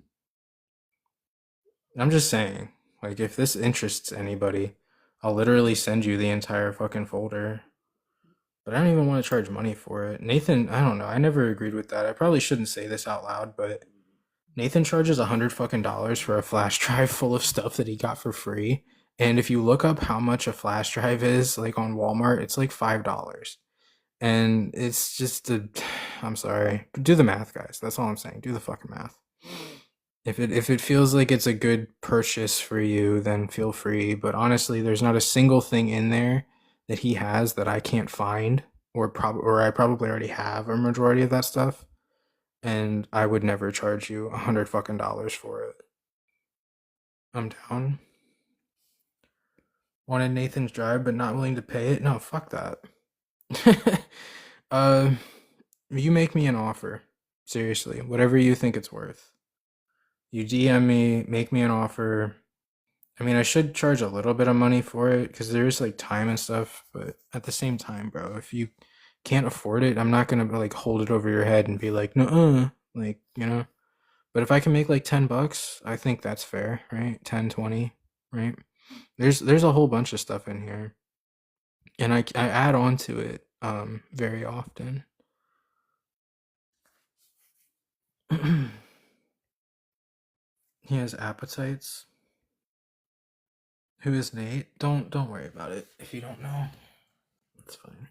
I'm just saying, like, if this interests anybody, I'll literally send you the entire fucking folder. But I don't even want to charge money for it. Nathan, I don't know. I never agreed with that. I probably shouldn't say this out loud, but Nathan charges $100 fucking for a flash drive full of stuff that he got for free. And if you look up how much a flash drive is, like on Walmart, it's like $5. And it's just I'm sorry. Do the math, guys. That's all I'm saying. Do the fucking math. If it feels like it's a good purchase for you, then feel free. But honestly, there's not a single thing in there that he has that I can't find, or I probably already have a majority of that stuff. And I would never charge you $100 fucking for it. I'm down. Wanted Nathan's drive, but not willing to pay it? No, fuck that. You make me an offer. Seriously, whatever you think it's worth. You DM me, make me an offer. I mean, I should charge a little bit of money for it because there's like time and stuff, but at the same time, bro, if you can't afford it, I'm not gonna like hold it over your head and be like, no, like, you know. But if I can make like $10, I think that's fair, right? 10, 20, right? There's a whole bunch of stuff in here, and I add on to it very often. He has appetites. Who is Nate? Don't worry about it if you don't know. It's fine.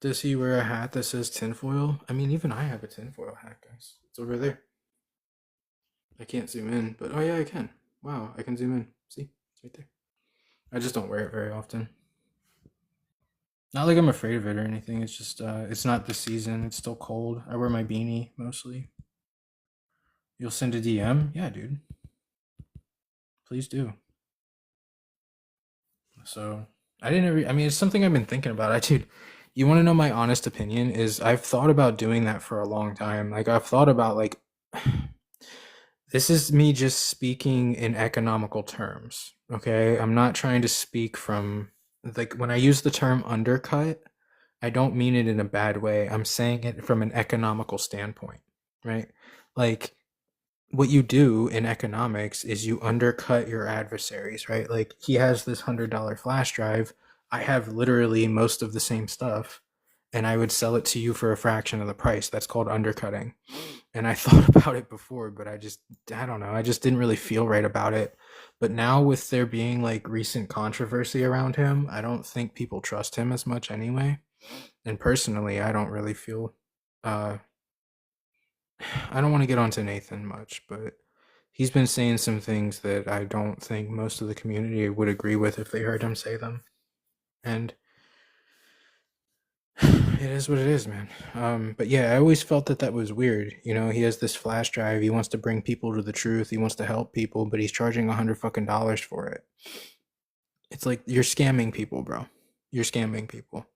Does he wear a hat that says tinfoil? I mean, even I have a tinfoil hat, guys. It's over there. I can't zoom in, but oh yeah, I can. Wow, I can zoom in. See? It's right there. I just don't wear it very often. Not like I'm afraid of it or anything. It's just, it's not the season. It's still cold. I wear my beanie mostly. You'll send a DM? Yeah, dude. Please do. So, I mean, it's something I've been thinking about. Dude, you want to know my honest opinion is I've thought about doing that for a long time. Like, I've thought about, like, this is me just speaking in economical terms, okay? I'm not trying to speak from, like, when I use the term undercut, I don't mean it in a bad way. I'm saying it from an economical standpoint, right? Like, what you do in economics is you undercut your adversaries, right? Like, he has this $100 flash drive. I have literally most of the same stuff, and I would sell it to you for a fraction of the price. That's called undercutting. And I thought about it before, but I don't know. I just didn't really feel right about it. But now with there being like recent controversy around him, I don't think people trust him as much anyway. And personally, I don't really feel uh I don't want to get onto Nathan much, but he's been saying some things that I don't think most of the community would agree with if they heard him say them. And it is what it is, man. But yeah, I always felt that that was weird. You know, he has this flash drive. He wants to bring people to the truth. He wants to help people, but he's charging $100 for it. It's like you're scamming people, bro. You're scamming people.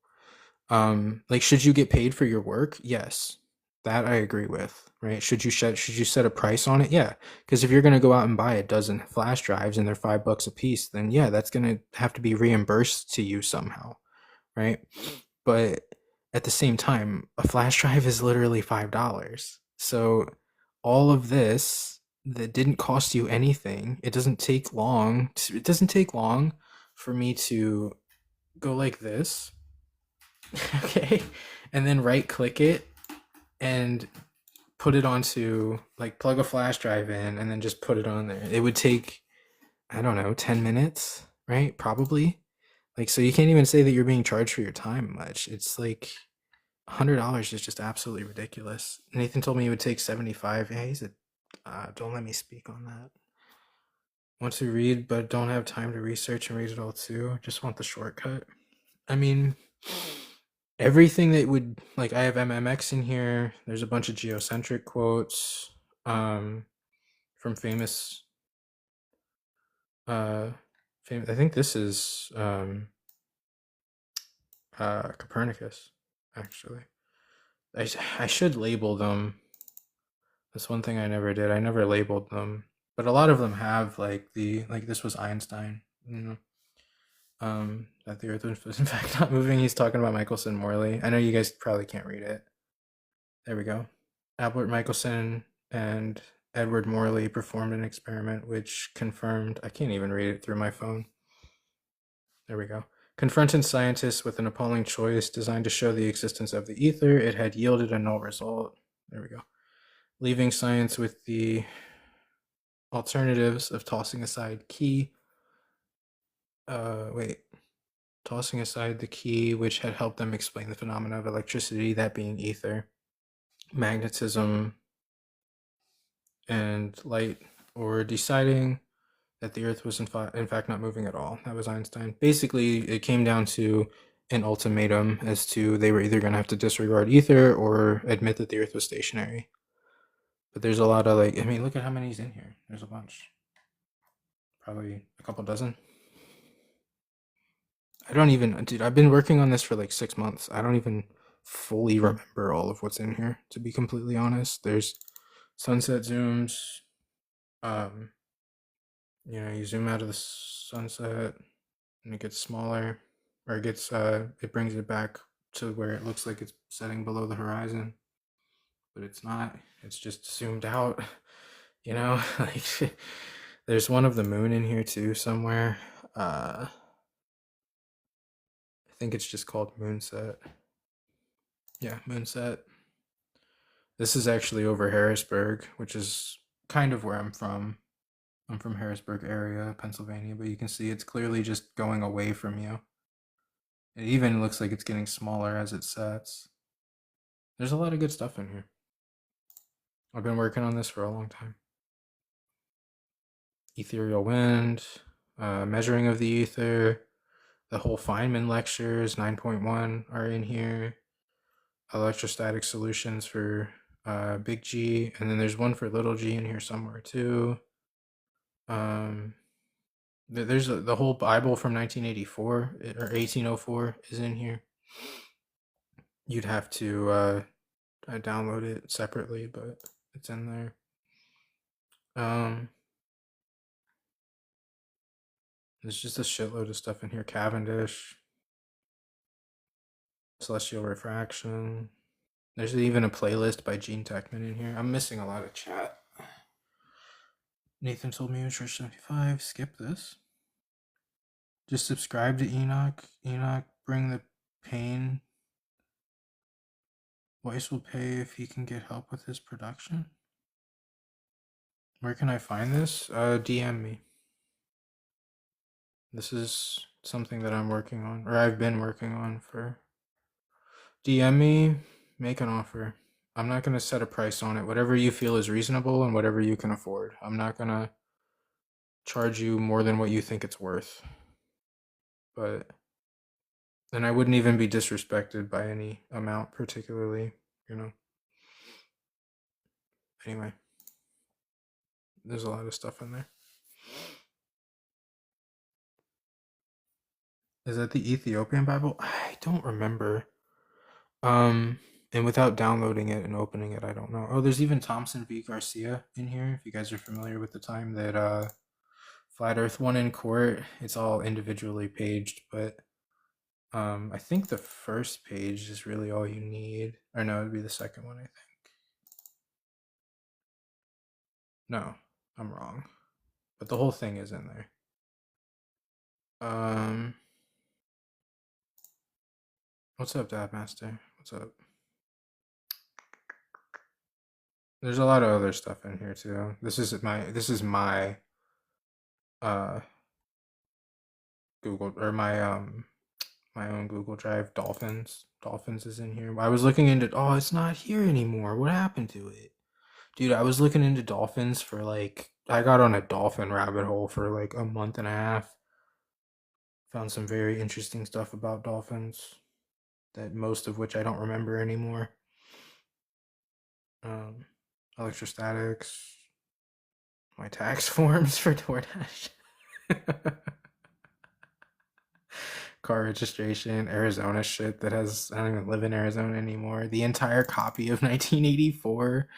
Like, should you get paid for your work? Yes, that I agree with. Right? Should you set a price on it? Yeah, because if you're gonna go out and buy a dozen flash drives and they're $5 a piece, then yeah, that's gonna have to be reimbursed to you somehow, right? But at the same time, a flash drive is literally $5. So all of this that didn't cost you anything, it doesn't take long. It doesn't take long for me to go like this, okay, and then right click it and put it onto, like, plug a flash drive in and then just put it on there. It would take, I don't know, 10 minutes, right? Probably. Like, so you can't even say that you're being charged for your time much. It's like $100 is just absolutely ridiculous. Nathan told me it would take 75. Yeah, he said, don't let me speak on that. Want to read, but don't have time to research and read it all too. Just want the shortcut. I mean, everything that would, like, I have MMX in here. There's a bunch of geocentric quotes from famous I think this is Copernicus, actually. I should label them. That's one thing I never did. I never labeled them, but a lot of them have, like, this was Einstein, you know. That the Earth was in fact not moving. He's talking about Michelson Morley. I know you guys probably can't read it. There we go. Albert Michelson and Edward Morley performed an experiment which confirmed. I can't even read it through my phone. There we go. Confronted scientists with an appalling choice designed to show the existence of the ether. It had yielded a null result. There we go. Leaving science with the alternatives of tossing aside tossing aside the key which had helped them explain the phenomena of electricity, that being ether, magnetism, and light, or deciding that the Earth was in fact not moving at all. That was Einstein. Basically, it came down to an ultimatum as to they were either going to have to disregard ether or admit that the Earth was stationary. But there's a lot of, like, I mean, look at how many's in here. There's a bunch. Probably a couple dozen. I don't even, dude, I've been working on this for like 6 months. I don't even fully remember all of what's in here, to be completely honest. There's sunset zooms. You know, you zoom out of the sunset and it gets smaller, or it brings it back to where it looks like it's setting below the horizon, but it's not. It's just zoomed out, you know. Like, there's one of the moon in here too somewhere. I think it's just called Moonset. Yeah, Moonset. This is actually over Harrisburg, which is kind of where I'm from. I'm from Harrisburg area, Pennsylvania, but you can see it's clearly just going away from you. It even looks like it's getting smaller as it sets. There's a lot of good stuff in here. I've been working on this for a long time. Ethereal wind, measuring of the ether, the whole Feynman lectures, 9.1 are in here. Electrostatic solutions for big G, and then there's one for little g in here somewhere too. There's the whole Bible from 1984 or 1804 is in here. You'd have to download it separately, but it's in there. There's just a shitload of stuff in here. Cavendish, celestial refraction. There's even a playlist by Gene Techman in here. I'm missing a lot of chat. Nathan told me it was Church 75. Skip this. Just subscribe to Enoch. Enoch, bring the pain. Weiss will pay if he can get help with his production. Where can I find this? DM me. This is something that I'm working on, or I've been working on for. DM me, make an offer. I'm not going to set a price on it. Whatever you feel is reasonable and whatever you can afford. I'm not going to charge you more than what you think it's worth. But then I wouldn't even be disrespected by any amount particularly, you know. Anyway, there's a lot of stuff in there. Is that the Ethiopian Bible? I don't remember. And without downloading it and opening it, I don't know. Oh, there's even Thompson v. Garcia in here. If you guys are familiar with the time that Flat Earth won in court, it's all individually paged, but I think the first page is really all you need. Or no, it'd be the second one, I think. No, I'm wrong. But the whole thing is in there. What's up, Dad Master? What's up? There's a lot of other stuff in here too. This is my Google, or my my own Google Drive. Dolphins is in here. I was looking into, oh, it's not here anymore. What happened to it? Dude, I was looking into dolphins for like, I got on a dolphin rabbit hole for like a month and a half. Found some very interesting stuff about dolphins, that most of which I don't remember anymore. Electrostatics, my tax forms for DoorDash, car registration, Arizona shit that has, I don't even live in Arizona anymore. The entire copy of 1984.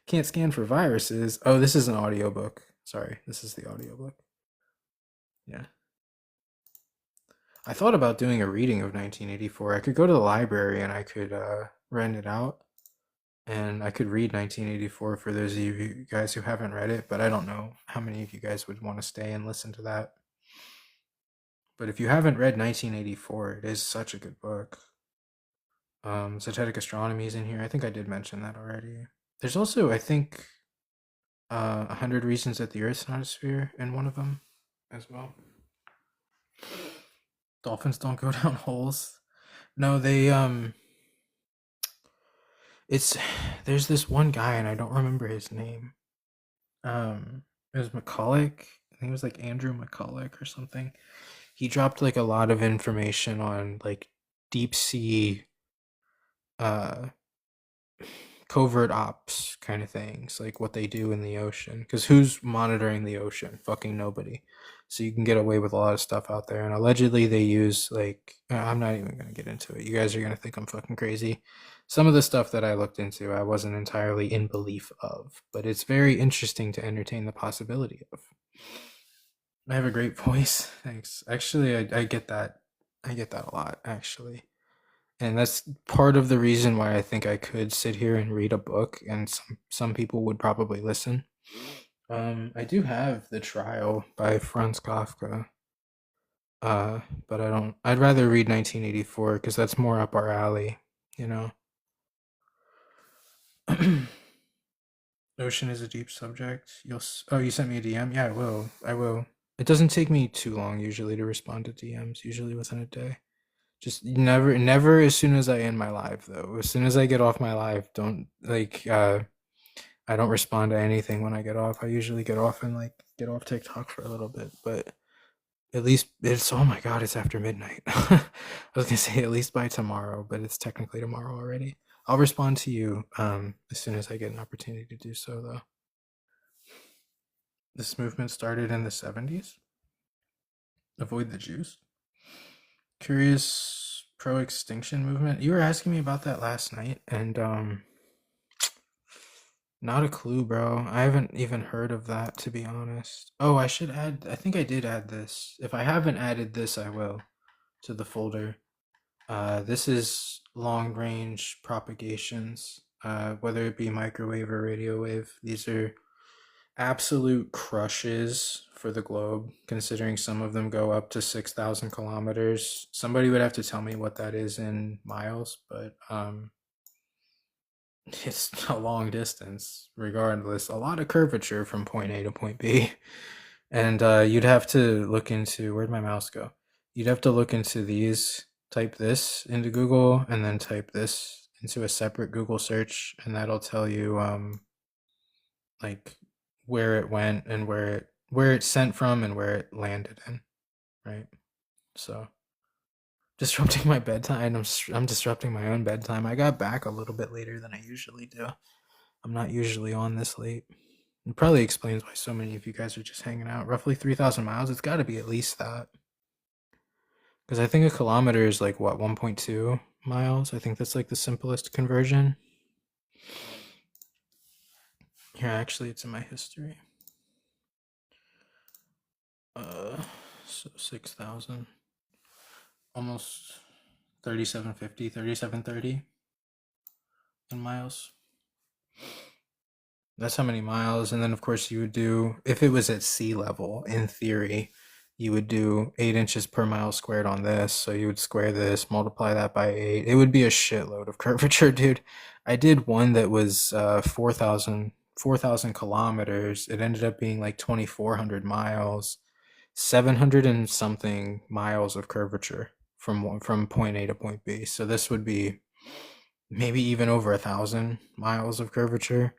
Can't scan for viruses. Oh, this is an audiobook. Sorry, this is the audiobook. Yeah. I thought about doing a reading of 1984. I could go to the library and I could rent it out. And I could read 1984 for those of you guys who haven't read it, but I don't know how many of you guys would want to stay and listen to that. But if you haven't read 1984, it is such a good book. Zetetic Astronomy is in here. I think I did mention that already. There's also, I think, 100 Reasons That the Earth's Not a Sphere in one of them as well. Dolphins don't go down holes. No, they there's this one guy and I don't remember his name. It was McCulloch. I think it was like Andrew McCulloch or something. He dropped like a lot of information on like deep sea covert ops kind of things, like what they do in the ocean, because who's monitoring the ocean? Fucking nobody. So you can get away with a lot of stuff out there, and allegedly they use like, I'm not even gonna get into it. You guys are gonna think I'm fucking crazy. Some of the stuff that I looked into I wasn't entirely in belief of, but it's very interesting to entertain the possibility of. I have a great voice. Thanks. Actually, I get that. I get that a lot, actually. And that's part of the reason why I think I could sit here and read a book, and some people would probably listen. I do have The Trial by Franz Kafka. But I'd rather read 1984 because that's more up our alley, you know. Ocean is a deep subject. Oh, you sent me a DM? Yeah, I will. It doesn't take me too long usually to respond to DMs, usually within a day. Just never as soon as I end my live though. As soon as I get off my live, don't like I don't respond to anything when I get off. I usually get off and like get off TikTok for a little bit, but at least it's, oh my god, it's after midnight. I was gonna say at least by tomorrow, but it's technically tomorrow already. I'll respond to you as soon as I get an opportunity to do so though. This movement started in the 70s. Avoid the Jews. Curious pro-extinction movement. You were asking me about that last night, and not a clue, bro. I haven't even heard of that, to be honest. Oh, I should add, I think I did add this. If I haven't added this, I will, to the folder. This is long-range propagations, whether it be microwave or radio wave. These are absolute crushes for the globe, considering some of them go up to 6,000 kilometers. Somebody would have to tell me what that is in miles, but it's a long distance, regardless. A lot of curvature from point A to point B. And you'd have to look into, where'd my mouse go? You'd have to look into these, type this into Google, and then type this into a separate Google search, and that'll tell you like where it went and where it sent from and where it landed in, right? So disrupting my bedtime. I'm disrupting my own bedtime. I got back a little bit later than I usually do. I'm not usually on this late. It probably explains why so many of you guys are just hanging out. Roughly 3,000 miles. It's got to be at least that. Because I think a kilometer is like, what, 1.2 miles? I think that's like the simplest conversion. Here, actually, it's in my history. So 6,000. Almost 3750, 3730 in miles. That's how many miles. And then, of course, you would do, if it was at sea level, in theory, you would do 8 inches per mile squared on this. So you would square this, multiply that by 8. It would be a shitload of curvature, dude. I did one that was 4,000 kilometers. It ended up being like 2,400 miles, 700 and something miles of curvature from point A to point B. So this would be maybe even over 1,000 miles of curvature.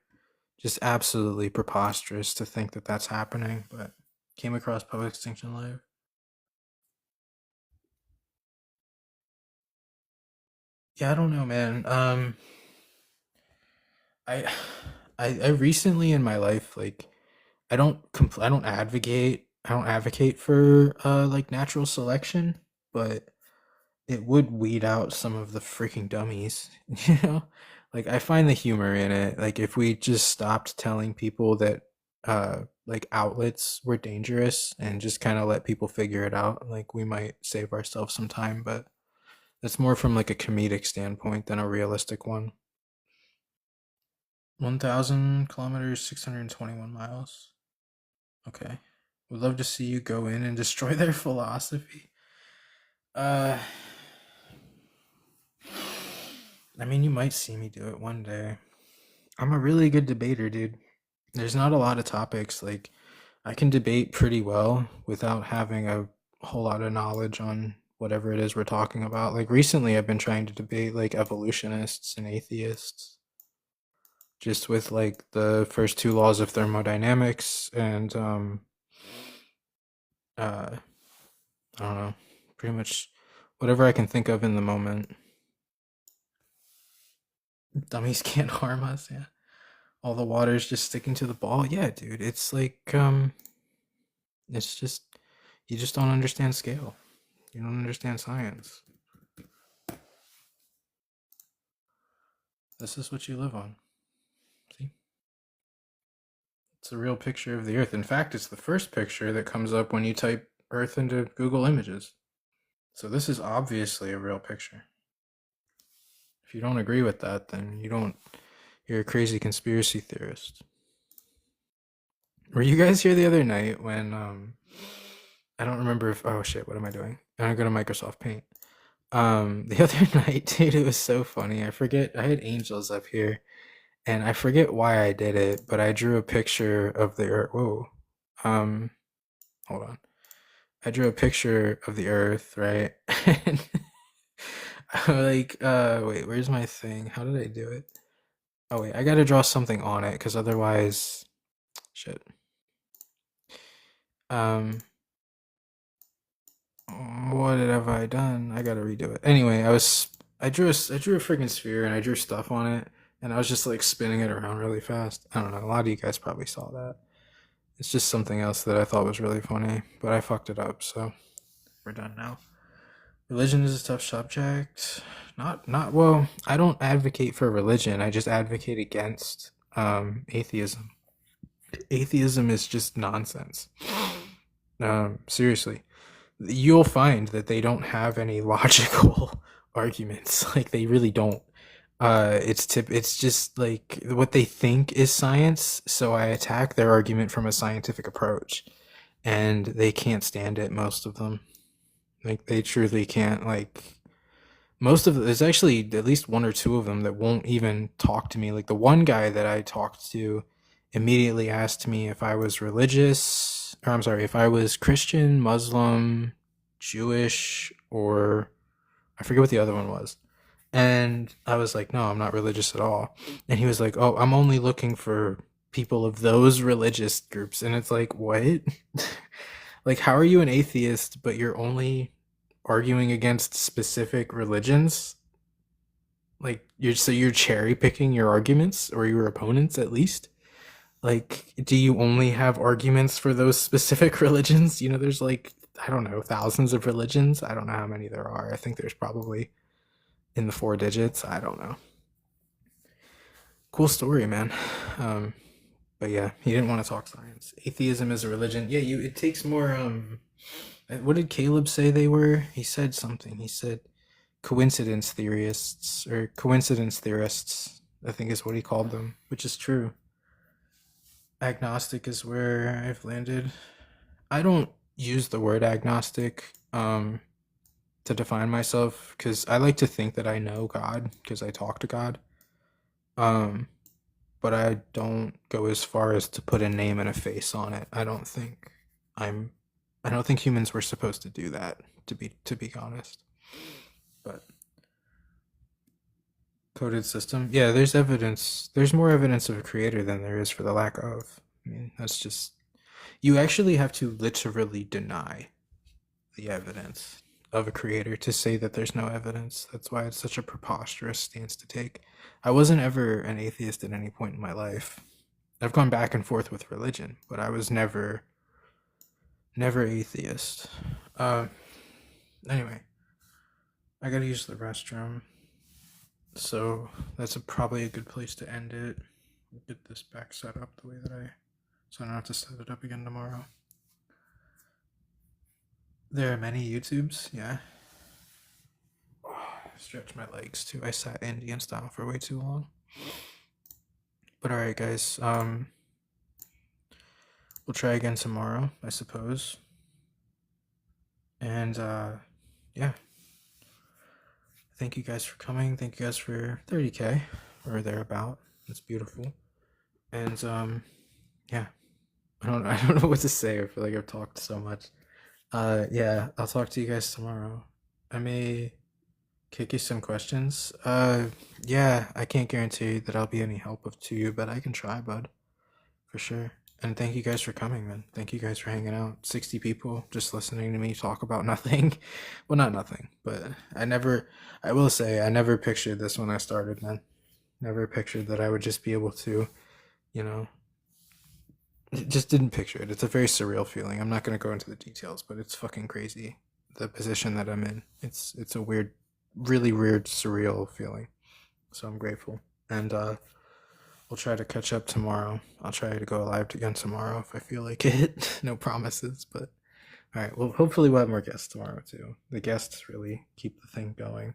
Just absolutely preposterous to think that that's happening, but came across Poe Extinction Live. Yeah, I don't know, man. I recently in my life, like, I don't advocate for like natural selection, but it would weed out some of the freaking dummies, you know? Like, I find the humor in it. Like, if we just stopped telling people that like outlets were dangerous and just kind of let people figure it out, like, we might save ourselves some time, but that's more from like a comedic standpoint than a realistic one. 1,000 kilometers, 621 miles. Okay. Would love to see you go in and destroy their philosophy. I mean, you might see me do it one day. I'm a really good debater, dude. There's not a lot of topics. Like, I can debate pretty well without having a whole lot of knowledge on whatever it is we're talking about. Like, recently I've been trying to debate like evolutionists and atheists, just with like the first 2 laws of thermodynamics and I don't know, pretty much whatever I can think of in the moment. Dummies can't harm us, yeah. All the water's just sticking to the ball. Yeah, dude. It's like it's just, you just don't understand scale. You don't understand science. This is what you live on. See? It's a real picture of the Earth. In fact, it's the first picture that comes up when you type Earth into Google Images. So this is obviously a real picture. If you don't agree with that, then you're a crazy conspiracy theorist. Were you guys here the other night when I don't remember if, oh shit, what am I doing? I'm gonna go to Microsoft Paint. The other night, dude, it was so funny. I forget, I had angels up here, and I forget why I did it, but I drew a picture of the Earth. Whoa. Hold on. I drew a picture of the Earth, right? And I'm like, wait, where's my thing? How did I do it? Oh wait, I gotta draw something on it, because otherwise, shit. What have I done? I gotta redo it. Anyway, I drew a freaking sphere and I drew stuff on it, and I was just like spinning it around really fast. I don't know, a lot of you guys probably saw that. It's just something else that I thought was really funny, but I fucked it up, so we're done now. Religion is a tough subject. Not well, I don't advocate for religion. I just advocate against atheism. Atheism is just nonsense. Seriously. You'll find that they don't have any logical arguments. Like, they really don't. It's just like what they think is science, so I attack their argument from a scientific approach, and they can't stand it, most of them. Like, they truly can't, like, most of there's actually at least one or two of them that won't even talk to me. Like the one guy that I talked to immediately asked me if I was religious, or I'm sorry, if I was Christian, Muslim, Jewish, or I forget what the other one was. And I was like, no, I'm not religious at all. And he was like, oh, I'm only looking for people of those religious groups. And it's like, what? Like, how are you an atheist, but you're only arguing against specific religions? Like, you're cherry picking your arguments or your opponents at least? Like, do you only have arguments for those specific religions? You know, there's like, I don't know, thousands of religions. I don't know how many there are. I think there's probably in the 4 digits. I don't know. Cool story, man. But yeah, he didn't want to talk science. Atheism is a religion. Yeah, it takes more what did Caleb say they were? He said something. He said coincidence theorists, I think is what he called them, which is true. Agnostic is where I've landed. I don't use the word agnostic to define myself because I like to think that I know God because I talk to God. But I don't go as far as to put a name and a face on it. I don't think humans were supposed to do that, to be honest. But coded system, yeah, there's evidence. There's more evidence of a creator than there is for the lack of. I mean, that's just, you actually have to literally deny the evidence of a creator to say that there's no evidence. That's why it's such a preposterous stance to take. I wasn't ever an atheist at any point in my life. I've gone back and forth with religion, but I was never atheist. Anyway, I gotta use the restroom, so that's probably a good place to end it. Get this back set up the way that so I don't have to set it up again tomorrow. There are many YouTubes, yeah. Stretch my legs too. I sat Indian style for way too long. But alright guys, we'll try again tomorrow, I suppose. And yeah. Thank you guys for coming. Thank you guys for 30K or thereabout. It's beautiful. And yeah. I don't know what to say. I feel like I've talked so much. Yeah, I'll talk to you guys tomorrow. I may kick you some questions. Yeah, I can't guarantee that I'll be any help to you, but I can try, bud. For sure. And thank you guys for coming, man. Thank you guys for hanging out. 60 people just listening to me talk about nothing. Well, not nothing, but I will say, I never pictured this when I started, man. Never pictured that I would just be able to, you know, just didn't picture it. It's a very surreal feeling. I'm not going to go into the details, but it's fucking crazy. The position that I'm in. It's a weird, really weird, surreal feeling. So I'm grateful. And we'll try to catch up tomorrow. I'll try to go live again tomorrow if I feel like it. No promises, but all right. Well, hopefully we'll have more guests tomorrow too. The guests really keep the thing going.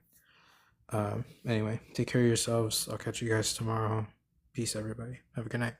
Anyway, take care of yourselves. I'll catch you guys tomorrow. Peace, everybody. Have a good night.